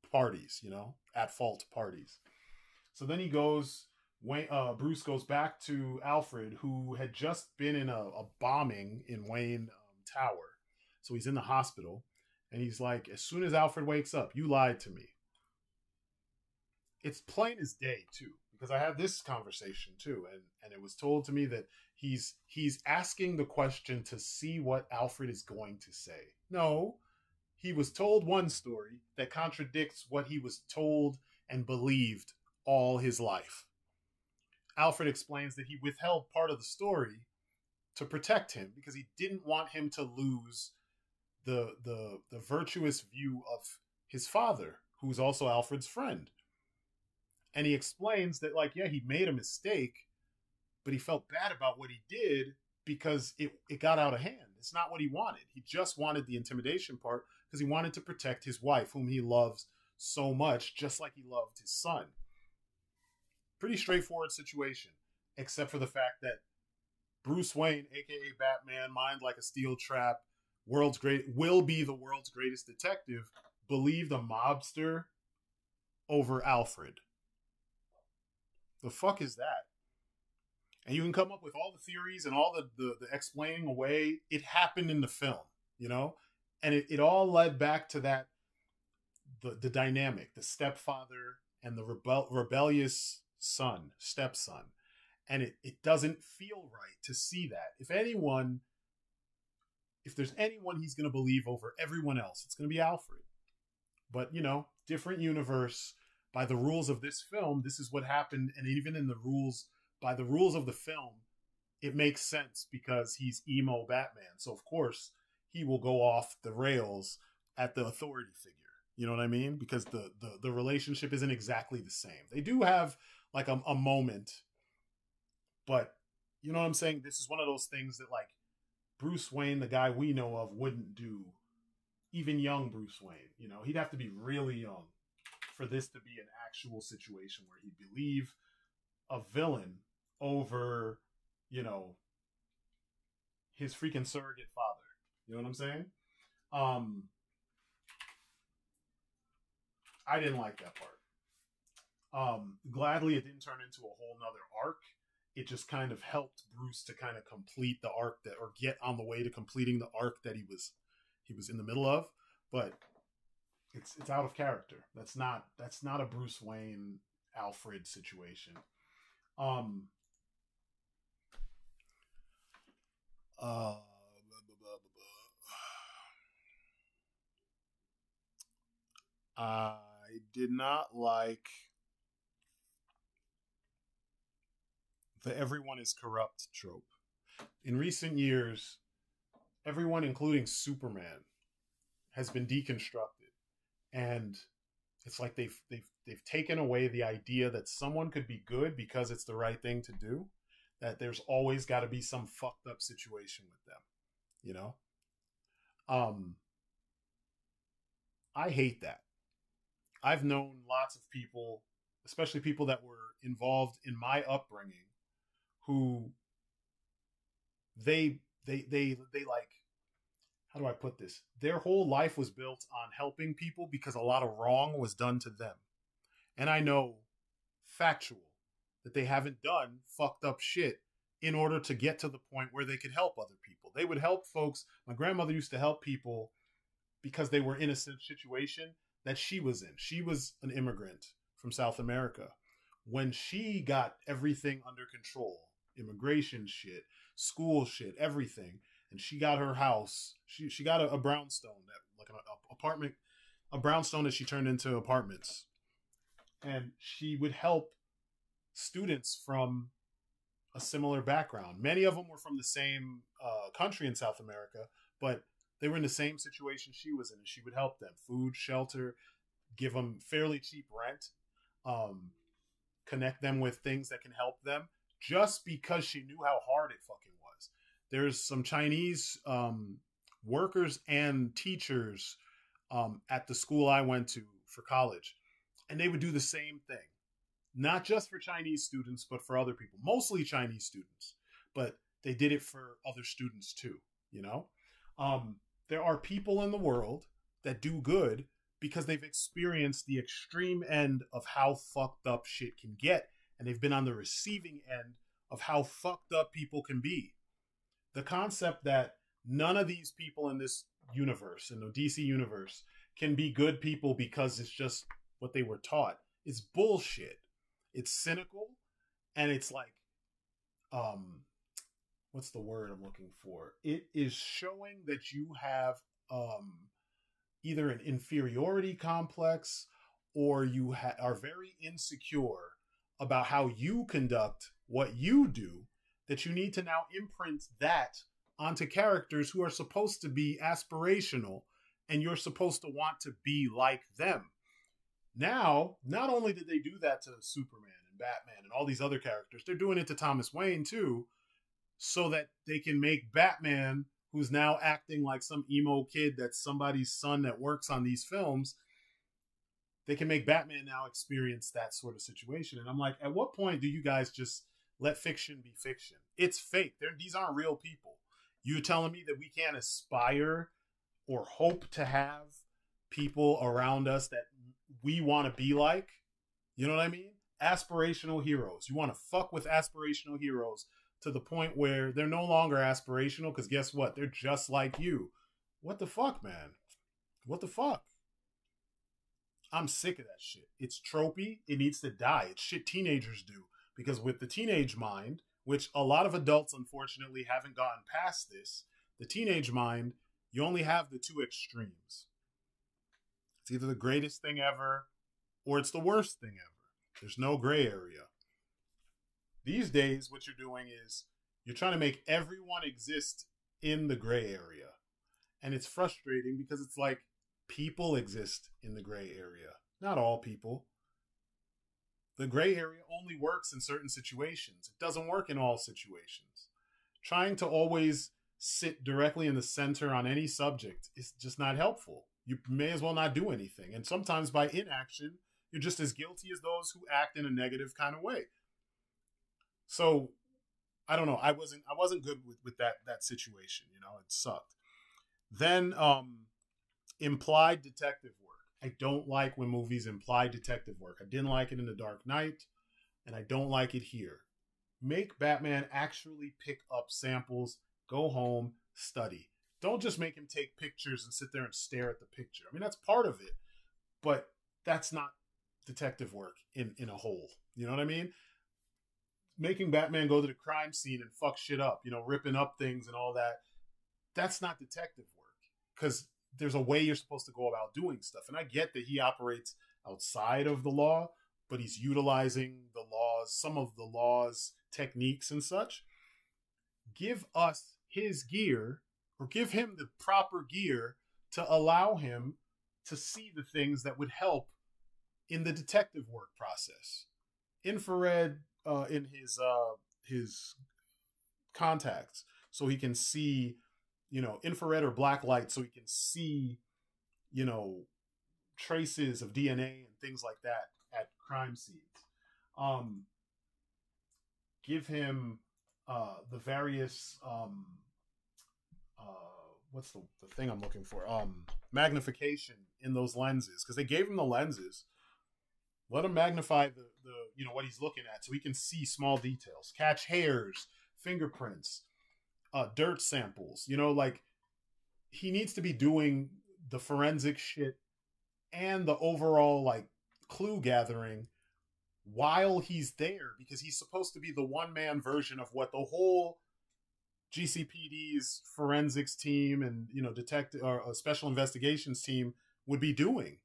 parties, at fault parties. So then he goes. Bruce goes back to Alfred, who had just been in a bombing in Wayne Tower. So he's in the hospital, and he's like, as soon as Alfred wakes up, you lied to me. It's plain as day, too, because I had this conversation, too, and it was told to me that he's asking the question to see what Alfred is going to say. No, he was told one story that contradicts what he was told and believed all his life. Alfred explains that he withheld part of the story to protect him because he didn't want him to lose the virtuous view of his father, who's also Alfred's friend. And he explains that, he made a mistake, but he felt bad about what he did because it got out of hand. It's not what he wanted. He just wanted the intimidation part because he wanted to protect his wife, whom he loves so much, just like he loved his son. Pretty straightforward situation, except for the fact that Bruce Wayne, aka Batman, mind like a steel trap, will be the world's greatest detective, believed a mobster over Alfred. The fuck is that? And you can come up with all the theories and all the explaining away. It happened in the film, and it all led back to that the dynamic, the stepfather and the rebellious stepson, and it doesn't feel right to see that. If there's anyone he's going to believe over everyone else, it's going to be Alfred. But different universe. By the rules of this film, this is what happened, and even by the rules of the film, it makes sense because he's emo Batman. So of course he will go off the rails at the authority figure. You know what I mean? Because the relationship isn't exactly the same. They do have like a moment, but you know what I'm saying? This is one of those things that Bruce Wayne, the guy we know of, wouldn't do. Even young Bruce Wayne, he'd have to be really young for this to be an actual situation where he'd believe a villain over, his freaking surrogate father. You know what I'm saying? I didn't like that part. Gladly, it didn't turn into a whole nother arc. It just kind of helped Bruce to kind of complete the arc or get on the way to completing the arc that he was in the middle of. But it's out of character. That's not a Bruce Wayne Alfred situation. I did not like the everyone is corrupt trope. In recent years, everyone, including Superman, has been deconstructed, and it's like they've taken away the idea that someone could be good because it's the right thing to do. That there's always got to be some fucked up situation with them, you know. I hate that. I've known lots of people, especially people that were involved in my upbringing, who they like, how do I put this? Their whole life was built on helping people because a lot of wrong was done to them. And I know factual that they haven't done fucked up shit in order to get to the point where they could help other people. They would help folks. My grandmother used to help people because they were in a situation that she was in. She was an immigrant from South America. When she got everything under control, immigration shit, school shit, everything, and she got her house, she got a brownstone, that like an apartment, a brownstone that she turned into apartments. And she would help students from a similar background. Many of them were from the same country in South America, but they were in the same situation she was in, and she would help them. Food, shelter, give them fairly cheap rent, connect them with things that can help them, just because she knew how hard it fucking was. There's some Chinese workers and teachers at the school I went to for college, and they would do the same thing. Not just for Chinese students, but for other people. Mostly Chinese students, but they did it for other students too, you know? There are people in the world that do good because they've experienced the extreme end of how fucked up shit can get, and they've been on the receiving end of how fucked up people can be. The concept that none of these people in this universe, in the DC universe, can be good people because it's just what they were taught is bullshit. It's cynical, and it's like, what's the word I'm looking for? It is showing that you have either an inferiority complex, or you are very insecure about how you conduct what you do, that you need to now imprint that onto characters who are supposed to be aspirational, and you're supposed to want to be like them. Now, not only did they do that to Superman and Batman and all these other characters, they're doing it to Thomas Wayne too, so that they can make Batman, who's now acting like some emo kid that's somebody's son that works on these films, they can make Batman now experience that sort of situation. And I'm like, at what point do you guys just let fiction be fiction? It's fake. These aren't real people. You're telling me that we can't aspire or hope to have people around us that we want to be like? You know what I mean? Aspirational heroes. You want to fuck with aspirational heroes to the point where they're no longer aspirational, because guess what? They're just like you. What the fuck, man? What the fuck? I'm sick of that shit. It's tropey. It needs to die. It's shit teenagers do. Because with the teenage mind, which a lot of adults unfortunately haven't gotten past this, the teenage mind, you only have the two extremes. It's either the greatest thing ever or it's the worst thing ever. There's no gray area. These days, what you're doing is you're trying to make everyone exist in the gray area. And it's frustrating because it's like people exist in the gray area. Not all people. The gray area only works in certain situations. It doesn't work in all situations. Trying to always sit directly in the center on any subject is just not helpful. You may as well not do anything. And sometimes by inaction, you're just as guilty as those who act in a negative kind of way. So, I don't know. I wasn't good with that situation. You know, it sucked. Then, implied detective work. I don't like when movies imply detective work. I didn't like it in The Dark Knight, and I don't like it here. Make Batman actually pick up samples, go home, study. Don't just make him take pictures and sit there and stare at the picture. I mean, that's part of it, but that's not detective work in a whole. You know what I mean? Making Batman go to the crime scene and fuck shit up, you know, ripping up things and all that, that's not detective work, because there's a way you're supposed to go about doing stuff. And I get that he operates outside of the law, but he's utilizing the laws, some of the law's techniques and such. Give us his gear, or give him the proper gear to allow him to see the things that would help in the detective work process. Infrared in his contacts, so he can see, you know, infrared or black light, so he can see, you know, traces of DNA and things like that at crime scenes. Give him the various what's the thing I'm looking for? Magnification in those lenses, because they gave him the lenses. Let him magnify the you know, what he's looking at, so he can see small details, catch hairs, fingerprints, dirt samples. You know, like, he needs to be doing the forensic shit and the overall, like, clue gathering while he's there, because he's supposed to be the one-man version of what the whole GCPD's forensics team and, you know, detective or special investigations team would be doing.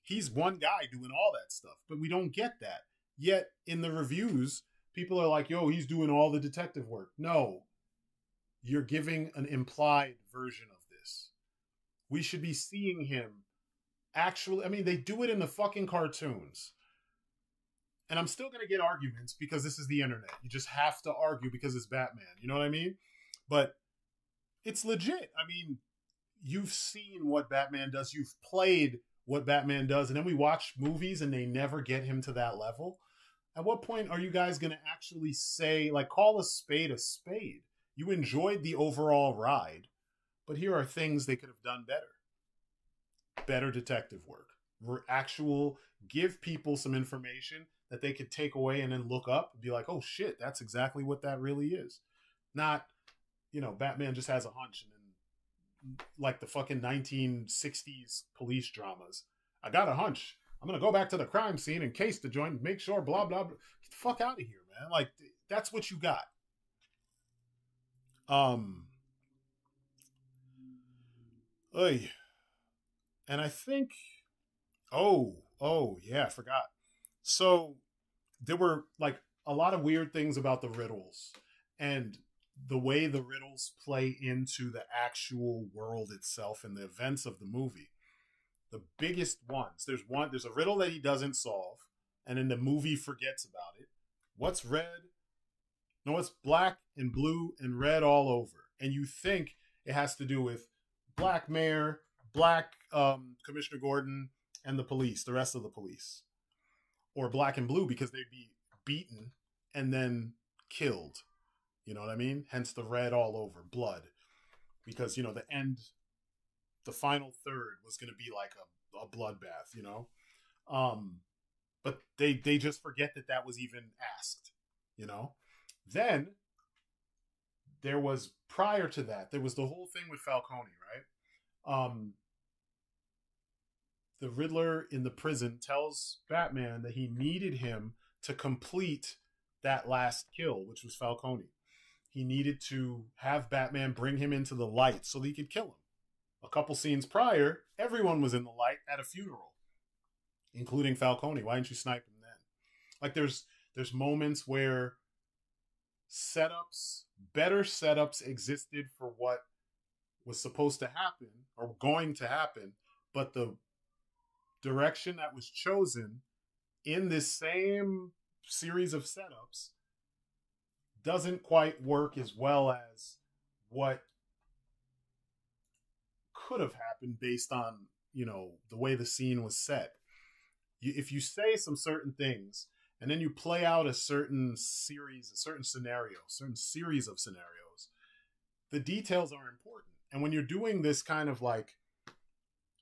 He's one guy doing all that stuff, but we don't get that. Yet in the reviews, people are like, yo, he's doing all the detective work. No, you're giving an implied version of this. We should be seeing him actually. I mean, they do it in the fucking cartoons. And I'm still going to get arguments because this is the internet. You just have to argue because it's Batman. You know what I mean? But it's legit. I mean, you've seen what Batman does. You've played what Batman does. And then we watch movies and they never get him to that level. At what point are you guys going to actually say, like, call a spade a spade? You enjoyed the overall ride, but here are things they could have done better. Better detective work. Give people some information that they could take away and then look up and be like, oh shit, that's exactly what that really is. Not, you know, Batman just has a hunch, and then, like the fucking 1960s police dramas, I got a hunch, I'm gonna go back to the crime scene and case the joint and make sure blah blah blah. Get the fuck out of here, man. Like, that's what you got. And I think, oh yeah, I forgot. So there were, like, a lot of weird things about the riddles and the way the riddles play into the actual world itself and the events of the movie. The biggest ones, there's a riddle that he doesn't solve, and then the movie forgets about it. What's red? No, it's black and blue and red all over. And you think it has to do with black mayor, black Commissioner Gordon, and the police, the rest of the police. Or black and blue because they'd be beaten and then killed. You know what I mean? Hence the red all over, blood. Because, you know, the final third was going to be like a bloodbath, you know? But they just forget that was even asked, you know? Then, there was, prior to that, there was the whole thing with Falcone, right? The Riddler in the prison tells Batman that he needed him to complete that last kill, which was Falcone. He needed to have Batman bring him into the light so that he could kill him. A couple scenes prior, everyone was in the light at a funeral, including Falcone. Why didn't you snipe him then? Like, there's moments where better setups existed for what was supposed to happen or going to happen, but the direction that was chosen in this same series of setups doesn't quite work as well as what could have happened based on, you know, the way the scene was set. If you say some certain things and then you play out a certain series of scenarios, the details are important. And when you're doing this kind of, like,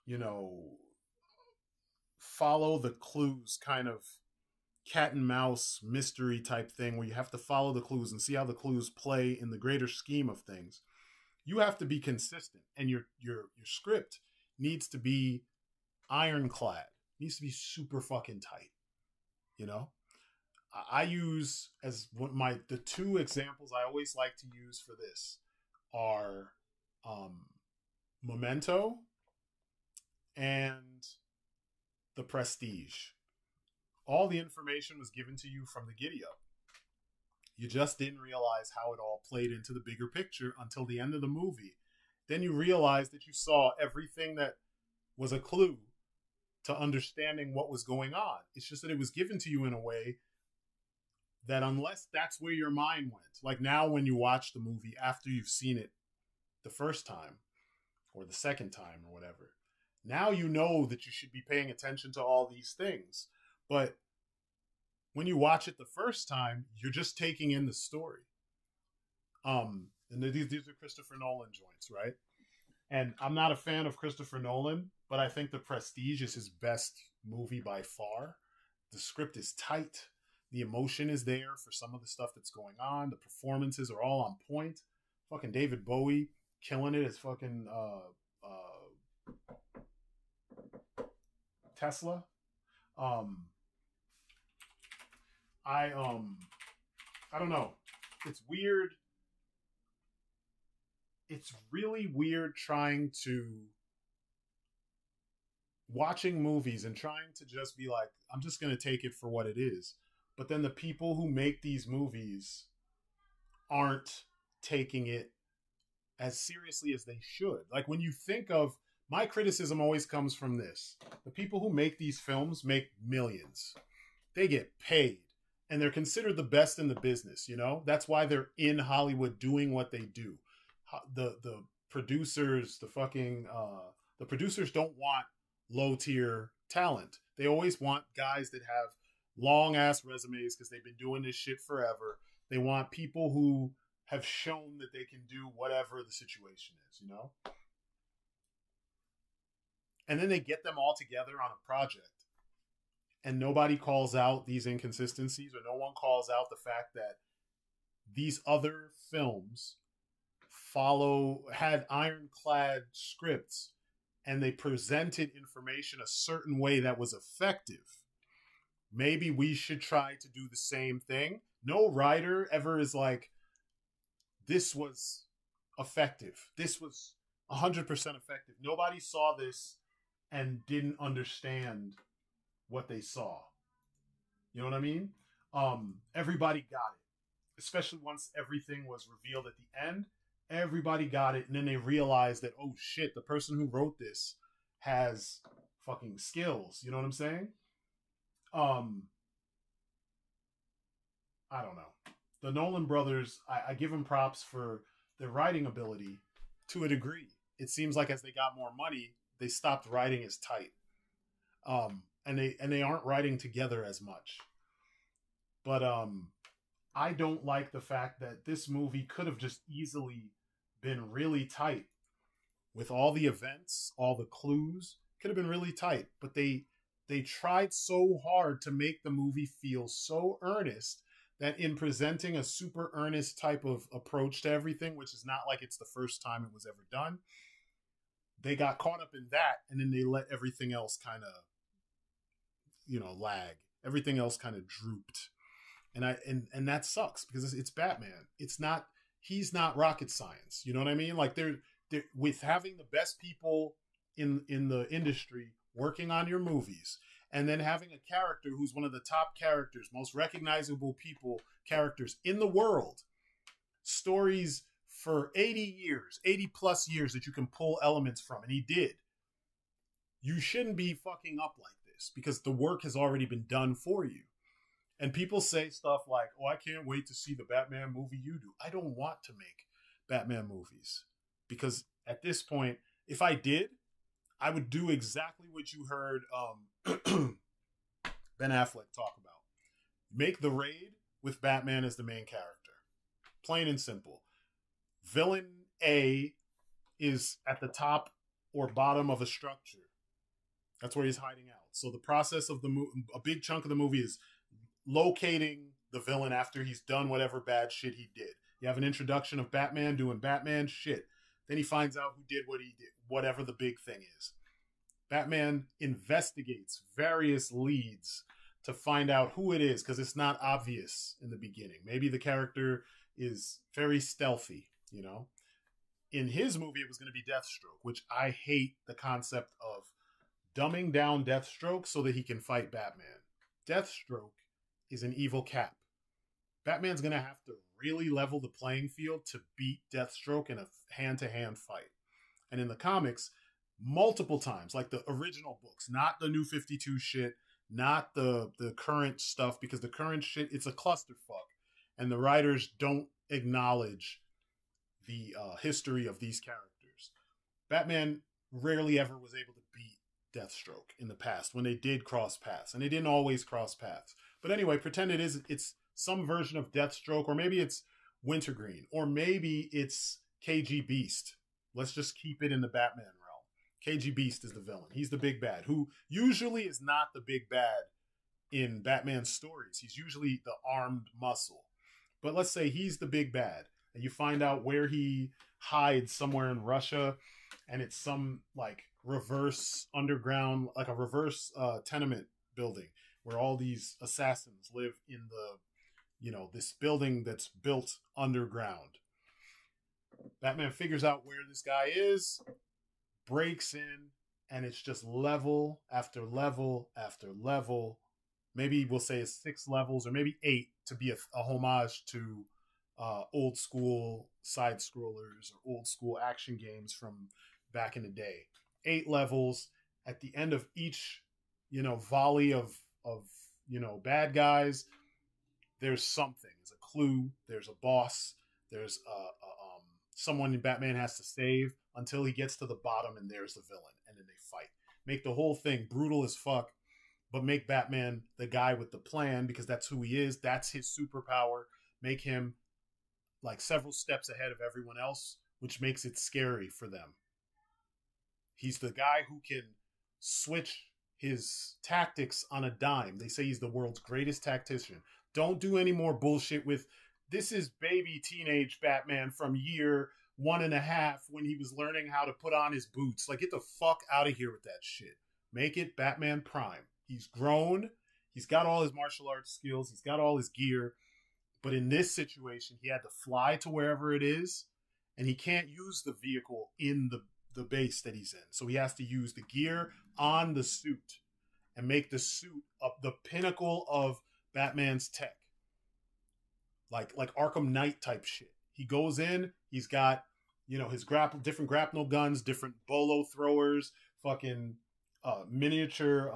you know, follow the clues kind of cat and mouse mystery type thing where you have to follow the clues and see how the clues play in the greater scheme of things, you have to be consistent, and your script needs to be ironclad, needs to be super fucking tight. You know, I use as the two examples I always like to use for this are Memento and The Prestige. All the information was given to you from the giddy up. You just didn't realize how it all played into the bigger picture until the end of the movie. then you realize that you saw everything that was a clue to understanding what was going on. It's just that it was given to you in a way that, unless that's where your mind went, like now when you watch the movie after you've seen it the first time or the second time or whatever, now you know that you should be paying attention to all these things. But when you watch it the first time, you're just taking in the story. And these are Christopher Nolan joints, right? And I'm not a fan of Christopher Nolan, but I think The Prestige is his best movie by far. The script is tight. The emotion is there for some of the stuff that's going on. The performances are all on point. Fucking David Bowie killing it as fucking Tesla. I don't know. It's weird. It's really weird watching movies and trying to just be like, I'm just going to take it for what it is. But then the people who make these movies aren't taking it as seriously as they should. Like, when you think of, my criticism always comes from this. The people who make these films make millions. They get paid. And they're considered the best in the business, you know? That's why they're in Hollywood doing what they do. The producers, the producers don't want low-tier talent. They always want guys that have long-ass resumes because they've been doing this shit forever. They want people who have shown that they can do whatever the situation is, you know? And then they get them all together on a project. And nobody calls out these inconsistencies, or no one calls out the fact that these other films had ironclad scripts and they presented information a certain way that was effective. Maybe we should try to do the same thing. No writer ever is like, this was effective. This was 100% effective. Nobody saw this and didn't understand what they saw. You know what I mean? Everybody got it. Especially once everything was revealed at the end. Everybody got it, and then they realized that, oh shit, the person who wrote this has fucking skills. You know what I'm saying? I don't know. The Nolan brothers, I give them props for their writing ability to a degree. It seems like as they got more money, they stopped writing as tight. And they aren't writing together as much. But I don't like the fact that this movie could have just easily been really tight with all the events, all the clues. Could have been really tight, but they tried so hard to make the movie feel so earnest that in presenting a super earnest type of approach to everything, which is not like it's the first time it was ever done, they got caught up in that, and then they let everything else kind of, you know, lag. Everything else kind of drooped. And that sucks because it's Batman. He's not rocket science. You know what I mean? Like they're with having the best people in the industry working on your movies, and then having a character who's one of the top characters, most recognizable characters in the world. Stories for 80 plus years that you can pull elements from, and he did. You shouldn't be fucking up like this because the work has already been done for you. And people say stuff like, oh, I can't wait to see the Batman movie you do. I don't want to make Batman movies because at this point, if I did, I would do exactly what you heard Ben Affleck talk about. Make The Raid with Batman as the main character. Plain and simple. Villain A is at the top or bottom of a structure. That's where he's hiding out. So the process of a big chunk of the movie is locating the villain after he's done whatever bad shit he did. You have an introduction of Batman doing Batman shit. Then he finds out who did what he did, whatever the big thing is. Batman investigates various leads to find out who it is because it's not obvious in the beginning. Maybe the character is very stealthy, you know? In his movie, it was going to be Deathstroke, which I hate the concept of dumbing down Deathstroke so that he can fight Batman. Deathstroke is an evil cap. Batman's going to have to really level the playing field to beat Deathstroke in a hand-to-hand fight. And in the comics, multiple times, like the original books, not the New 52 shit, not the current stuff, because the current shit, it's a clusterfuck. And the writers don't acknowledge the history of these characters. Batman rarely ever was able to beat Deathstroke in the past when they did cross paths, and they didn't always cross paths. But anyway, pretend it's some version of Deathstroke, or maybe it's Wintergreen, or maybe it's KG Beast. Let's just keep it in the Batman realm. KG Beast is the villain. He's the big bad, who usually is not the big bad in Batman's stories. He's usually the armed muscle. But let's say he's the big bad, and you find out where he hides somewhere in Russia, and it's some like reverse underground, like a reverse tenement building where all these assassins live in the, you know, this building that's built underground. Batman figures out where this guy is, breaks in, and it's just level after level after level. Maybe we'll say it's 6 levels, or maybe 8 to be a homage to old school side scrollers or old school action games from back in the day. 8 levels. At the end of each, you know, volley of you know, bad guys, there's something. There's a clue. There's a boss. There's someone Batman has to save until he gets to the bottom, and there's the villain, and then they fight. Make the whole thing brutal as fuck, but make Batman the guy with the plan, because that's who he is. That's his superpower. Make him like several steps ahead of everyone else, which makes it scary for them. He's the guy who can switch his tactics on a dime. They say he's the world's greatest tactician. Don't do any more bullshit with, this is baby teenage Batman from year 1.5 when he was learning how to put on his boots. Like, get the fuck out of here with that shit. Make it Batman Prime. He's grown. He's got all his martial arts skills. He's got all his gear. But in this situation, he had to fly to wherever it is, and he can't use the vehicle in the base that he's in. So he has to use the gear on the suit and make the suit up the pinnacle of Batman's tech. Like Arkham Knight type shit. He goes in, he's got, you know, his different grapnel guns, different bolo throwers, fucking miniature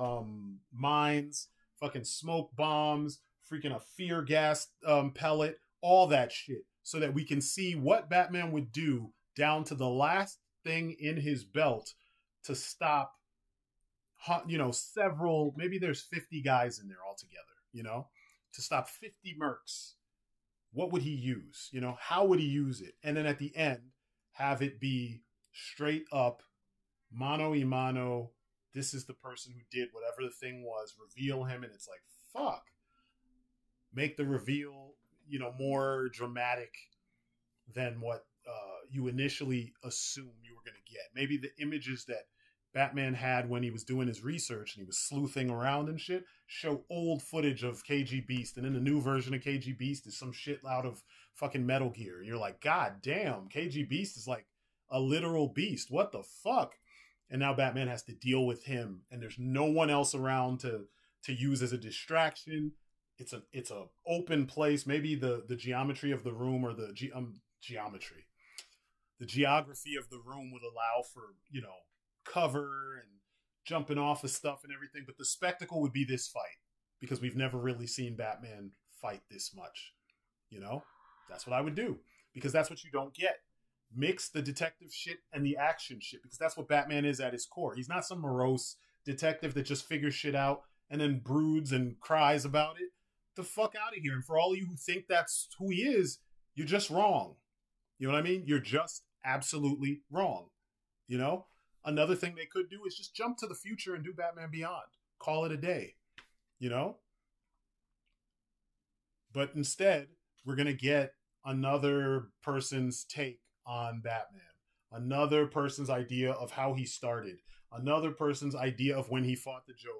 mines, fucking smoke bombs, freaking a fear gas pellet, all that shit, so that we can see what Batman would do down to the last thing in his belt to stop, you know, several, maybe there's 50 guys in there altogether, you know, to stop 50 mercs. What would he use? You know, how would he use it? And then at the end, have it be straight up, mano y mano, this is the person who did whatever the thing was, reveal him, and it's like, fuck. Make the reveal, you know, more dramatic than what you initially assume you were going to get. Maybe the images that Batman had when he was doing his research and he was sleuthing around and shit show old footage of KG Beast, and then the new version of KG Beast is some shit out of fucking Metal Gear, and you're like, god damn, KG Beast is like a literal beast. What the fuck? And now Batman has to deal with him, and there's no one else around to use as a distraction. It's a open place. Maybe the geometry of the room, or the geography of the room would allow for, you know, cover and jumping off of stuff and everything. But the spectacle would be this fight, because we've never really seen Batman fight this much. You know, that's what I would do, because that's what you don't get. Mix the detective shit and the action shit, because that's what Batman is at his core. He's not some morose detective that just figures shit out and then broods and cries about it. The fuck out of here. And for all of you who think that's who he is, you're just wrong. You know what I mean? You're just absolutely wrong. You know? Another thing they could do is just jump to the future and do Batman Beyond. Call it a day. You know? But instead, we're going to get another person's take on Batman. Another person's idea of how he started. Another person's idea of when he fought the Joker.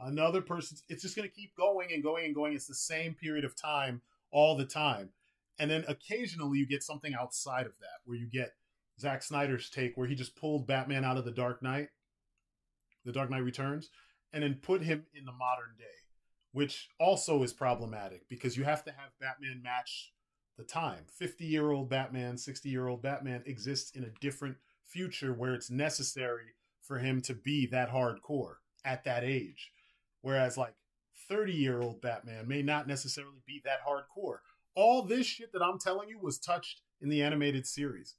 Another person's... It's just going to keep going and going and going. It's the same period of time all the time. And then occasionally you get something outside of that, where you get Zack Snyder's take, where he just pulled Batman out of The Dark Knight Returns, and then put him in the modern day, which also is problematic, because you have to have Batman match the time. 50-year-old Batman, 60-year-old Batman exists in a different future where it's necessary for him to be that hardcore at that age. Whereas like 30-year-old Batman may not necessarily be that hardcore. All this shit that I'm telling you was touched in the animated series.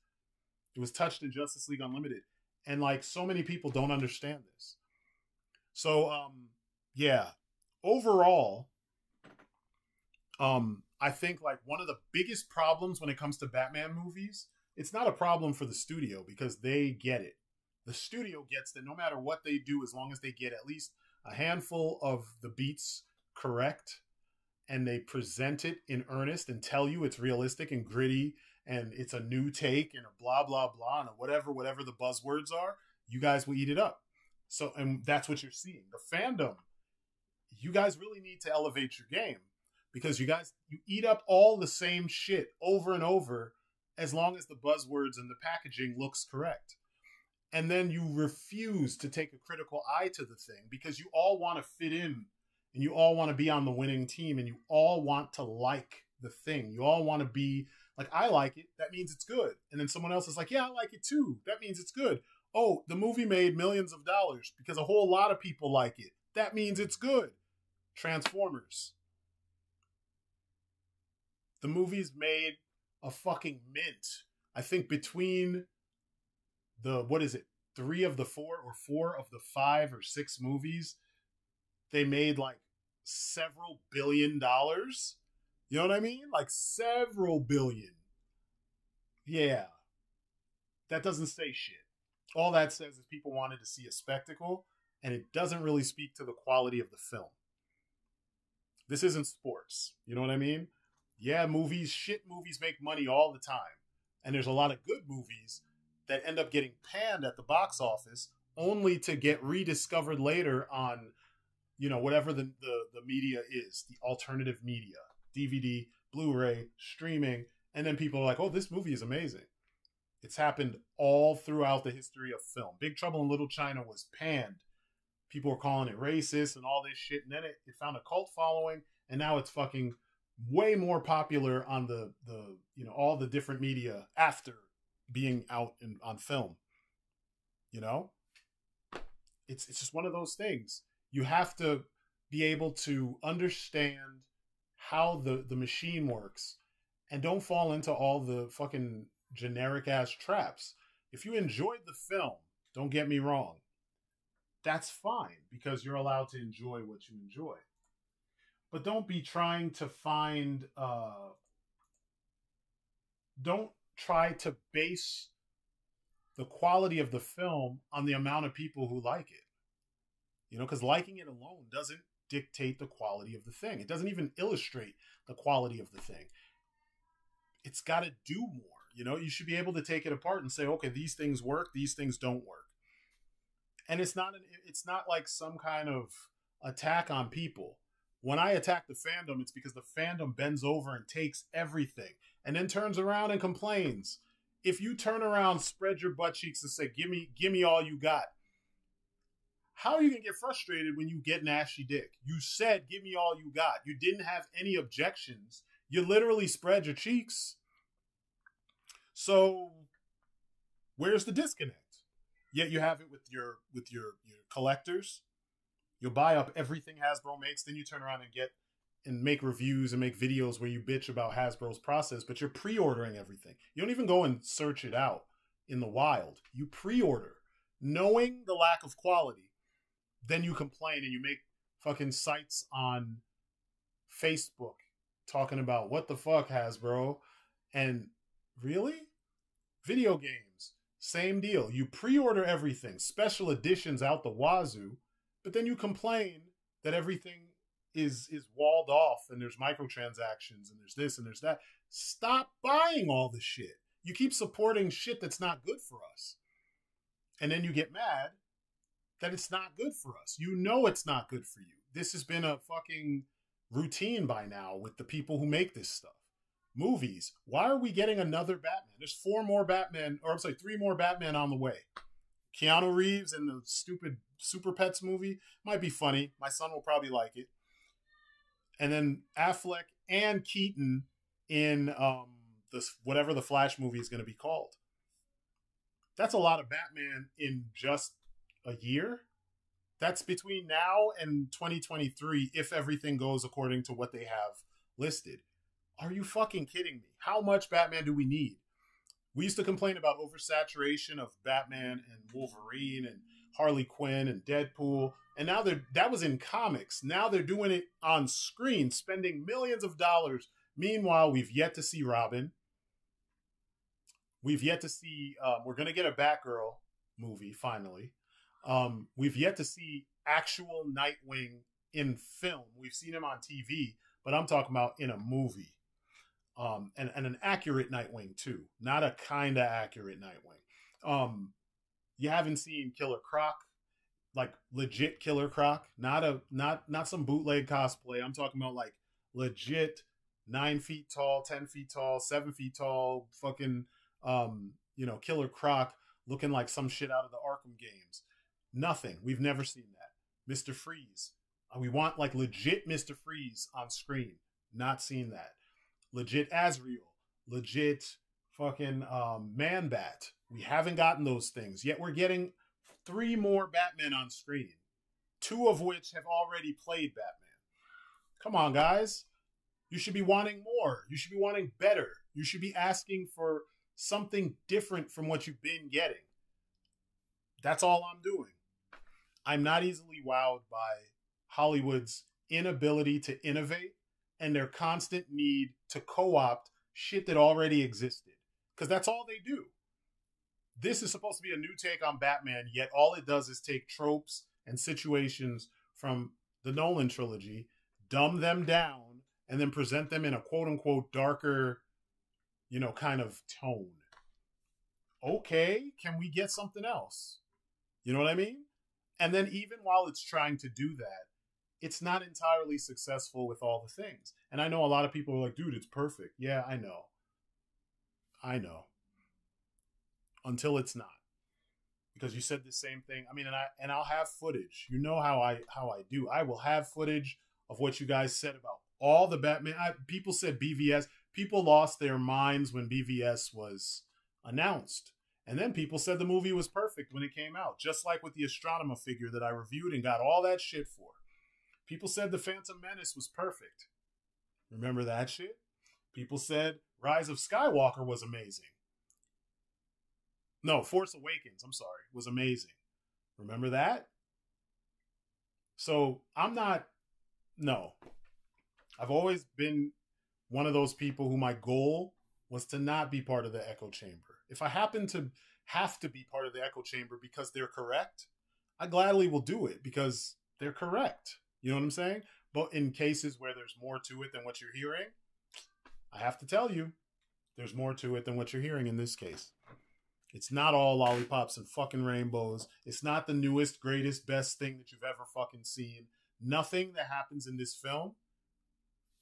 It was touched in Justice League Unlimited. And like so many people don't understand this. So yeah, overall, I think like one of the biggest problems when it comes to Batman movies, it's not a problem for the studio because they get it. The studio gets that no matter what they do, as long as they get at least a handful of the beats correct and they present it in earnest and tell you it's realistic and gritty and it's a new take and a blah, blah, blah, and whatever the buzzwords are, you guys will eat it up. So, and that's what you're seeing. The fandom, you guys really need to elevate your game because you eat up all the same shit over and over as long as the buzzwords and the packaging looks correct. And then you refuse to take a critical eye to the thing because you all want to fit in and you all want to be on the winning team and you all want to like the thing. You all want to be like, I like it. That means it's good. And then someone else is like, yeah, I like it too. That means it's good. Oh, the movie made millions of dollars because a whole lot of people like it. That means it's good. Transformers. The movie's made a fucking mint. I think between the, what is it, 3 of the 4 or 4 of the 5 or 6 movies, they made like several billion dollars. You know what I mean? Like several billion. Yeah. That doesn't say shit. All that says is people wanted to see a spectacle, and it doesn't really speak to the quality of the film. This isn't sports. You know what I mean? Yeah, shit movies make money all the time. And there's a lot of good movies that end up getting panned at the box office only to get rediscovered later on, you know, whatever the media is, the alternative media, DVD, Blu-ray, streaming, and then people are like, oh, this movie is amazing. It's happened all throughout the history of film. Big Trouble in Little China was panned. People were calling it racist and all this shit, and then it found a cult following, and now it's fucking way more popular on the you know, all the different media after being out on film. You know? It's just one of those things. You have to be able to understand how the machine works and don't fall into all the fucking generic ass traps. If you enjoyed the film, don't get me wrong, that's fine because you're allowed to enjoy what you enjoy. But don't be trying to find, don't try to base the quality of the film on the amount of people who like it. You know, because liking it alone doesn't dictate the quality of the thing. It doesn't even illustrate the quality of the thing. It's got to do more. You know, you should be able to take it apart and say, okay, these things work, these things don't work. And it's not like some kind of attack on people. When I attack the fandom, it's because the fandom bends over and takes everything and then turns around and complains. If you turn around, spread your butt cheeks and say, give me all you got. How are you going to get frustrated when you get an ashy dick? You said, give me all you got. You didn't have any objections. You literally spread your cheeks. So where's the disconnect? Yet you have it with your collectors. You'll buy up everything Hasbro makes, then you turn around and make reviews and make videos where you bitch about Hasbro's process, but you're pre-ordering everything. You don't even go and search it out in the wild. You pre-order, knowing the lack of quality. Then you complain and you make fucking sites on Facebook talking about what the fuck, Hasbro. And really? Video games, same deal. You pre-order everything, special editions out the wazoo, but then you complain that everything is walled off and there's microtransactions and there's this and there's that. Stop buying all the shit. You keep supporting shit that's not good for us. And then you get mad that it's not good for us. You know it's not good for you. This has been a fucking routine by now with the people who make this stuff. Movies. Why are we getting another Batman? There's 3 more Batman on the way. Keanu Reeves in the stupid Super Pets movie might be funny. My son will probably like it. And then Affleck and Keaton in whatever the Flash movie is going to be called. That's a lot of Batman in just a year. That's between now and 2023 if everything goes according to what they have listed. Are you fucking kidding me? How much Batman do we need? We used to complain about oversaturation of Batman and Wolverine and Harley Quinn and Deadpool. And now that was in comics. Now they're doing it on screen, spending millions of dollars. Meanwhile, we've yet to see Robin. We've yet to see, we're going to get a Batgirl movie, finally. We've yet to see actual Nightwing in film. We've seen him on TV, but I'm talking about in a movie. And an accurate Nightwing, too. Not a kind of accurate Nightwing. You haven't seen Killer Croc, like legit Killer Croc. Not some bootleg cosplay. I'm talking about like legit 9 feet tall, 10 feet tall, 7 feet tall, fucking Killer Croc looking like some shit out of the Arkham games. Nothing. We've never seen that. Mr. Freeze. We want like legit Mr. Freeze on screen. Not seen that. Legit Azrael. Legit fucking Man-Bat. We haven't gotten those things. Yet we're getting 3 more Batmen on screen. 2 of which have already played Batman. Come on, guys. You should be wanting more. You should be wanting better. You should be asking for something different from what you've been getting. That's all I'm doing. I'm not easily wowed by Hollywood's inability to innovate and their constant need to co-opt shit that already existed. Because that's all they do. This is supposed to be a new take on Batman, yet all it does is take tropes and situations from the Nolan trilogy, dumb them down, and then present them in a quote-unquote darker, kind of tone. Okay, can we get something else? You know what I mean? And then even while it's trying to do that, it's not entirely successful with all the things. And I know a lot of people are like, dude, it's perfect. Yeah, I know. Until it's not. Because you said the same thing. I mean, and I'll have footage. You know how I do. I will have footage of what you guys said about all the Batman. People said BVS. People lost their minds when BVS was announced. And then people said the movie was perfect when it came out. Just like with the Astronema figure that I reviewed and got all that shit for. People said the Phantom Menace was perfect. Remember that shit? People said Rise of Skywalker was amazing. No, Force Awakens, I'm sorry, was amazing. Remember that? So no. I've always been one of those people who my goal was to not be part of the echo chamber. If I happen to have to be part of the echo chamber because they're correct, I gladly will do it because they're correct. You know what I'm saying? But in cases where there's more to it than what you're hearing, I have to tell you, there's more to it than what you're hearing in this case. It's not all lollipops and fucking rainbows. It's not the newest, greatest, best thing that you've ever fucking seen. Nothing that happens in this film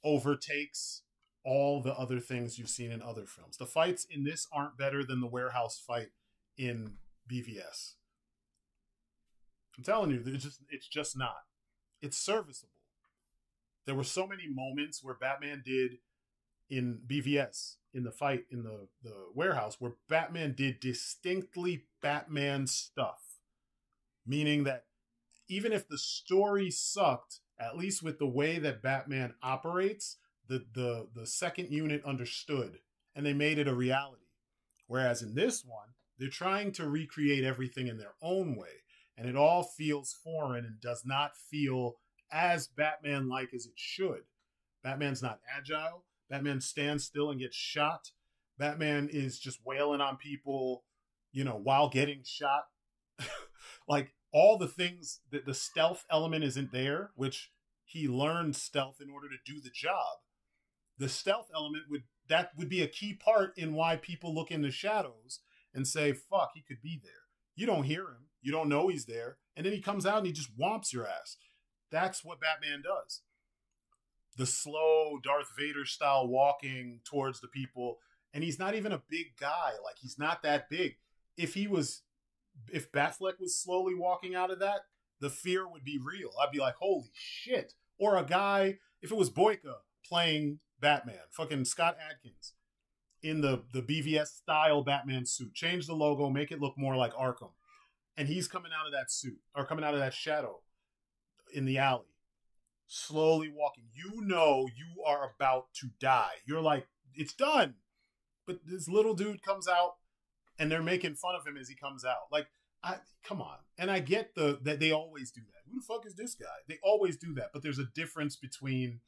overtakes all the other things you've seen in other films. The fights in this aren't better than the warehouse fight in BVS. I'm telling you, it's just not. It's serviceable. There were so many moments where Batman did in BVS, in the fight in the warehouse, where Batman did distinctly Batman stuff. Meaning that even if the story sucked, at least with the way that Batman operates, the second unit understood and they made it a reality. Whereas in this one, they're trying to recreate everything in their own way. And it all feels foreign and does not feel as Batman-like as it should. Batman's not agile. Batman stands still and gets shot. Batman is just wailing on people, while getting shot. Like all the things that the stealth element isn't there, which he learned stealth in order to do the job. The stealth element would be a key part in why people look in the shadows and say, fuck, he could be there. You don't hear him. You don't know he's there. And then he comes out and he just whomps your ass. That's what Batman does. The slow Darth Vader style walking towards the people. And he's not even a big guy. Like, he's not that big. If Batfleck was slowly walking out of that, the fear would be real. I'd be like, holy shit. Or a guy, if it was Boyka playing Batman, fucking Scott Adkins. in the BVS style Batman suit. Change the logo, make it look more like Arkham. And he's coming out of that suit, or coming out of that shadow in the alley, slowly walking. You know you are about to die. You're like, it's done. But this little dude comes out, and they're making fun of him as he comes out. Like, come on. And I get that they always do that. Who the fuck is this guy? They always do that. But there's a difference between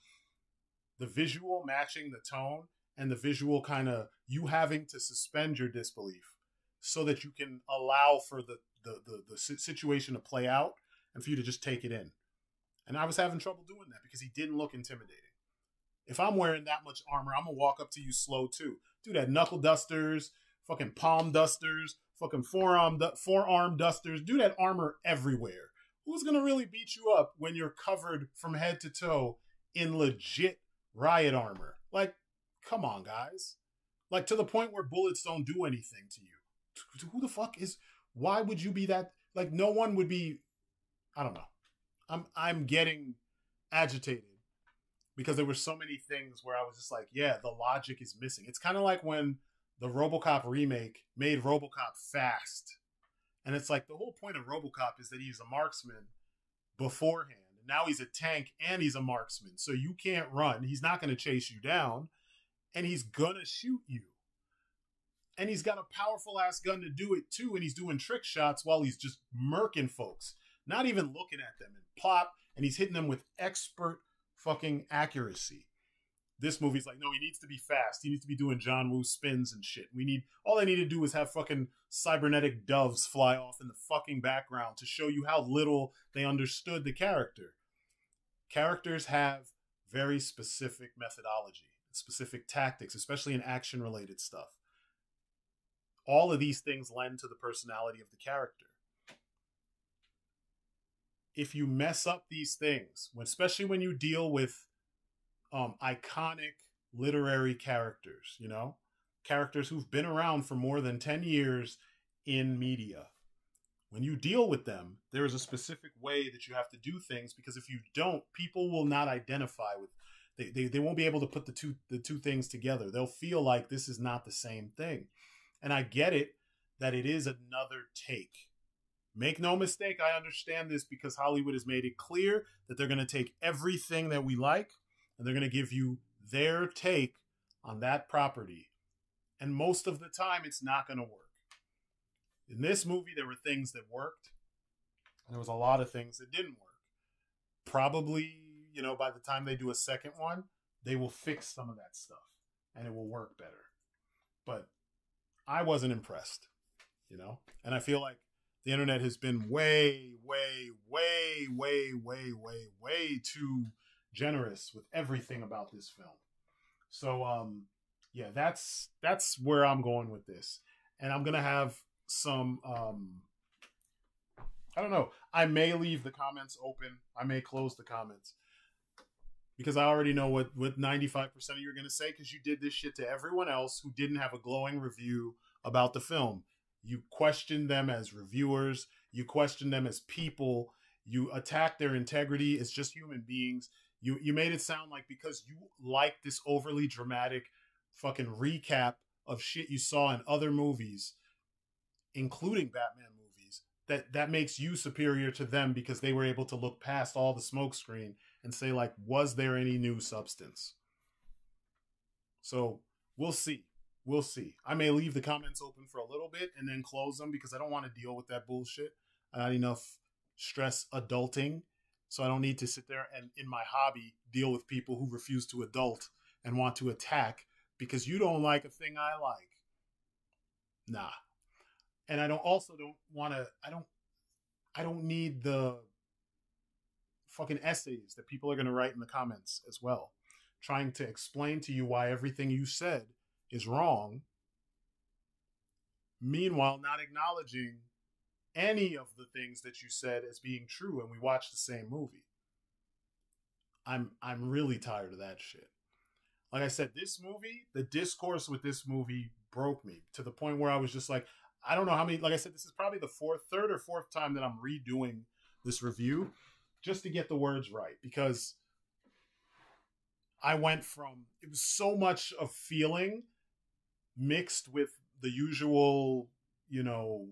the visual matching the tone and the visual kind of you having to suspend your disbelief so that you can allow for the situation to play out and for you to just take it in. And I was having trouble doing that because he didn't look intimidating. If I'm wearing that much armor, I'm going to walk up to you slow too. Dude had knuckle dusters, fucking palm dusters, fucking forearm dusters. Dude had armor everywhere. Who's going to really beat you up when you're covered from head to toe in legit riot armor? Like, come on, guys. Like, to the point where bullets don't do anything to you. Who the fuck is... Why would you be that... Like, no one would be... I don't know. I'm getting agitated because there were so many things where I was just like, yeah, the logic is missing. It's kind of like when the RoboCop remake made RoboCop fast. And it's like the whole point of RoboCop is that he's a marksman beforehand. And now he's a tank and he's a marksman. So you can't run. He's not going to chase you down. And he's going to shoot you. And he's got a powerful ass gun to do it too. And he's doing trick shots while he's just murking folks. Not even looking at them, and plop. And he's hitting them with expert fucking accuracy. This movie's like, no, he needs to be fast. He needs to be doing John Woo spins and shit. All I need to do is have fucking cybernetic doves fly off in the fucking background to show you how little they understood the character. Characters have very specific methodology, specific tactics, especially in action-related stuff. All of these things lend to the personality of the character. If you mess up these things, especially when you deal with iconic literary characters, you know, characters who've been around for more than 10 years in media. When you deal with them, there is a specific way that you have to do things, because if you don't, people will not identify with, they won't be able to put the two things together. They'll feel like this is not the same thing. And I get it that it is another take. Make no mistake, I understand this because Hollywood has made it clear that they're going to take everything that we like and they're going to give you their take on that property. And most of the time, it's not going to work. In this movie, there were things that worked. And there was a lot of things that didn't work. Probably, you know, by the time they do a second one, they will fix some of that stuff and it will work better. But I wasn't impressed, you know? And I feel like the internet has been way too generous with everything about this film. So, yeah, that's where I'm going with this. And I'm going to have some, I don't know. I may leave the comments open. I may close the comments because I already know what 95% of you are going to say, because you did this shit to everyone else who didn't have a glowing review about the film. You questioned them as reviewers. You questioned them as people. You attacked their integrity as just human beings. You made it sound like because you like this overly dramatic fucking recap of shit you saw in other movies, including Batman movies, that makes you superior to them because they were able to look past all the smokescreen and say, like, was there any new substance? So we'll see. We'll see. I may leave the comments open for a little bit and then close them because I don't want to deal with that bullshit. I got enough stress adulting, so I don't need to sit there and, in my hobby, deal with people who refuse to adult and want to attack because you don't like a thing I like. Nah. And I don't need the fucking essays that people are going to write in the comments as well, trying to explain to you why everything you said is wrong, meanwhile not acknowledging any of the things that you said as being true, and we watched the same movie. I'm really tired of that shit. Like I said, this movie, the discourse with this movie broke me to the point where I was just like, I don't know how many, like I said, this is probably the third or fourth time that I'm redoing this review just to get the words right, because I went from, it was so much of feeling mixed with the usual, you know,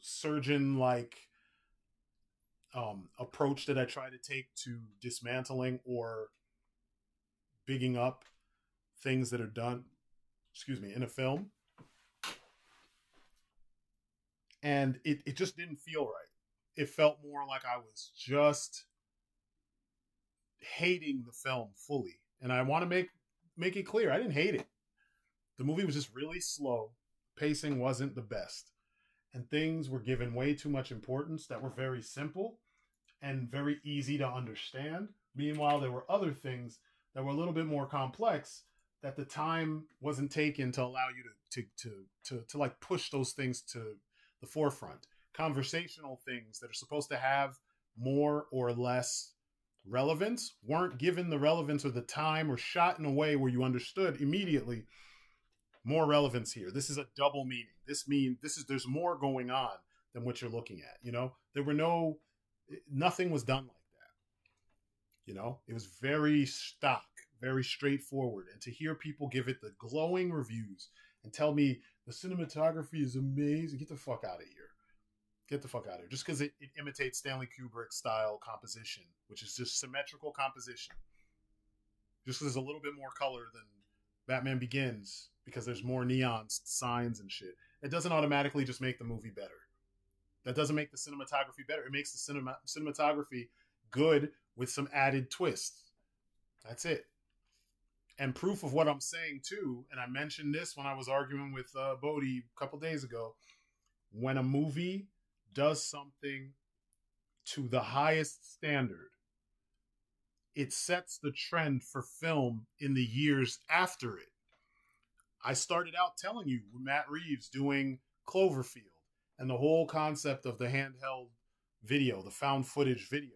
surgeon like approach that I try to take to dismantling or bigging up things that are done, excuse me, in a film. And it just didn't feel right. It felt more like I was just hating the film fully. And I want to make it clear, I didn't hate it. The movie was just really slow. Pacing wasn't the best. And things were given way too much importance that were very simple and very easy to understand. Meanwhile, there were other things that were a little bit more complex that the time wasn't taken to allow you to like push those things to the forefront. Conversational things that are supposed to have more or less relevance weren't given the relevance or the time, or shot in a way where you understood immediately more relevance here. This is a double meaning. There's more going on than what you're looking at. You know, nothing was done like that. You know, it was very stock, very straightforward. And to hear people give it the glowing reviews and tell me the cinematography is amazing, get the fuck out of here. Get the fuck out of here. Just because it imitates Stanley Kubrick style composition, which is just symmetrical composition. Just because there's a little bit more color than Batman Begins, because there's more neon signs and shit, it doesn't automatically just make the movie better. That doesn't make the cinematography better. It makes the cinematography good with some added twists. That's it. And proof of what I'm saying too, and I mentioned this when I was arguing with Bodhi a couple days ago, when a movie does something to the highest standard, it sets the trend for film in the years after it. I started out telling you Matt Reeves doing Cloverfield and the whole concept of the handheld video, the found footage video.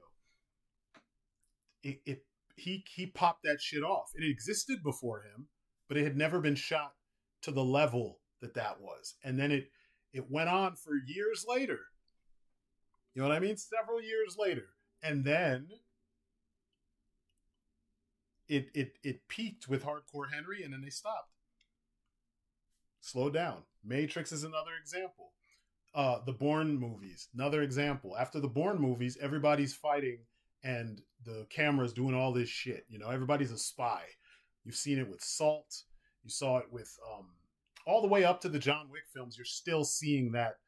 He popped that shit off. It existed before him, but it had never been shot to the level that was. And then it went on for years later. You know what I mean? Several years later. And then it peaked with Hardcore Henry, and then they stopped. Slowed down. Matrix is another example. The Bourne movies, another example. After the Bourne movies, everybody's fighting and the camera's doing all this shit. You know, everybody's a spy. You've seen it with Salt. You saw it with all the way up to the John Wick films. You're still seeing that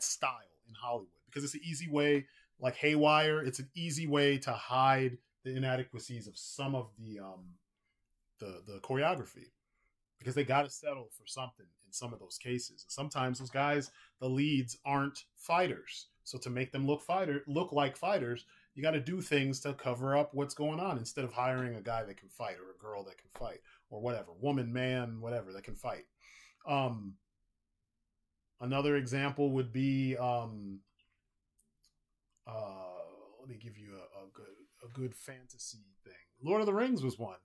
style in Hollywood because it's an easy way, like Haywire. It's an easy way to hide the inadequacies of some of the choreography, because they got to settle for something in some of those cases. And sometimes those guys, the leads, aren't fighters. So to make them look like fighters, you got to do things to cover up what's going on instead of hiring a guy that can fight or a girl that can fight or whatever, woman, man, whatever, that can fight. Another example would be, let me give you a good fantasy thing. Lord of the Rings was one.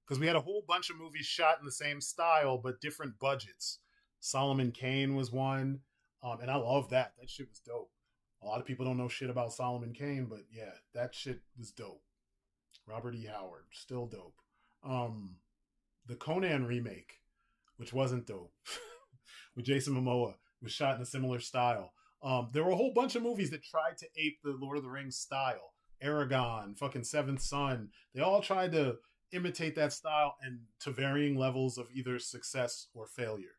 Because we had a whole bunch of movies shot in the same style, but different budgets. Solomon Kane was one. And I love that. That shit was dope. A lot of people don't know shit about Solomon Kane, but yeah, that shit was dope. Robert E. Howard, still dope. The Conan remake, which wasn't dope, with Jason Momoa, was shot in a similar style. There were a whole bunch of movies that tried to ape the Lord of the Rings style. Aragon, fucking Seventh Son. They all tried to imitate that style, and to varying levels of either success or failure.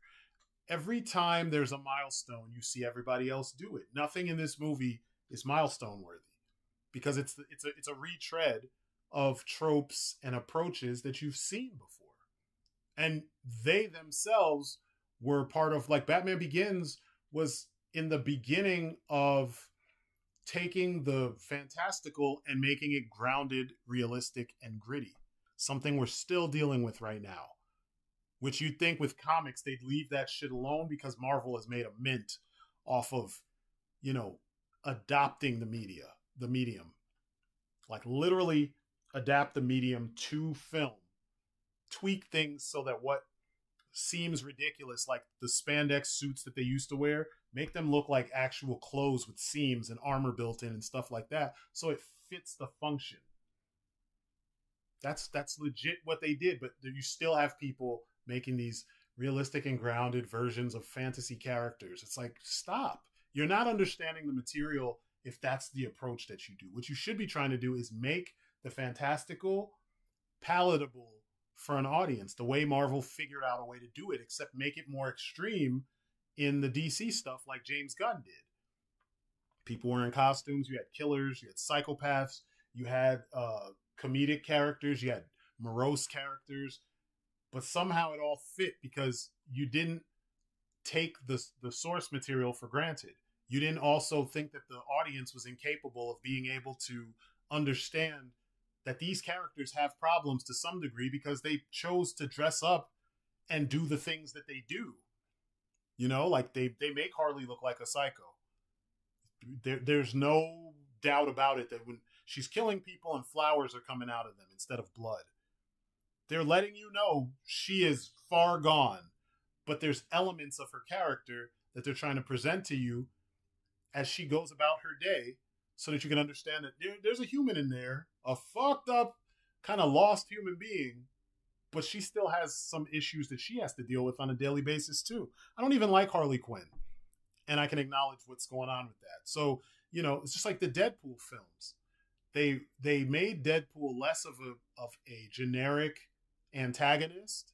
Every time there's a milestone, you see everybody else do it. Nothing in this movie is milestone worthy because it's a retread of tropes and approaches that you've seen before. And they themselves were part of, like, Batman Begins was in the beginning of taking the fantastical and making it grounded, realistic, and gritty. Something we're still dealing with right now. Which you'd think with comics, they'd leave that shit alone because Marvel has made a mint off of, you know, adopting the medium. Like, literally adapt the medium to film. Tweak things so that what seems ridiculous, like the spandex suits that they used to wear, make them look like actual clothes with seams and armor built in and stuff like that, so it fits the function. That's legit what they did, but you still have people making these realistic and grounded versions of fantasy characters. It's like, stop. You're not understanding the material if that's the approach that you do. What you should be trying to do is make the fantastical palatable for an audience, the way Marvel figured out a way to do it, except make it more extreme in the DC stuff like James Gunn did. People were in costumes, you had killers, you had psychopaths, you had comedic characters, you had morose characters, but somehow it all fit because you didn't take the source material for granted. You didn't also think that the audience was incapable of being able to understand that these characters have problems to some degree because they chose to dress up and do the things that they do. You know, like they make Harley look like a psycho. There's no doubt about it that when she's killing people and flowers are coming out of them instead of blood, they're letting you know she is far gone. But there's elements of her character that they're trying to present to you as she goes about her day so that you can understand that there's a human in there, a fucked up, kind of lost human being, but she still has some issues that she has to deal with on a daily basis too. I don't even like Harley Quinn, and I can acknowledge what's going on with that. So, you know, it's just like the Deadpool films. They made Deadpool less of a generic antagonist,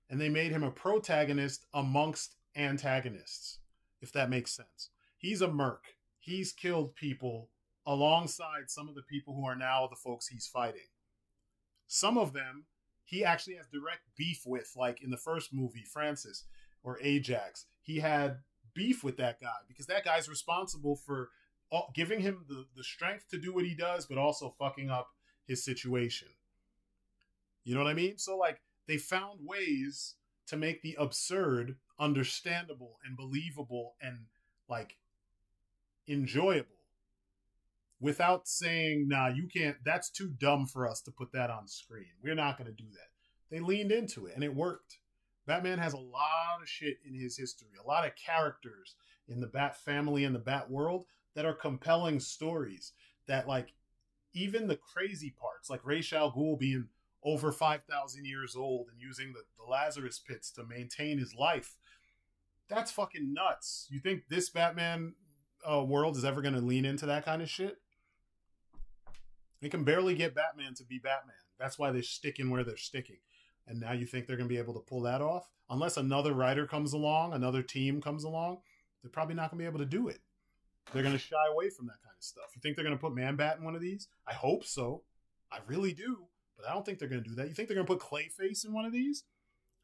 and they made him a protagonist amongst antagonists, if that makes sense. He's a merc. He's killed people alongside some of the people who are now the folks he's fighting. Some of them he actually has direct beef with, like in the first movie, Francis or Ajax. He had beef with that guy because that guy's responsible for giving him the strength to do what he does, but also fucking up his situation. You know what I mean? So like they found ways to make the absurd understandable and believable and like enjoyable without saying, nah, you can't, that's too dumb for us to put that on screen. We're not going to do that. They leaned into it and it worked. Batman has a lot of shit in his history, a lot of characters in the Bat family and the Bat world that are compelling stories that, like, even the crazy parts, like Ra's al Ghul being over 5,000 years old and using the Lazarus pits to maintain his life, that's fucking nuts. You think this Batman world is ever going to lean into that kind of shit? They can barely get Batman to be Batman. That's why they're sticking where they're sticking. And now you think they're going to be able to pull that off? Unless another writer comes along, another team comes along, they're probably not going to be able to do it. They're going to shy away from that kind of stuff. You think they're going to put Man-Bat in one of these? I hope so. I really do. But I don't think they're going to do that. You think they're going to put Clayface in one of these?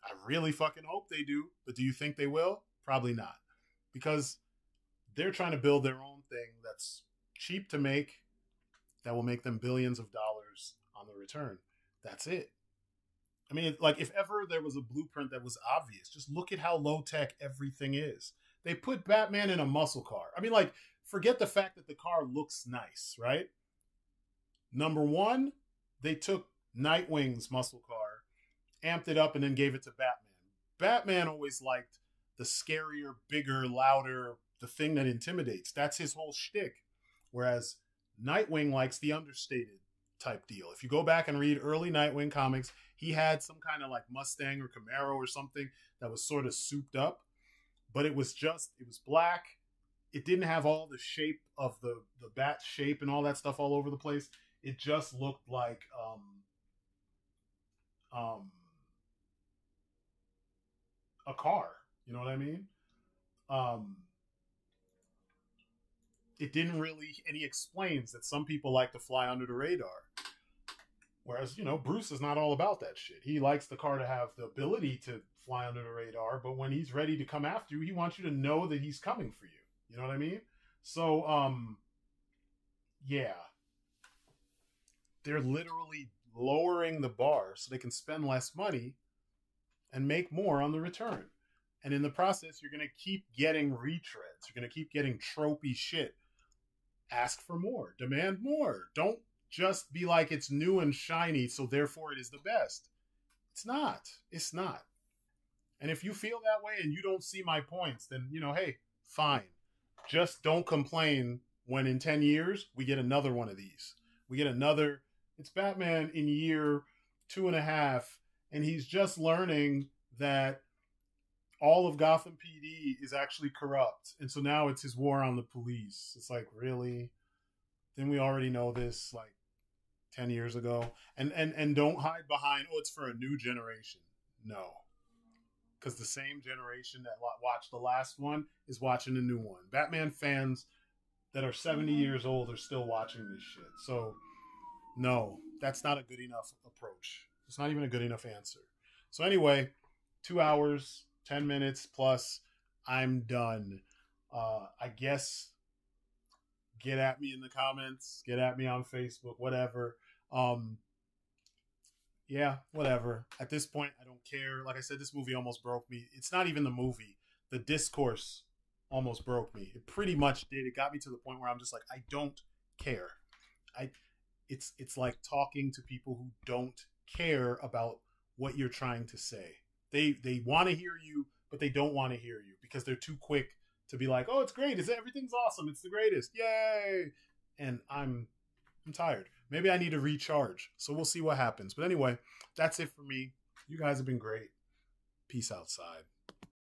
I really fucking hope they do. But do you think they will? Probably not. Because they're trying to build their own thing that's cheap to make, that will make them billions of dollars on the return. That's it. I mean, like, if ever there was a blueprint that was obvious, just look at how low-tech everything is. They put Batman in a muscle car. I mean, like, forget the fact that the car looks nice, right? Number one, they took Nightwing's muscle car, amped it up, and then gave it to Batman. Batman always liked the scarier, bigger, louder, the thing that intimidates. That's his whole shtick. Whereas Nightwing likes the understated type deal. If you go back and read early Nightwing comics, he had some kind of like Mustang or Camaro or something that was sort of souped up, but it was black. It didn't have all the shape of the bat shape and all that stuff all over the place. It just looked like a car. You know what I mean? It didn't really, and he explains that some people like to fly under the radar. Whereas, you know, Bruce is not all about that shit. He likes the car to have the ability to fly under the radar, but when he's ready to come after you, he wants you to know that he's coming for you. You know what I mean? So, yeah. They're literally lowering the bar so they can spend less money and make more on the return. And in the process, you're going to keep getting retreads. You're going to keep getting tropey shit. Ask for more. Demand more. Don't just be like it's new and shiny, so therefore it is the best. It's not. It's not. And if you feel that way and you don't see my points, then, you know, hey, fine. Just don't complain when in 10 years we get another one of these. We get another. It's Batman in year 2.5, and he's just learning that all of Gotham PD is actually corrupt. And so now it's his war on the police. It's like, really? Didn't we already know this like 10 years ago? And don't hide behind, oh, it's for a new generation. No. Because the same generation that watched the last one is watching the new one. Batman fans that are 70 years old are still watching this shit. So, no, that's not a good enough approach. It's not even a good enough answer. So anyway, 2 hours, 10 minutes plus, I'm done. I guess get at me in the comments, get at me on Facebook, whatever. Yeah, whatever. At this point, I don't care. Like I said, this movie almost broke me. It's not even the movie. The discourse almost broke me. It pretty much did. It got me to the point where I'm just like, I don't care. It's like talking to people who don't care about what you're trying to say. They want to hear you, but they don't want to hear you because they're too quick to be like, oh, it's great. Everything's awesome. It's the greatest. Yay. And I'm tired. Maybe I need to recharge. So we'll see what happens. But anyway, that's it for me. You guys have been great. Peace outside.